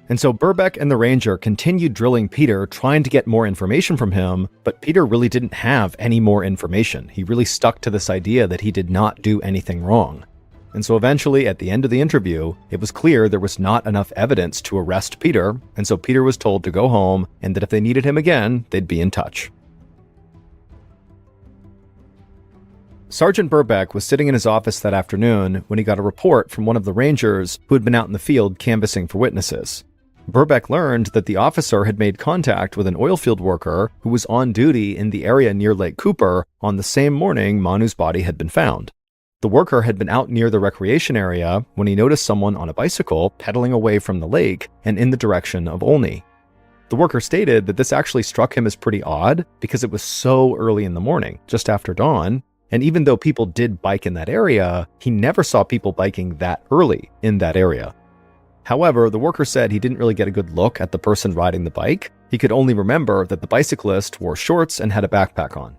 And so Burbeck and the Ranger continued drilling Peter, trying to get more information from him, but Peter really didn't have any more information. He really stuck to this idea that he did not do anything wrong. And so eventually, at the end of the interview, it was clear there was not enough evidence to arrest Peter, and so Peter was told to go home, and that if they needed him again, they'd be in touch. Sergeant Burbeck was sitting in his office that afternoon when he got a report from one of the Rangers who had been out in the field canvassing for witnesses. Burbeck learned that the officer had made contact with an oilfield worker who was on duty in the area near Lake Cooper on the same morning Manu's body had been found. The worker had been out near the recreation area when he noticed someone on a bicycle pedaling away from the lake and in the direction of Olney. The worker stated that this actually struck him as pretty odd because it was so early in the morning, just after dawn, and even though people did bike in that area, he never saw people biking that early in that area. However, the worker said he didn't really get a good look at the person riding the bike. He could only remember that the bicyclist wore shorts and had a backpack on.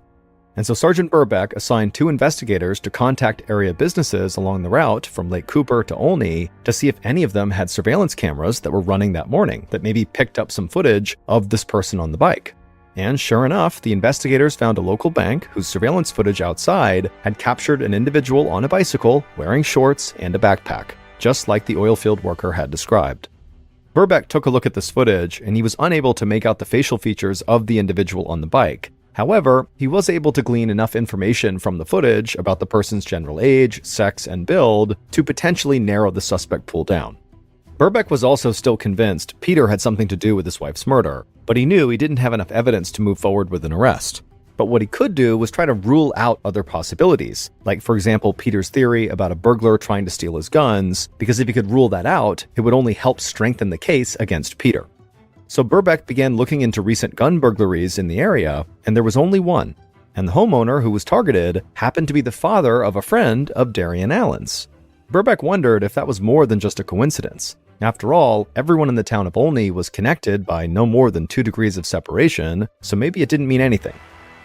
And so Sergeant Burbeck assigned 2 investigators to contact area businesses along the route from Lake Cooper to Olney to see if any of them had surveillance cameras that were running that morning that maybe picked up some footage of this person on the bike. And sure enough, the investigators found a local bank whose surveillance footage outside had captured an individual on a bicycle wearing shorts and a backpack, just like the oilfield worker had described. Burbeck took a look at this footage and he was unable to make out the facial features of the individual on the bike. However, he was able to glean enough information from the footage about the person's general age, sex, and build to potentially narrow the suspect pool down. Burbeck was also still convinced Peter had something to do with his wife's murder, but he knew he didn't have enough evidence to move forward with an arrest. But what he could do was try to rule out other possibilities, like for example Peter's theory about a burglar trying to steal his guns, because if he could rule that out, it would only help strengthen the case against Peter. So Burbeck began looking into recent gun burglaries in the area, and there was only one. And the homeowner who was targeted happened to be the father of a friend of Darian Allen's. Burbeck wondered if that was more than just a coincidence. After all, everyone in the town of Olney was connected by no more than 2 degrees of separation, so maybe it didn't mean anything.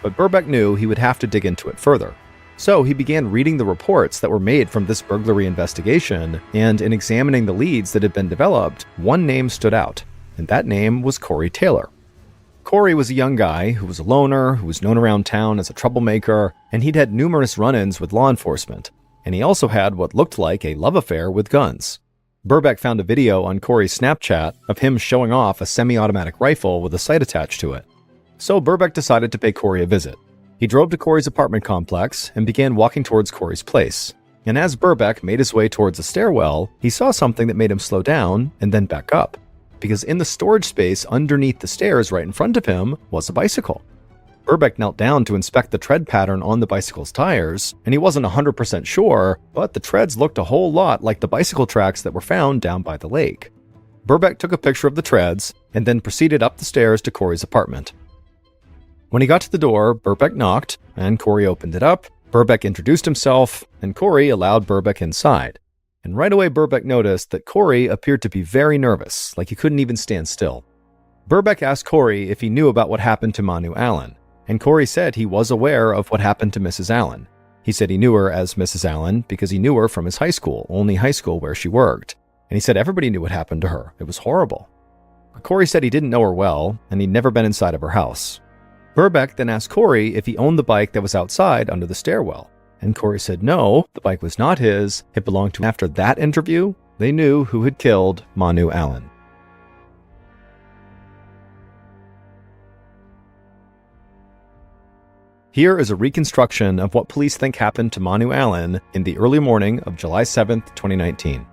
But Burbeck knew he would have to dig into it further. So he began reading the reports that were made from this burglary investigation, and in examining the leads that had been developed, one name stood out. And that name was Corey Taylor. Corey was a young guy who was a loner, who was known around town as a troublemaker, and he'd had numerous run-ins with law enforcement. and he also had what looked like a love affair with guns. Burbeck found a video on Corey's Snapchat of him showing off a semi-automatic rifle with a sight attached to it. So Burbeck decided to pay Corey a visit. He drove to Corey's apartment complex and began walking towards Corey's place. And as Burbeck made his way towards the stairwell, he saw something that made him slow down and then back up, because in the storage space underneath the stairs right in front of him was a bicycle. Burbeck knelt down to inspect the tread pattern on the bicycle's tires, and he wasn't 100% sure, but the treads looked a whole lot like the bicycle tracks that were found down by the lake. Burbeck took a picture of the treads and then proceeded up the stairs to Corey's apartment. When he got to the door, Burbeck knocked, and Corey opened it up. Burbeck introduced himself, and Corey allowed Burbeck inside. And right away Burbeck noticed that Corey appeared to be very nervous, like he couldn't even stand still. Burbeck asked Corey if he knew about what happened to Manu Allen, and Corey said he was aware of what happened to Mrs. Allen. He said he knew her as Mrs. Allen because he knew her from his high school, only high school where she worked. And he said everybody knew what happened to her. It was horrible. But Corey said he didn't know her well, and he'd never been inside of her house. Burbeck then asked Corey if he owned the bike that was outside under the stairwell. And Corey said no, the bike was not his. It belonged to him. After that interview, they knew who had killed Manu Allen. Here is a reconstruction of what police think happened to Manu Allen in the early morning of July 7th, 2019.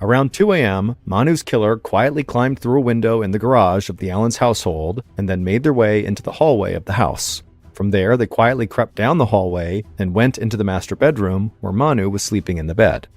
Around 2 a.m., Manu's killer quietly climbed through a window in the garage of the Allens' household and then made their way into the hallway of the house. From there, they quietly crept down the hallway and went into the master bedroom where Manu was sleeping in the bed.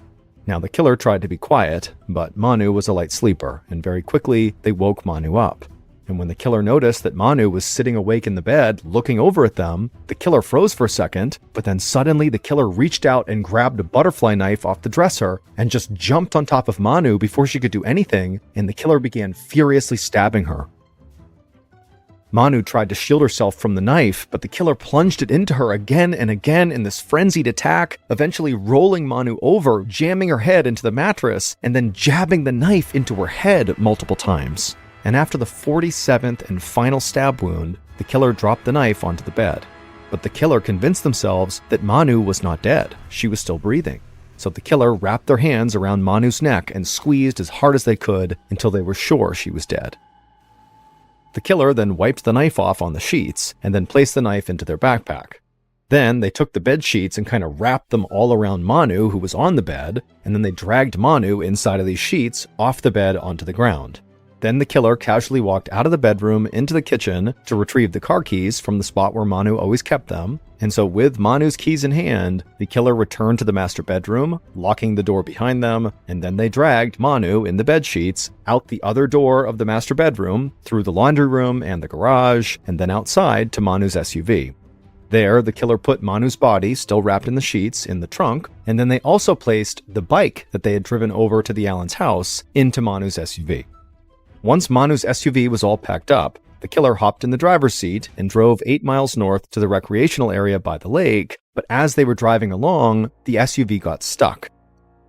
Now, the killer tried to be quiet, but Manu was a light sleeper, and very quickly, they woke Manu up. And when the killer noticed that Manu was sitting awake in the bed, looking over at them, the killer froze for a second, but then suddenly the killer reached out and grabbed a butterfly knife off the dresser and just jumped on top of Manu before she could do anything, and the killer began furiously stabbing her. Manu tried to shield herself from the knife, but the killer plunged it into her again and again in this frenzied attack, eventually rolling Manu over, jamming her head into the mattress, and then jabbing the knife into her head multiple times. And after the 47th and final stab wound, the killer dropped the knife onto the bed. But the killer convinced themselves that Manu was not dead. She was still breathing. So the killer wrapped their hands around Manu's neck and squeezed as hard as they could until they were sure she was dead. The killer then wiped the knife off on the sheets and then placed the knife into their backpack. Then they took the bed sheets and kind of wrapped them all around Manu, who was on the bed, and then they dragged Manu inside of these sheets off the bed onto the ground. Then the killer casually walked out of the bedroom into the kitchen to retrieve the car keys from the spot where Manu always kept them. And so with Manu's keys in hand, the killer returned to the master bedroom, locking the door behind them, and then they dragged Manu in the bed sheets out the other door of the master bedroom, through the laundry room and the garage, and then outside to Manu's SUV. There, the killer put Manu's body, still wrapped in the sheets, in the trunk, and then they also placed the bike that they had driven over to the Allens' house into Manu's SUV. Once Manu's SUV was all packed up, the killer hopped in the driver's seat and drove 8 miles north to the recreational area by the lake, but as they were driving along, the SUV got stuck.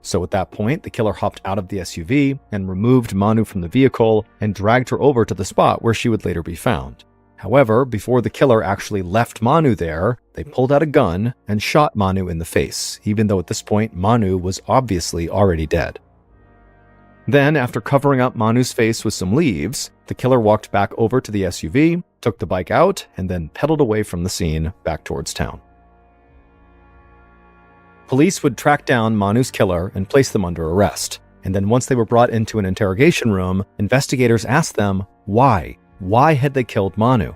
So at that point, the killer hopped out of the SUV and removed Manu from the vehicle and dragged her over to the spot where she would later be found. However, before the killer actually left Manu there, they pulled out a gun and shot Manu in the face, even though at this point Manu was obviously already dead. Then, after covering up Manu's face with some leaves, the killer walked back over to the SUV, took the bike out, and then pedaled away from the scene back towards town. Police would track down Manu's killer and place them under arrest. And then once they were brought into an interrogation room, investigators asked them why. Why had they killed Manu?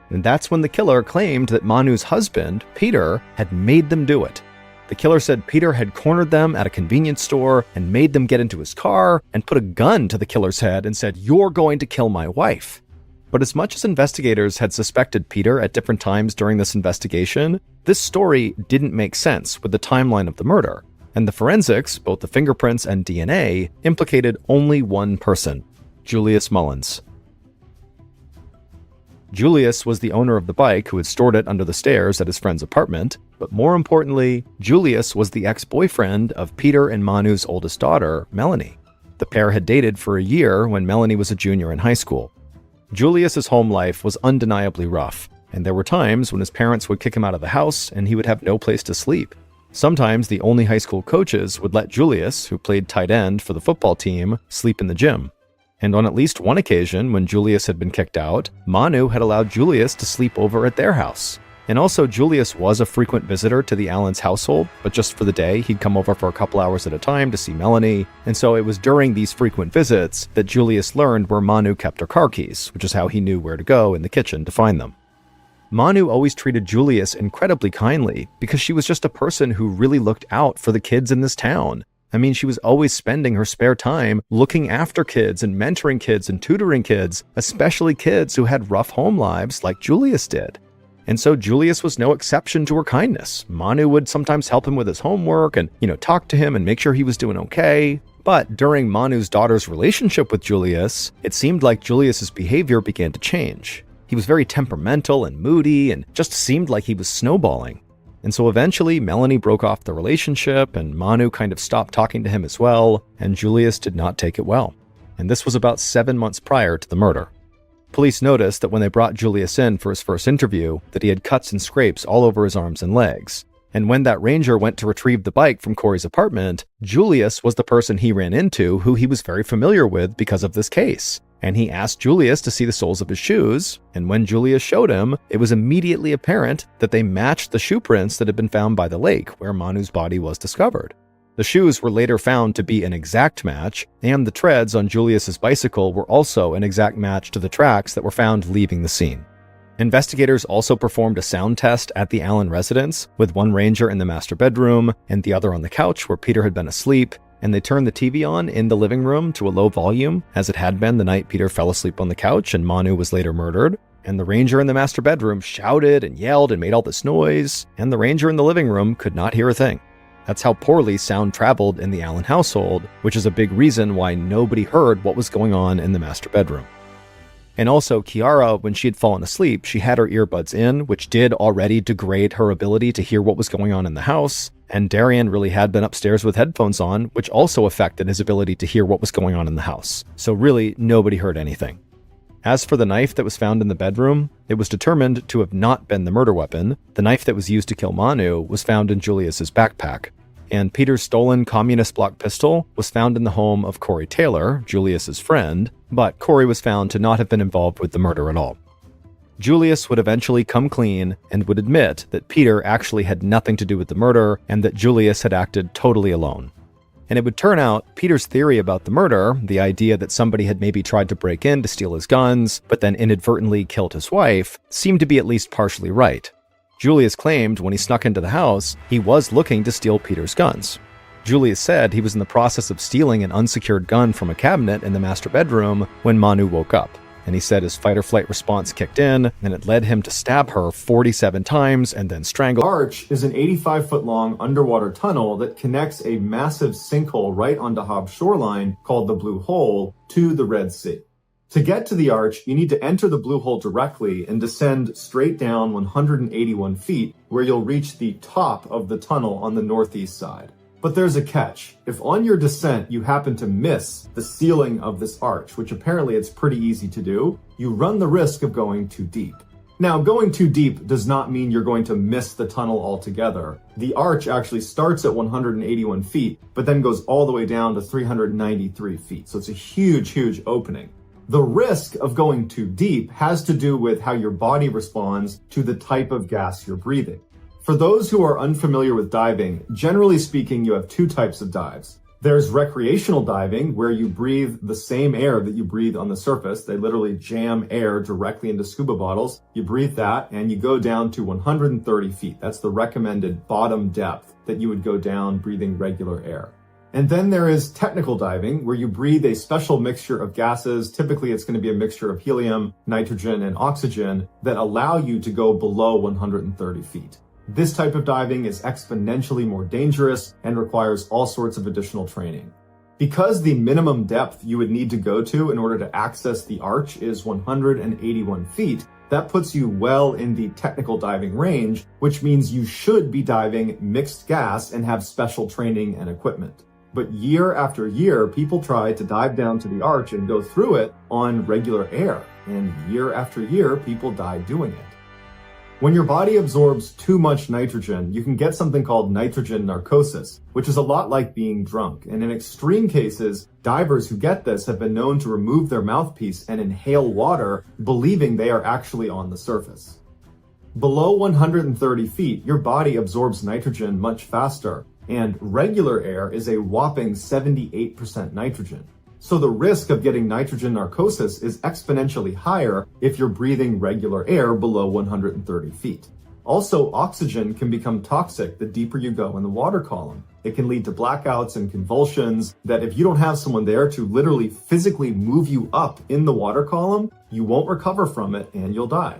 And that's when the killer claimed that Manu's husband, Peter, had made them do it. The killer said Peter had cornered them at a convenience store and made them get into his car and put a gun to the killer's head and said, "You're going to kill my wife." But as much as investigators had suspected Peter at different times during this investigation, this story didn't make sense with the timeline of the murder. And the forensics, both the fingerprints and DNA, implicated only one person, Julius Mullins. Julius was the owner of the bike who had stored it under the stairs at his friend's apartment, but more importantly, Julius was the ex-boyfriend of Peter and Manu's oldest daughter, Melanie. The pair had dated for a year when Melanie was a junior in high school. Julius's home life was undeniably rough, and there were times when his parents would kick him out of the house and he would have no place to sleep. Sometimes the only high school coaches would let Julius, who played tight end for the football team, sleep in the gym. And on at least one occasion, when Julius had been kicked out, Manu had allowed Julius to sleep over at their house. And also, Julius was a frequent visitor to the Allens' household, but just for the day, he'd come over for a couple hours at a time to see Melanie. And so it was during these frequent visits that Julius learned where Manu kept her car keys, which is how he knew where to go in the kitchen to find them. Manu always treated Julius incredibly kindly because she was just a person who really looked out for the kids in this town. I mean, she was always spending her spare time looking after kids and mentoring kids and tutoring kids, especially kids who had rough home lives like Julius did. And so Julius was no exception to her kindness. Manu would sometimes help him with his homework and, talk to him and make sure he was doing okay. But during Manu's daughter's relationship with Julius, it seemed like Julius's behavior began to change. He was very temperamental and moody and just seemed like he was snowballing. And so eventually Melanie broke off the relationship and Manu kind of stopped talking to him as well, and Julius did not take it well. And this was about 7 months prior to the murder. Police noticed that when they brought Julius in for his first interview, that he had cuts and scrapes all over his arms and legs. And when that ranger went to retrieve the bike from Corey's apartment, Julius was the person he ran into who he was very familiar with because of this case. And he asked Julius to see the soles of his shoes, and when Julius showed him, it was immediately apparent that they matched the shoe prints that had been found by the lake where Manu's body was discovered. The shoes were later found to be an exact match, and the treads on Julius's bicycle were also an exact match to the tracks that were found leaving the scene. Investigators also performed a sound test at the Allen residence, with one ranger in the master bedroom and the other on the couch where Peter had been asleep, and they turned the TV on in the living room to a low volume, as it had been the night Peter fell asleep on the couch and Manu was later murdered. And the ranger in the master bedroom shouted and yelled and made all this noise, and the ranger in the living room could not hear a thing. That's how poorly sound traveled in the Allen household, which is a big reason why nobody heard what was going on in the master bedroom. And also, Kiara, when she had fallen asleep, she had her earbuds in, which did already degrade her ability to hear what was going on in the house. And Darian really had been upstairs with headphones on, which also affected his ability to hear what was going on in the house. So really, nobody heard anything. As for the knife that was found in the bedroom, it was determined to have not been the murder weapon. The knife that was used to kill Manu was found in Julius's backpack. And Peter's stolen communist block pistol was found in the home of Corey Taylor, Julius's friend, but Corey was found to not have been involved with the murder at all. Julius would eventually come clean and would admit that Peter actually had nothing to do with the murder and that Julius had acted totally alone. And it would turn out Peter's theory about the murder, the idea that somebody had maybe tried to break in to steal his guns, but then inadvertently killed his wife, seemed to be at least partially right. Julius claimed when he snuck into the house, he was looking to steal Peter's guns. Julius said he was in the process of stealing an unsecured gun from a cabinet in the master bedroom when Manu woke up. And he said his fight-or-flight response kicked in, and it led him to stab her 47 times and then strangle her. Arch is an 85-foot-long underwater tunnel that connects a massive sinkhole right onto Hobbs shoreline called the Blue Hole to the Red Sea. To get to the arch, you need to enter the Blue Hole directly and descend straight down 181 feet, where you'll reach the top of the tunnel on the northeast side. But there's a catch. If on your descent you happen to miss the ceiling of this arch, which apparently it's pretty easy to do, you run the risk of going too deep. Now, going too deep does not mean you're going to miss the tunnel altogether. The arch actually starts at 181 feet, but then goes all the way down to 393 feet. So it's a huge, huge opening. The risk of going too deep has to do with how your body responds to the type of gas you're breathing. For those who are unfamiliar with diving, generally speaking, you have two types of dives. There's recreational diving, where you breathe the same air that you breathe on the surface. They literally jam air directly into scuba bottles. You breathe that, and you go down to 130 feet. That's the recommended bottom depth that you would go down breathing regular air. And then there is technical diving, where you breathe a special mixture of gases. Typically, it's going to be a mixture of helium, nitrogen, and oxygen that allow you to go below 130 feet. This type of diving is exponentially more dangerous and requires all sorts of additional training. Because the minimum depth you would need to go to in order to access the arch is 181 feet, that puts you well in the technical diving range, which means you should be diving mixed gas and have special training and equipment. But year after year, people try to dive down to the arch and go through it on regular air. And year after year, people die doing it. When your body absorbs too much nitrogen, you can get something called nitrogen narcosis, which is a lot like being drunk. And in extreme cases, divers who get this have been known to remove their mouthpiece and inhale water, believing they are actually on the surface. Below 130 feet, your body absorbs nitrogen much faster, and regular air is a whopping 78% nitrogen. So the risk of getting nitrogen narcosis is exponentially higher if you're breathing regular air below 130 feet. Also, oxygen can become toxic the deeper you go in the water column. It can lead to blackouts and convulsions that if you don't have someone there to literally physically move you up in the water column, you won't recover from it and you'll die.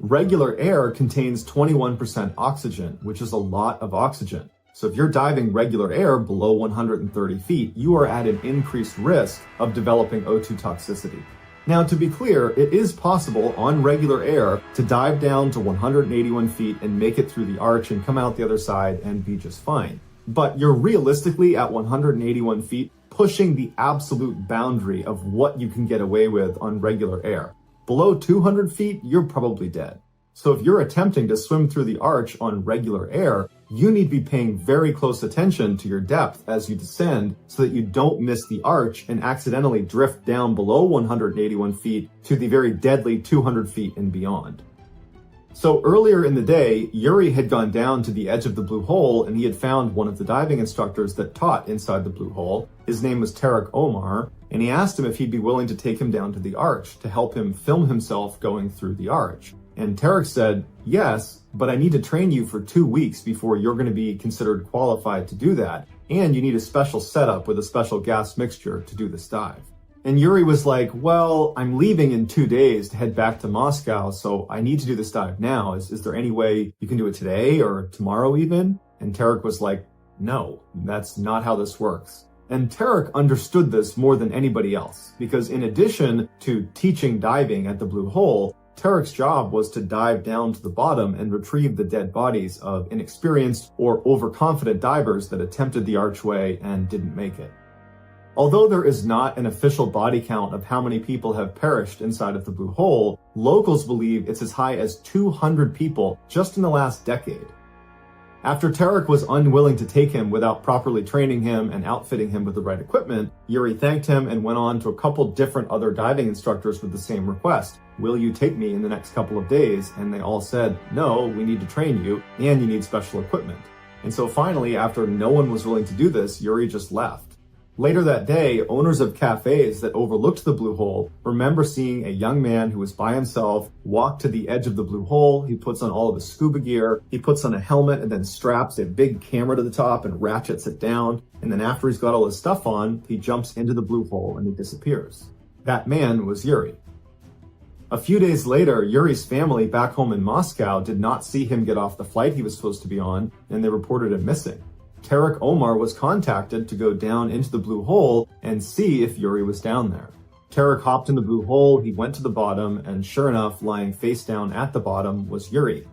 Regular air contains 21% oxygen, which is a lot of oxygen. So if you're diving regular air below 130 feet, you are at an increased risk of developing O2 toxicity. Now, to be clear, it is possible on regular air to dive down to 181 feet and make it through the arch and come out the other side and be just fine. But you're realistically at 181 feet pushing the absolute boundary of what you can get away with on regular air. Below 200 feet, you're probably dead. So if you're attempting to swim through the arch on regular air, you need to be paying very close attention to your depth as you descend so that you don't miss the arch and accidentally drift down below 181 feet to the very deadly 200 feet and beyond. So earlier in the day, Yuri had gone down to the edge of the blue hole and he had found one of the diving instructors that taught inside the blue hole. His name was Tarek Omar, and he asked him if he'd be willing to take him down to the arch to help him film himself going through the arch. And Tarek said, yes, but I need to train you for 2 weeks before you're going to be considered qualified to do that. And you need a special setup with a special gas mixture to do this dive. And Yuri was like, well, I'm leaving in 2 days to head back to Moscow, so I need to do this dive now. Is there any way you can do it today or tomorrow even? And Tarek was like, no, that's not how this works. And Tarek understood this more than anybody else, because in addition to teaching diving at the blue hole, Tarek's job was to dive down to the bottom and retrieve the dead bodies of inexperienced or overconfident divers that attempted the archway and didn't make it. Although there is not an official body count of how many people have perished inside of the blue hole, locals believe it's as high as 200 people just in the last decade. After Tarek was unwilling to take him without properly training him and outfitting him with the right equipment, Yuri thanked him and went on to a couple different other diving instructors with the same request. Will you take me in the next couple of days? And they all said, no, we need to train you and you need special equipment. And so finally, after no one was willing to do this, Yuri just left. Later that day, owners of cafes that overlooked the blue hole remember seeing a young man who was by himself walk to the edge of the blue hole. He puts on all of his scuba gear, he puts on a helmet and then straps a big camera to the top and ratchets it down. And then after he's got all his stuff on, he jumps into the blue hole and he disappears. That man was Yuri. A few days later, Yuri's family back home in Moscow did not see him get off the flight he was supposed to be on, and they reported him missing. Tarek Omar was contacted to go down into the blue hole and see if Yuri was down there. Tarek hopped in the blue hole, he went to the bottom, and sure enough, lying face down at the bottom was Yuri.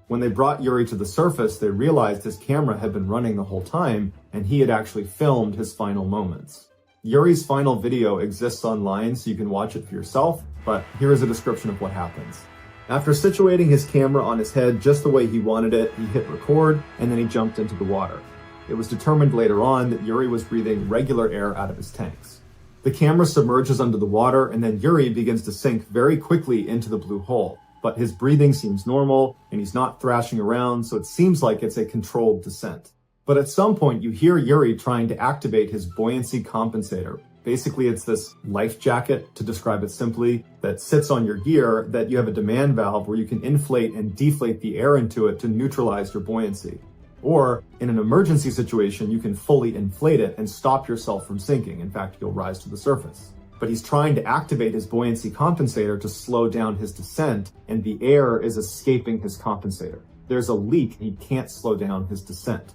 When they brought Yuri to the surface, they realized his camera had been running the whole time, and he had actually filmed his final moments. Yuri's final video exists online so you can watch it for yourself, but here is a description of what happens. After situating his camera on his head just the way he wanted it, he hit record, and then he jumped into the water. It was determined later on that Yuri was breathing regular air out of his tanks. The camera submerges under the water, and then Yuri begins to sink very quickly into the blue hole. But his breathing seems normal, and he's not thrashing around, so it seems like it's a controlled descent. But at some point, you hear Yuri trying to activate his buoyancy compensator. Basically, it's this life jacket, to describe it simply, that sits on your gear that you have a demand valve where you can inflate and deflate the air into it to neutralize your buoyancy. Or, in an emergency situation, you can fully inflate it and stop yourself from sinking. In fact, you'll rise to the surface. But he's trying to activate his buoyancy compensator to slow down his descent, and the air is escaping his compensator. There's a leak, and he can't slow down his descent.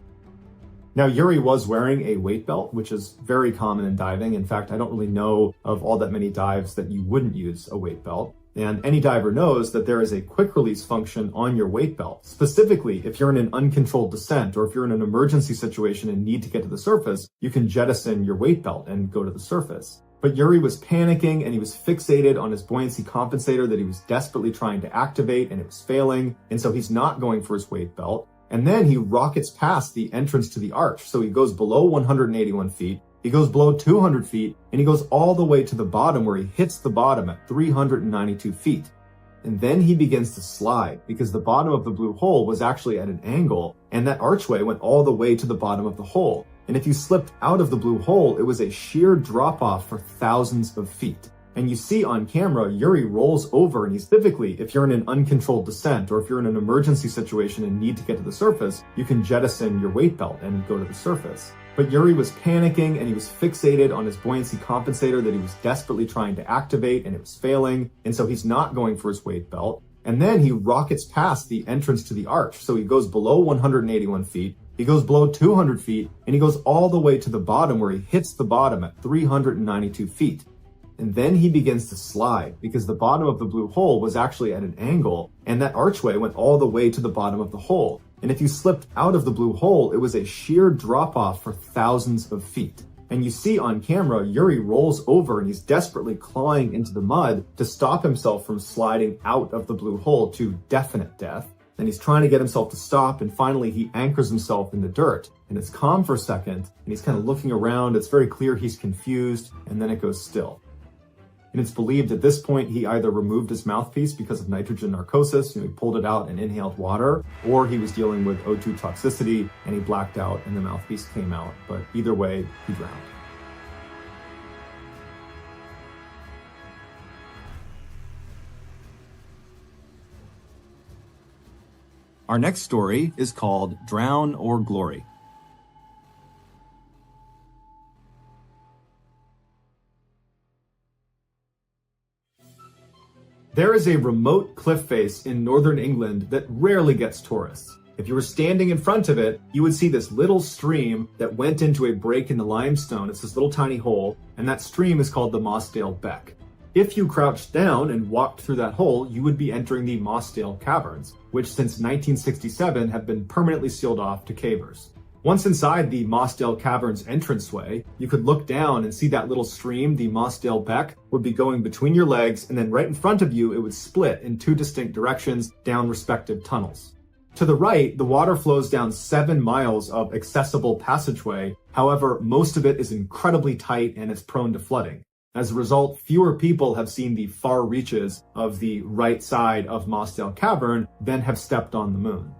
Now, Yuri was wearing a weight belt, which is very common in diving. In fact, I don't really know of all that many dives that you wouldn't use a weight belt. And any diver knows that there is a quick release function on your weight belt. Specifically, if you're in an uncontrolled descent or if you're in an emergency situation and need to get to the surface, you can jettison your weight belt and go to the surface. But Yuri was panicking and he was fixated on his buoyancy compensator that he was desperately trying to activate, and it was failing. And so he's not going for his weight belt. And then he rockets past the entrance to the arch. So he goes below 181 feet. He goes below 200 feet, and he goes all the way to the bottom where he hits the bottom at 392 feet. And then he begins to slide because the bottom of the blue hole was actually at an angle, and that archway went all the way to the bottom of the hole. And if you slipped out of the blue hole, it was a sheer drop-off for thousands of feet. And you see on camera, Yuri rolls over, and he's typically, if you're in an uncontrolled descent or if you're in an emergency situation and need to get to the surface, you can jettison your weight belt and go to the surface. But Yuri was panicking and he was fixated on his buoyancy compensator that he was desperately trying to activate, and it was failing. And so he's not going for his weight belt. And then he rockets past the entrance to the arch. So he goes below 181 feet. He goes below 200 feet, and he goes all the way to the bottom where he hits the bottom at 392 feet. And then he begins to slide because the bottom of the blue hole was actually at an angle, and that archway went all the way to the bottom of the hole. And if you slipped out of the blue hole, it was a sheer drop-off for thousands of feet. And you see on camera, Yuri rolls over and he's desperately clawing into the mud to stop himself from sliding out of the blue hole to definite death. And he's trying to get himself to stop, and finally he anchors himself in the dirt. And it's calm for a second, and he's kind of looking around. It's very clear he's confused, and then it goes still. And it's believed at this point he either removed his mouthpiece because of nitrogen narcosis, he pulled it out and inhaled water, or he was dealing with O2 toxicity and he blacked out and the mouthpiece came out. But either way, he drowned. Our next story is called Drown or Glory. There is a remote cliff face in northern England that rarely gets tourists. If you were standing in front of it, you would see this little stream that went into a break in the limestone. It's this little tiny hole, and that stream is called the Mossdale Beck. If you crouched down and walked through that hole, you would be entering the Mossdale Caverns, which since 1967 have been permanently sealed off to cavers. Once inside the Mossdale Caverns entranceway, you could look down and see that little stream, the Mossdale Beck, would be going between your legs, and then right in front of you, it would split in two distinct directions down respective tunnels. To the right, the water flows down 7 miles of accessible passageway. However, most of it is incredibly tight and it's prone to flooding. As a result, fewer people have seen the far reaches of the right side of Mossdale Cavern than have stepped on the moon.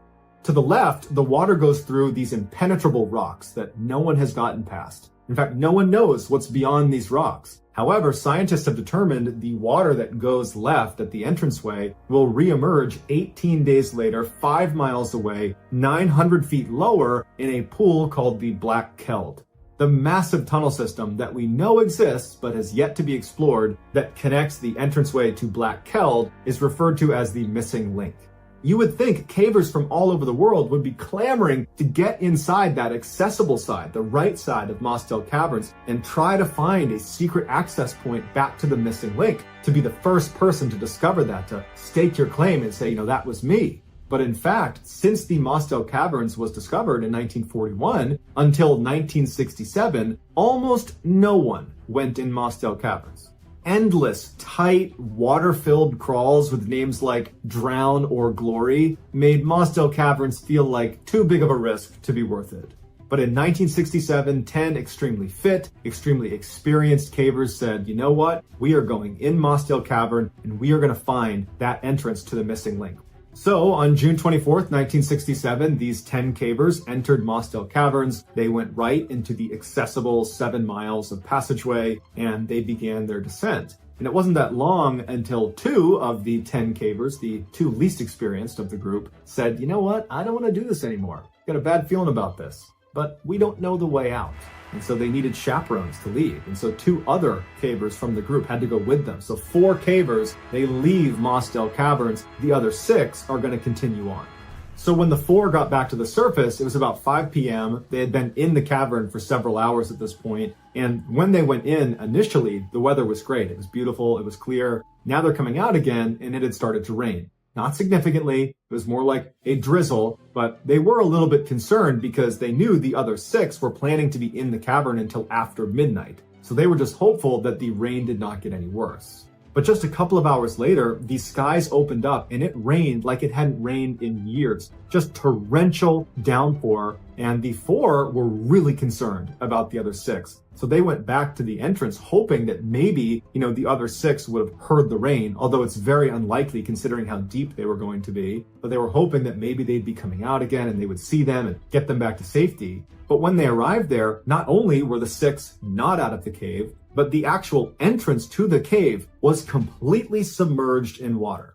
To the left, the water goes through these impenetrable rocks that no one has gotten past. In fact, no one knows what's beyond these rocks. However, scientists have determined the water that goes left at the entranceway will reemerge 18 days later, 5 miles away, 900 feet lower in a pool called the Black Keld. The massive tunnel system that we know exists but has yet to be explored that connects the entranceway to Black Keld is referred to as the missing link. You would think cavers from all over the world would be clamoring to get inside that accessible side, the right side of Mossdale Caverns, and try to find a secret access point back to the missing link, to be the first person to discover that, to stake your claim and say, that was me. But in fact, since the Mossdale Caverns was discovered in 1941 until 1967, almost no one went in Mossdale Caverns. Endless, tight, water-filled crawls with names like Drown or Glory made Mossdale Caverns feel like too big of a risk to be worth it. But in 1967, 10 extremely fit, extremely experienced cavers said, you know what? We are going in Mossdale Cavern and we are going to find that entrance to the missing link. So on June 24th, 1967, these 10 cavers entered Mossdale Caverns. They went right into the accessible 7 miles of passageway and they began their descent. And it wasn't that long until 2 of the 10 cavers, the 2 least experienced of the group, said, you know what? I don't want to do this anymore. Got a bad feeling about this, but we don't know the way out. And so they needed chaperones to leave. And so 2 other cavers from the group had to go with them. So 4 cavers, they leave Mossdale Caverns. The other 6 are going to continue on. So when the four got back to the surface, it was about 5 p.m. They had been in the cavern for several hours at this point. And when they went in, initially, the weather was great. It was beautiful. It was clear. Now they're coming out again, and it had started to rain. Not significantly. It was more like a drizzle, but they were a little bit concerned because they knew the other 6 were planning to be in the cavern until after midnight. So they were just hopeful that the rain did not get any worse. But just a couple of hours later, the skies opened up and it rained like it hadn't rained in years. Just torrential downpour, and the 4 were really concerned about the other 6. So they went back to the entrance hoping that maybe, the other 6 would have heard the rain, although it's very unlikely considering how deep they were going to be. But they were hoping that maybe they'd be coming out again and they would see them and get them back to safety. But when they arrived there, not only were the 6 not out of the cave, but the actual entrance to the cave was completely submerged in water.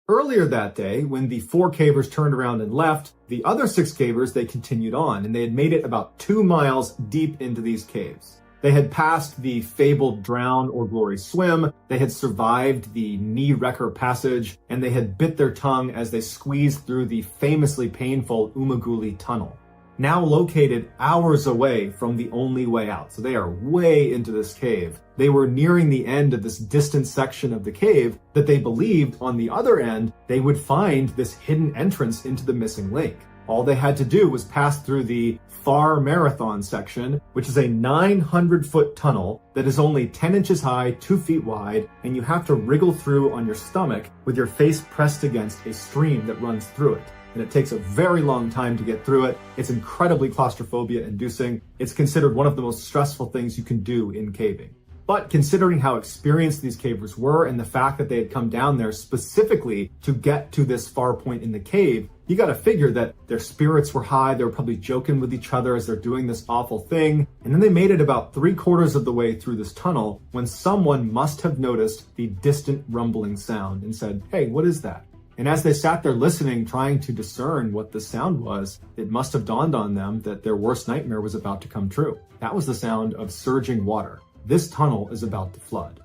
Earlier that day, when the 4 cavers turned around and left, the other 6 cavers, they continued on, and they had made it about 2 miles deep into these caves. They had passed the fabled drown or glory swim, they had survived the knee-wrecker passage, and they had bit their tongue as they squeezed through the famously painful Umaguli tunnel. Now located hours away from the only way out. So they are way into this cave. They were nearing the end of this distant section of the cave that they believed on the other end, they would find this hidden entrance into the missing lake. All they had to do was pass through the Far Marathon section, which is a 900-foot tunnel that is only 10 inches high, 2 feet wide, and you have to wriggle through on your stomach with your face pressed against a stream that runs through it. And it takes a very long time to get through it. It's incredibly claustrophobia inducing. It's considered one of the most stressful things you can do in caving. But considering how experienced these cavers were and the fact that they had come down there specifically to get to this far point in the cave, you gotta figure that their spirits were high. They were probably joking with each other as they're doing this awful thing. And then they made it about 3/4 of the way through this tunnel when someone must have noticed the distant rumbling sound and said, "Hey, what is that?" And as they sat there listening, trying to discern what the sound was, it must have dawned on them that their worst nightmare was about to come true. That was the sound of surging water. This tunnel is about to flood.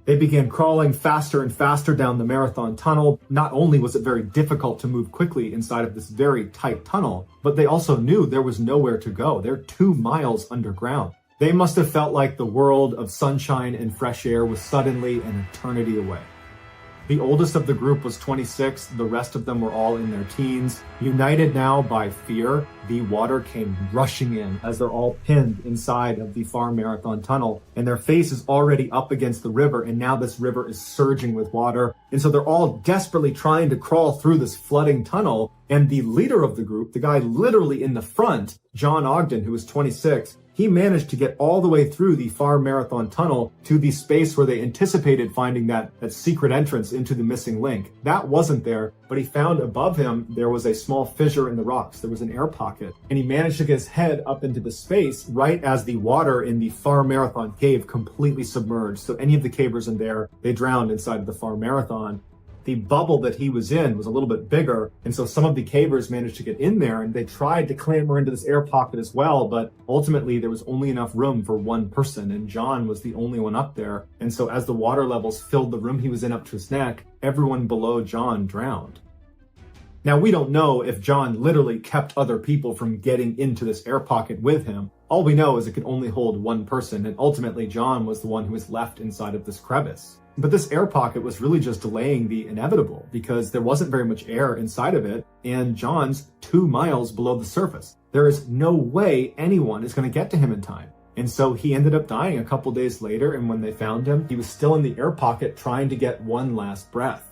They began crawling faster and faster down the marathon tunnel. Not only was it very difficult to move quickly inside of this very tight tunnel, but they also knew there was nowhere to go. They're 2 miles underground. They must have felt like the world of sunshine and fresh air was suddenly an eternity away. The oldest of the group was 26, the rest of them were all in their teens. United now by fear, the water came rushing in as they're all pinned inside of the Far Marathon tunnel, and their face is already up against the river, and now this river is surging with water. And so they're all desperately trying to crawl through this flooding tunnel, and the leader of the group, the guy literally in the front, John Ogden, who was 26, he managed to get all the way through the Far Marathon tunnel to the space where they anticipated finding that secret entrance into the missing link. That wasn't there, but he found above him there was a small fissure in the rocks. There was an air pocket, and he managed to get his head up into the space right as the water in the Far Marathon cave completely submerged. So any of the cavers in there, they drowned inside of the Far Marathon. The bubble that he was in was a little bit bigger, and so some of the cavers managed to get in there, and they tried to clamber into this air pocket as well, but ultimately there was only enough room for one person, and John was the only one up there. And so as the water levels filled the room he was in up to his neck, everyone below John drowned. Now, we don't know if John literally kept other people from getting into this air pocket with him. All we know is it could only hold one person, and ultimately John was the one who was left inside of this crevice. But this air pocket was really just delaying the inevitable because there wasn't very much air inside of it, and John's 2 miles below the surface. There is no way anyone is going to get to him in time. And so he ended up dying a couple days later, and when they found him, he was still in the air pocket trying to get one last breath.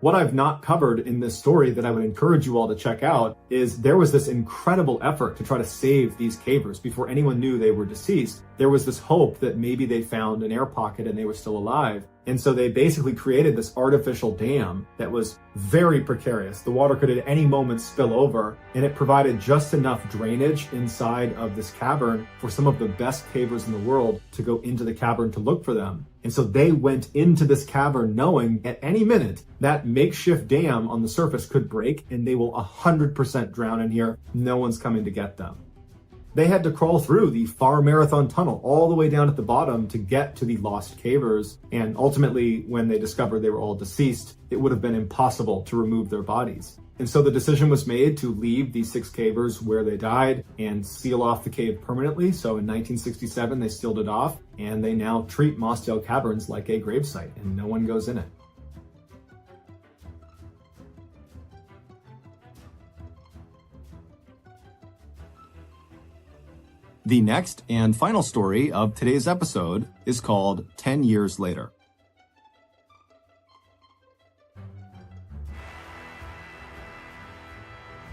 What I've not covered in this story that I would encourage you all to check out is there was this incredible effort to try to save these cavers before anyone knew they were deceased. There was this hope that maybe they found an air pocket and they were still alive. And so they basically created this artificial dam that was very precarious. The water could at any moment spill over, and it provided just enough drainage inside of this cavern for some of the best cavers in the world to go into the cavern to look for them. And so they went into this cavern knowing at any minute that makeshift dam on the surface could break and they will 100% drown in here. No one's coming to get them. They had to crawl through the Far Marathon tunnel all the way down at the bottom to get to the lost cavers. And ultimately, when they discovered they were all deceased, it would have been impossible to remove their bodies. And so the decision was made to leave these 6 cavers where they died and seal off the cave permanently. So in 1967, they sealed it off, and they now treat Mossdale Caverns like a gravesite, and no one goes in it. The next and final story of today's episode is called 10 Years Later.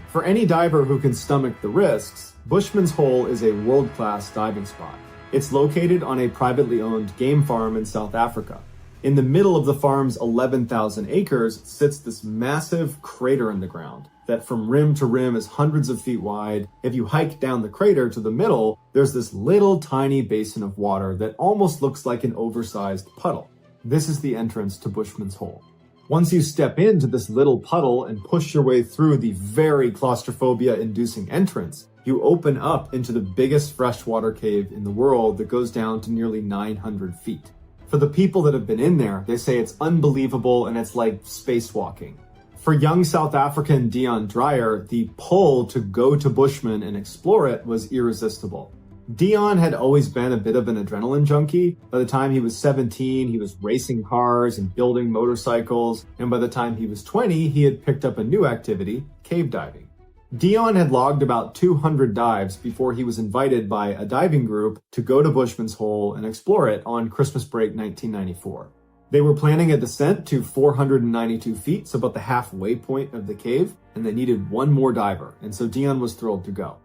For any diver who can stomach the risks, Bushman's Hole is a world-class diving spot. It's located on a privately owned game farm in South Africa. In the middle of the farm's 11,000 acres sits this massive crater in the ground that from rim to rim is hundreds of feet wide. If you hike down the crater to the middle, there's this little tiny basin of water that almost looks like an oversized puddle. This is the entrance to Bushman's Hole. Once you step into this little puddle and push your way through the very claustrophobia-inducing entrance, you open up into the biggest freshwater cave in the world that goes down to nearly 900 feet. For the people that have been in there, they say it's unbelievable and it's like spacewalking. For young South African Dion Dreyer, the pull to go to Bushman and explore it was irresistible. Dion had always been a bit of an adrenaline junkie. By the time he was 17, he was racing cars and building motorcycles, and by the time he was 20, he had picked up a new activity, cave diving. Dion had logged about 200 dives before he was invited by a diving group to go to Bushman's Hole and explore it on Christmas break 1994. They were planning a descent to 492 feet, so about the halfway point of the cave, and they needed one more diver, and so Dion was thrilled to go.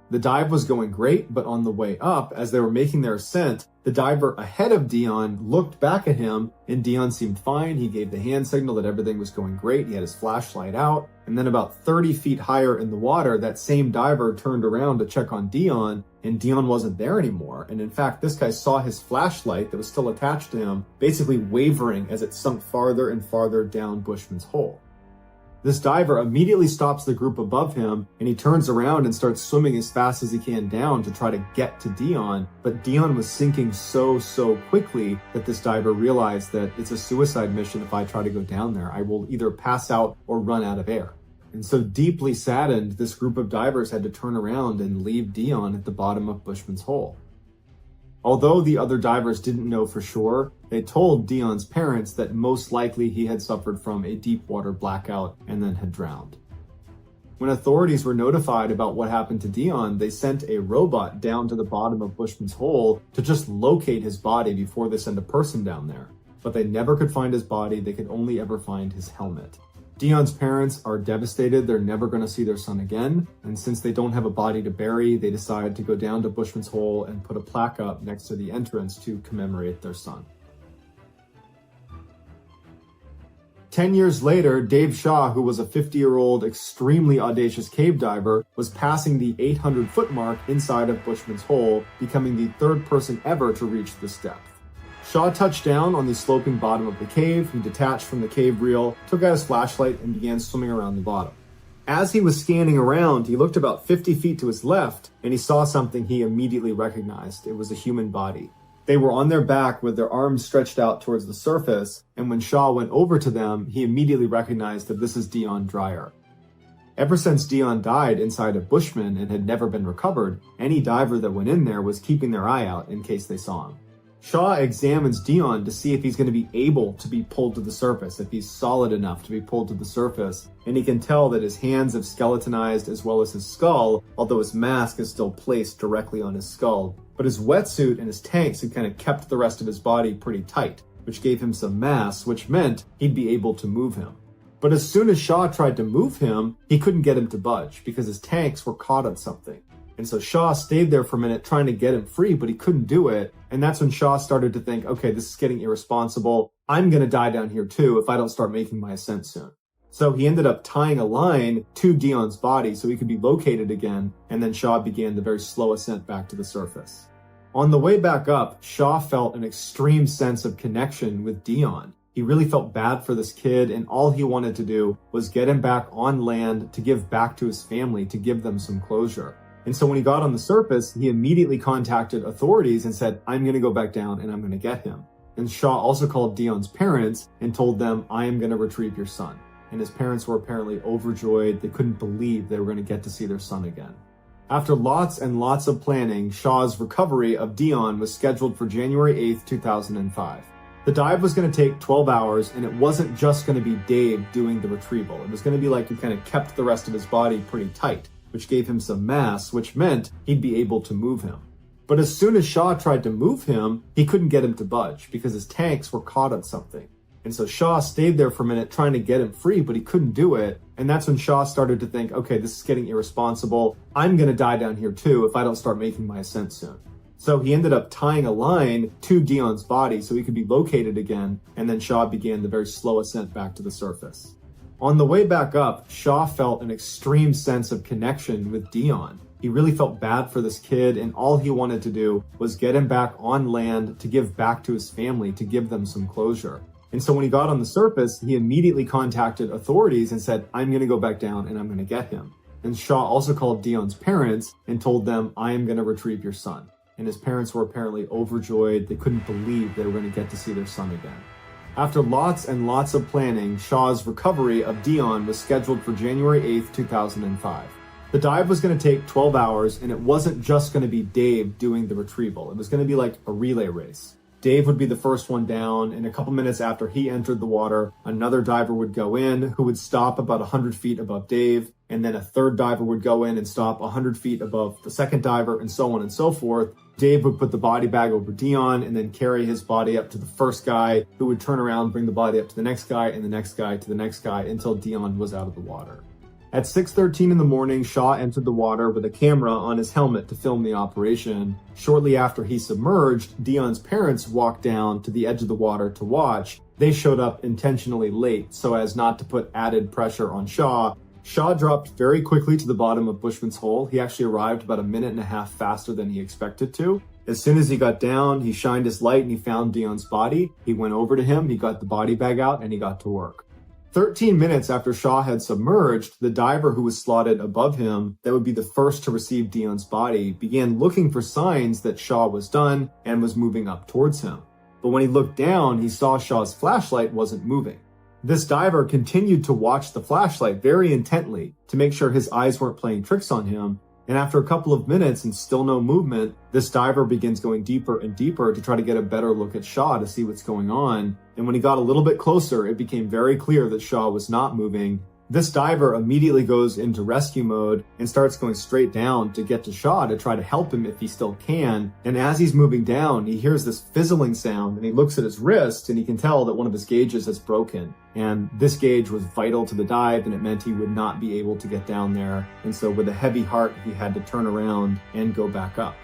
The dive was going great, but on the way up, as they were making their ascent, the diver ahead of Dion looked back at him, and Dion seemed fine. He gave the hand signal that everything was going great. He had his flashlight out, and then about 30 feet higher in the water, that same diver turned around to check on Dion, and Dion wasn't there anymore. And in fact, this guy saw his flashlight that was still attached to him, basically wavering as it sunk farther and farther down Bushman's Hole. This diver immediately stops the group above him, and he turns around and starts swimming as fast as he can down to try to get to Dion. But Dion was sinking so quickly that this diver realized that it's a suicide mission if I try to go down there. I will either pass out or run out of air. And so deeply saddened, this group of divers had to turn around and leave Dion at the bottom of Bushman's Hole. Although the other divers didn't know for sure, they told Dion's parents that most likely he had suffered from a deep water blackout and then had drowned. When authorities were notified about what happened to Dion, they sent a robot down to the bottom of Bushman's Hole to just locate his body before they sent a person down there. But they never could find his body, they could only ever find his helmet. Dion's parents are devastated. They're never going to see their son again. And since they don't have a body to bury, they decide to go down to Bushman's Hole and put a plaque up next to the entrance to commemorate their son. 10 years later, Dave Shaw, who was a 50-year-old extremely audacious cave diver, was passing the 800-foot mark inside of Bushman's Hole, becoming the third person ever to reach this depth. Shaw touched down on the sloping bottom of the cave. He detached from the cave reel, took out his flashlight, and began swimming around the bottom. As he was scanning around, he looked about 50 feet to his left, and he saw something he immediately recognized. It was a human body. They were on their back with their arms stretched out towards the surface, and when Shaw went over to them, he immediately recognized that this is Dion Dreyer. Ever since Dion died inside of Bushman and had never been recovered, any diver that went in there was keeping their eye out in case they saw him. Shaw examines Dion to see if he's going to be able to be pulled to the surface, if he's solid enough to be pulled to the surface, and he can tell that his hands have skeletonized as well as his skull, although his mask is still placed directly on his skull. But his wetsuit and his tanks had kind of kept the rest of his body pretty tight, which gave him some mass, which meant he'd be able to move him. But as soon as Shaw tried to move him, he couldn't get him to budge because his tanks were caught on something. And so Shaw stayed there for a minute trying to get him free, but he couldn't do it. And that's when Shaw started to think, okay, this is getting irresponsible. I'm going to die down here too if I don't start making my ascent soon. So he ended up tying a line to Dion's body so he could be located again. And then Shaw began the very slow ascent back to the surface. On the way back up, Shaw felt an extreme sense of connection with Dion. He really felt bad for this kid, and all he wanted to do was get him back on land to give back to his family, to give them some closure. And so when he got on the surface, he immediately contacted authorities and said, I'm going to go back down and I'm going to get him. And Shaw also called Dion's parents and told them, I am going to retrieve your son. and his parents were apparently overjoyed. They couldn't believe they were going to get to see their son again. After lots and lots of planning, Shaw's recovery of Dion was scheduled for January 8th, 2005. The dive was going to take 12 hours, and it wasn't just going to be Dave doing the retrieval. It was going to be like he kind of kept the rest of his body pretty tight, which gave him some mass, which meant he'd be able to move him. But as soon as Shaw tried to move him, he couldn't get him to budge because his tanks were caught on something. And so Shaw stayed there for a minute trying to get him free, but he couldn't do it. And that's when Shaw started to think, okay, this is getting irresponsible. I'm going to die down here too if I don't start making my ascent soon. So he ended up tying a line to Dion's body so he could be located again, and then Shaw began the very slow ascent back to the surface. On the way back up, Shaw felt an extreme sense of connection with Dion. He really felt bad for this kid, and all he wanted to do was get him back on land to give back to his family, to give them some closure. And so when he got on the surface, he immediately contacted authorities and said, I'm going to go back down and I'm going to get him. And Shaw also called Dion's parents and told them, I am going to retrieve your son. And his parents were apparently overjoyed. They couldn't believe they were going to get to see their son again. After lots and lots of planning, Shaw's recovery of Dion was scheduled for January 8th, 2005. The dive was going to take 12 hours, and it wasn't just going to be Dave doing the retrieval. It was going to be like a relay race. Dave would be the first one down, and a couple minutes after he entered the water, another diver would go in who would stop about 100 feet above Dave, and then a third diver would go in and stop 100 feet above the second diver, and so on and so forth. Dave would put the body bag over Dion and then carry his body up to the first guy, who would turn around, bring the body up to the next guy, and the next guy to the next guy until Dion was out of the water. At 6:13 in the morning, Shaw entered the water with a camera on his helmet to film the operation. Shortly after he submerged, Dion's parents walked down to the edge of the water to watch. They showed up intentionally late so as not to put added pressure on Shaw. Shaw dropped very quickly to the bottom of Bushman's Hole. He actually arrived about a minute and a half faster than he expected to. As soon as he got down, he shined his light and he found Dion's body. He went over to him, he got the body bag out, and he got to work. 13 minutes after Shaw had submerged, the diver who was slotted above him, that would be the first to receive Dion's body, began looking for signs that Shaw was done and was moving up towards him. But when he looked down, he saw Shaw's flashlight wasn't moving. This diver continued to watch the flashlight very intently to make sure his eyes weren't playing tricks on him. And after a couple of minutes and still no movement, this diver begins going deeper and deeper to try to get a better look at Shaw to see what's going on. And when he got a little bit closer, it became very clear that Shaw was not moving. This diver immediately goes into rescue mode and starts going straight down to get to Shaw to try to help him if he still can. And as he's moving down, he hears this fizzling sound and he looks at his wrist and he can tell that one of his gauges has broken. And this gauge was vital to the dive and it meant he would not be able to get down there. And so with a heavy heart, he had to turn around and go back up.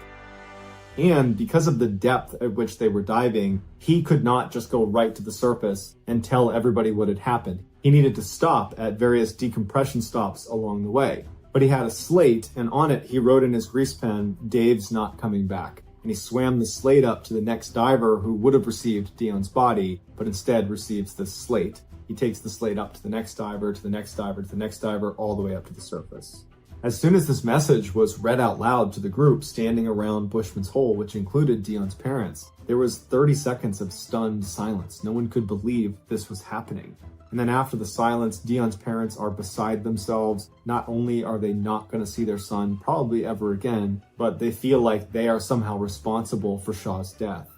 And because of the depth at which they were diving, he could not just go right to the surface and tell everybody what had happened. He needed to stop at various decompression stops along the way. But he had a slate, and on it he wrote in his grease pen, "Dave's not coming back." And he swam the slate up to the next diver who would have received Dion's body, but instead receives this slate. He takes the slate up to the next diver, to the next diver, to the next diver, all the way up to the surface. As soon as this message was read out loud to the group standing around Bushman's Hole, which included Dion's parents, there was 30 seconds of stunned silence. No one could believe this was happening. And then after the silence, Dion's parents are beside themselves. Not only are they not going to see their son probably ever again, but they feel like they are somehow responsible for Shaw's death.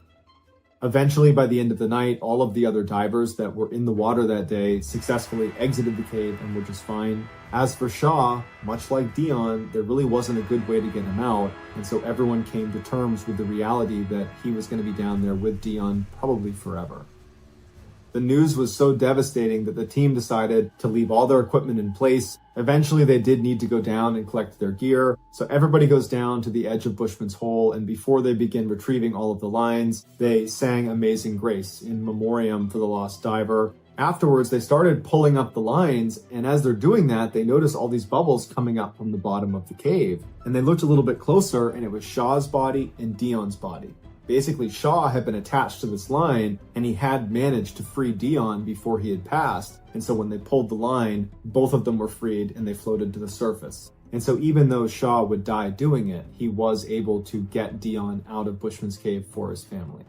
Eventually, by the end of the night, all of the other divers that were in the water that day successfully exited the cave and were just fine. As for Shaw, much like Dion, there really wasn't a good way to get him out, and so everyone came to terms with the reality that he was going to be down there with Dion probably forever. The news was so devastating that the team decided to leave all their equipment in place. Eventually, they did need to go down and collect their gear. So everybody goes down to the edge of Bushman's Hole, and before they begin retrieving all of the lines, they sang Amazing Grace in memoriam for the lost diver. Afterwards, they started pulling up the lines, and as they're doing that, they noticed all these bubbles coming up from the bottom of the cave. And they looked a little bit closer, and it was Shaw's body and Dion's body. Basically, Shaw had been attached to this line, and he had managed to free Dion before he had passed. And so when they pulled the line, both of them were freed and they floated to the surface. And so even though Shaw would die doing it, he was able to get Dion out of Bushman's Cave for his family.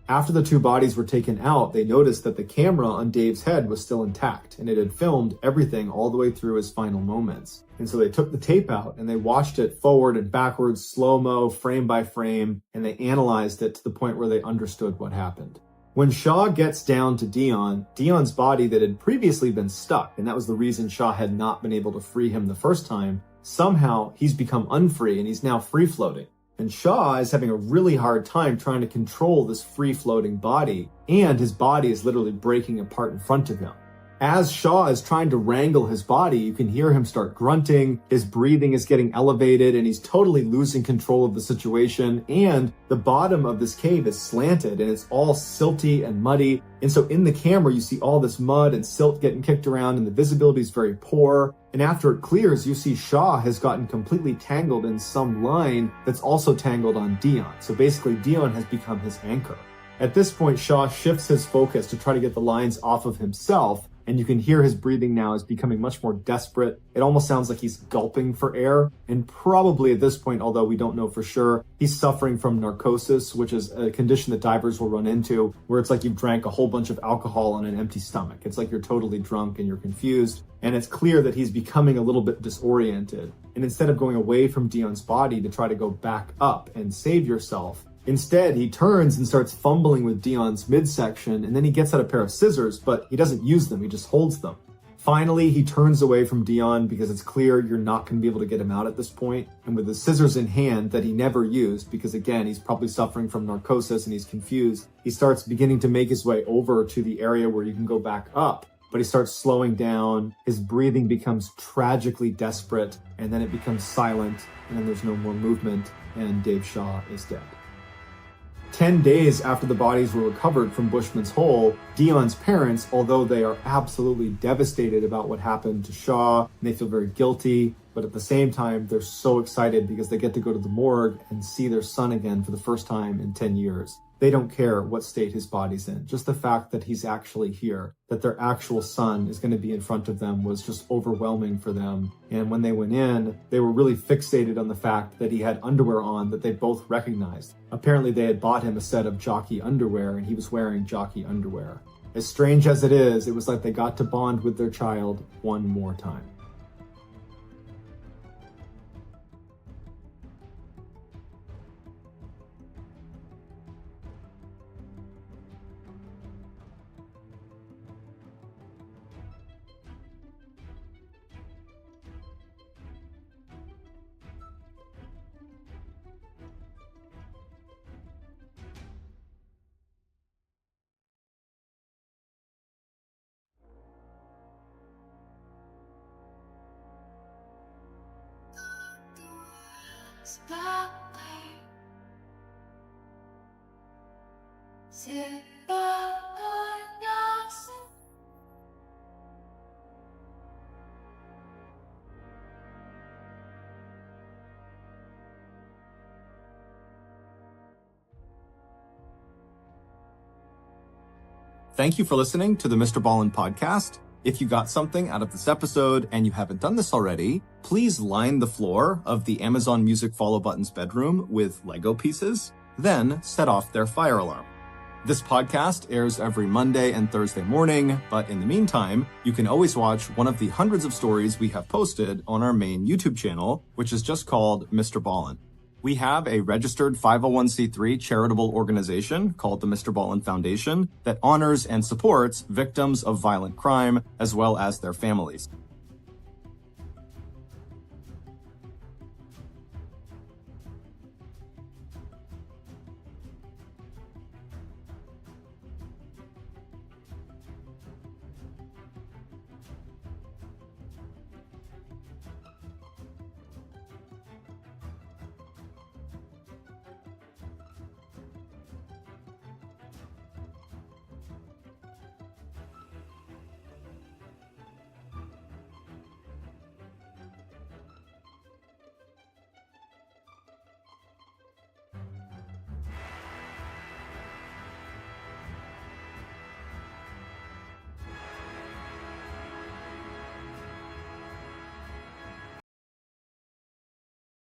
After the two bodies were taken out, they noticed that the camera on Dave's head was still intact, and it had filmed everything all the way through his final moments. And so they took the tape out and they watched it forward and backwards, slow-mo, frame by frame, and they analyzed it to the point where they understood what happened. When Shaw gets down to Dion, Dion's body that had previously been stuck, and that was the reason Shaw had not been able to free him the first time, somehow he's become unfree and he's now free-floating. And Shaw is having a really hard time trying to control this free-floating body, and his body is literally breaking apart in front of him. As Shaw is trying to wrangle his body, you can hear him start grunting, his breathing is getting elevated, and he's totally losing control of the situation, and the bottom of this cave is slanted, and it's all silty and muddy, and so in the camera you see all this mud and silt getting kicked around, and the visibility is very poor, and after it clears, you see Shaw has gotten completely tangled in some line that's also tangled on Dion, so basically Dion has become his anchor. At this point, Shaw shifts his focus to try to get the lines off of himself, and you can hear his breathing now is becoming much more desperate. It almost sounds like he's gulping for air. And probably at this point, although we don't know for sure, he's suffering from narcosis, which is a condition that divers will run into, where it's like you've drank a whole bunch of alcohol on an empty stomach. It's like you're totally drunk and you're confused. And it's clear that he's becoming a little bit disoriented. And instead of going away from Dion's body to try to go back up and save yourself, instead, he turns and starts fumbling with Dion's midsection, and then he gets out a pair of scissors, but he doesn't use them, he just holds them. Finally, he turns away from Dion because it's clear you're not going to be able to get him out at this point. And with the scissors in hand that he never used, because again, he's probably suffering from narcosis and he's confused, he starts beginning to make his way over to the area where you can go back up. But he starts slowing down, his breathing becomes tragically desperate, and then it becomes silent, and then there's no more movement, and Dave Shaw is dead. 10 days after the bodies were recovered from Bushman's Hole, Dion's parents, although they are absolutely devastated about what happened to Shaw, and they feel very guilty, but at the same time, they're so excited because they get to go to the morgue and see their son again for the first time in 10 years. They don't care what state his body's in. Just the fact that he's actually here, that their actual son is going to be in front of them, was just overwhelming for them. And when they went in, they were really fixated on the fact that he had underwear on that they both recognized. Apparently they had bought him a set of jockey underwear and he was wearing jockey underwear. As strange as it is, it was like they got to bond with their child one more time. Thank you for listening to the MrBallen Podcast. If you got something out of this episode and you haven't done this already, please line the floor of the Amazon Music Follow Button's bedroom with Lego pieces, then set off their fire alarm. This podcast airs every Monday and Thursday morning, but in the meantime, you can always watch one of the hundreds of stories we have posted on our main YouTube channel, which is just called MrBallen. We have a registered 501c3 charitable organization called the MrBallen Foundation that honors and supports victims of violent crime as well as their families.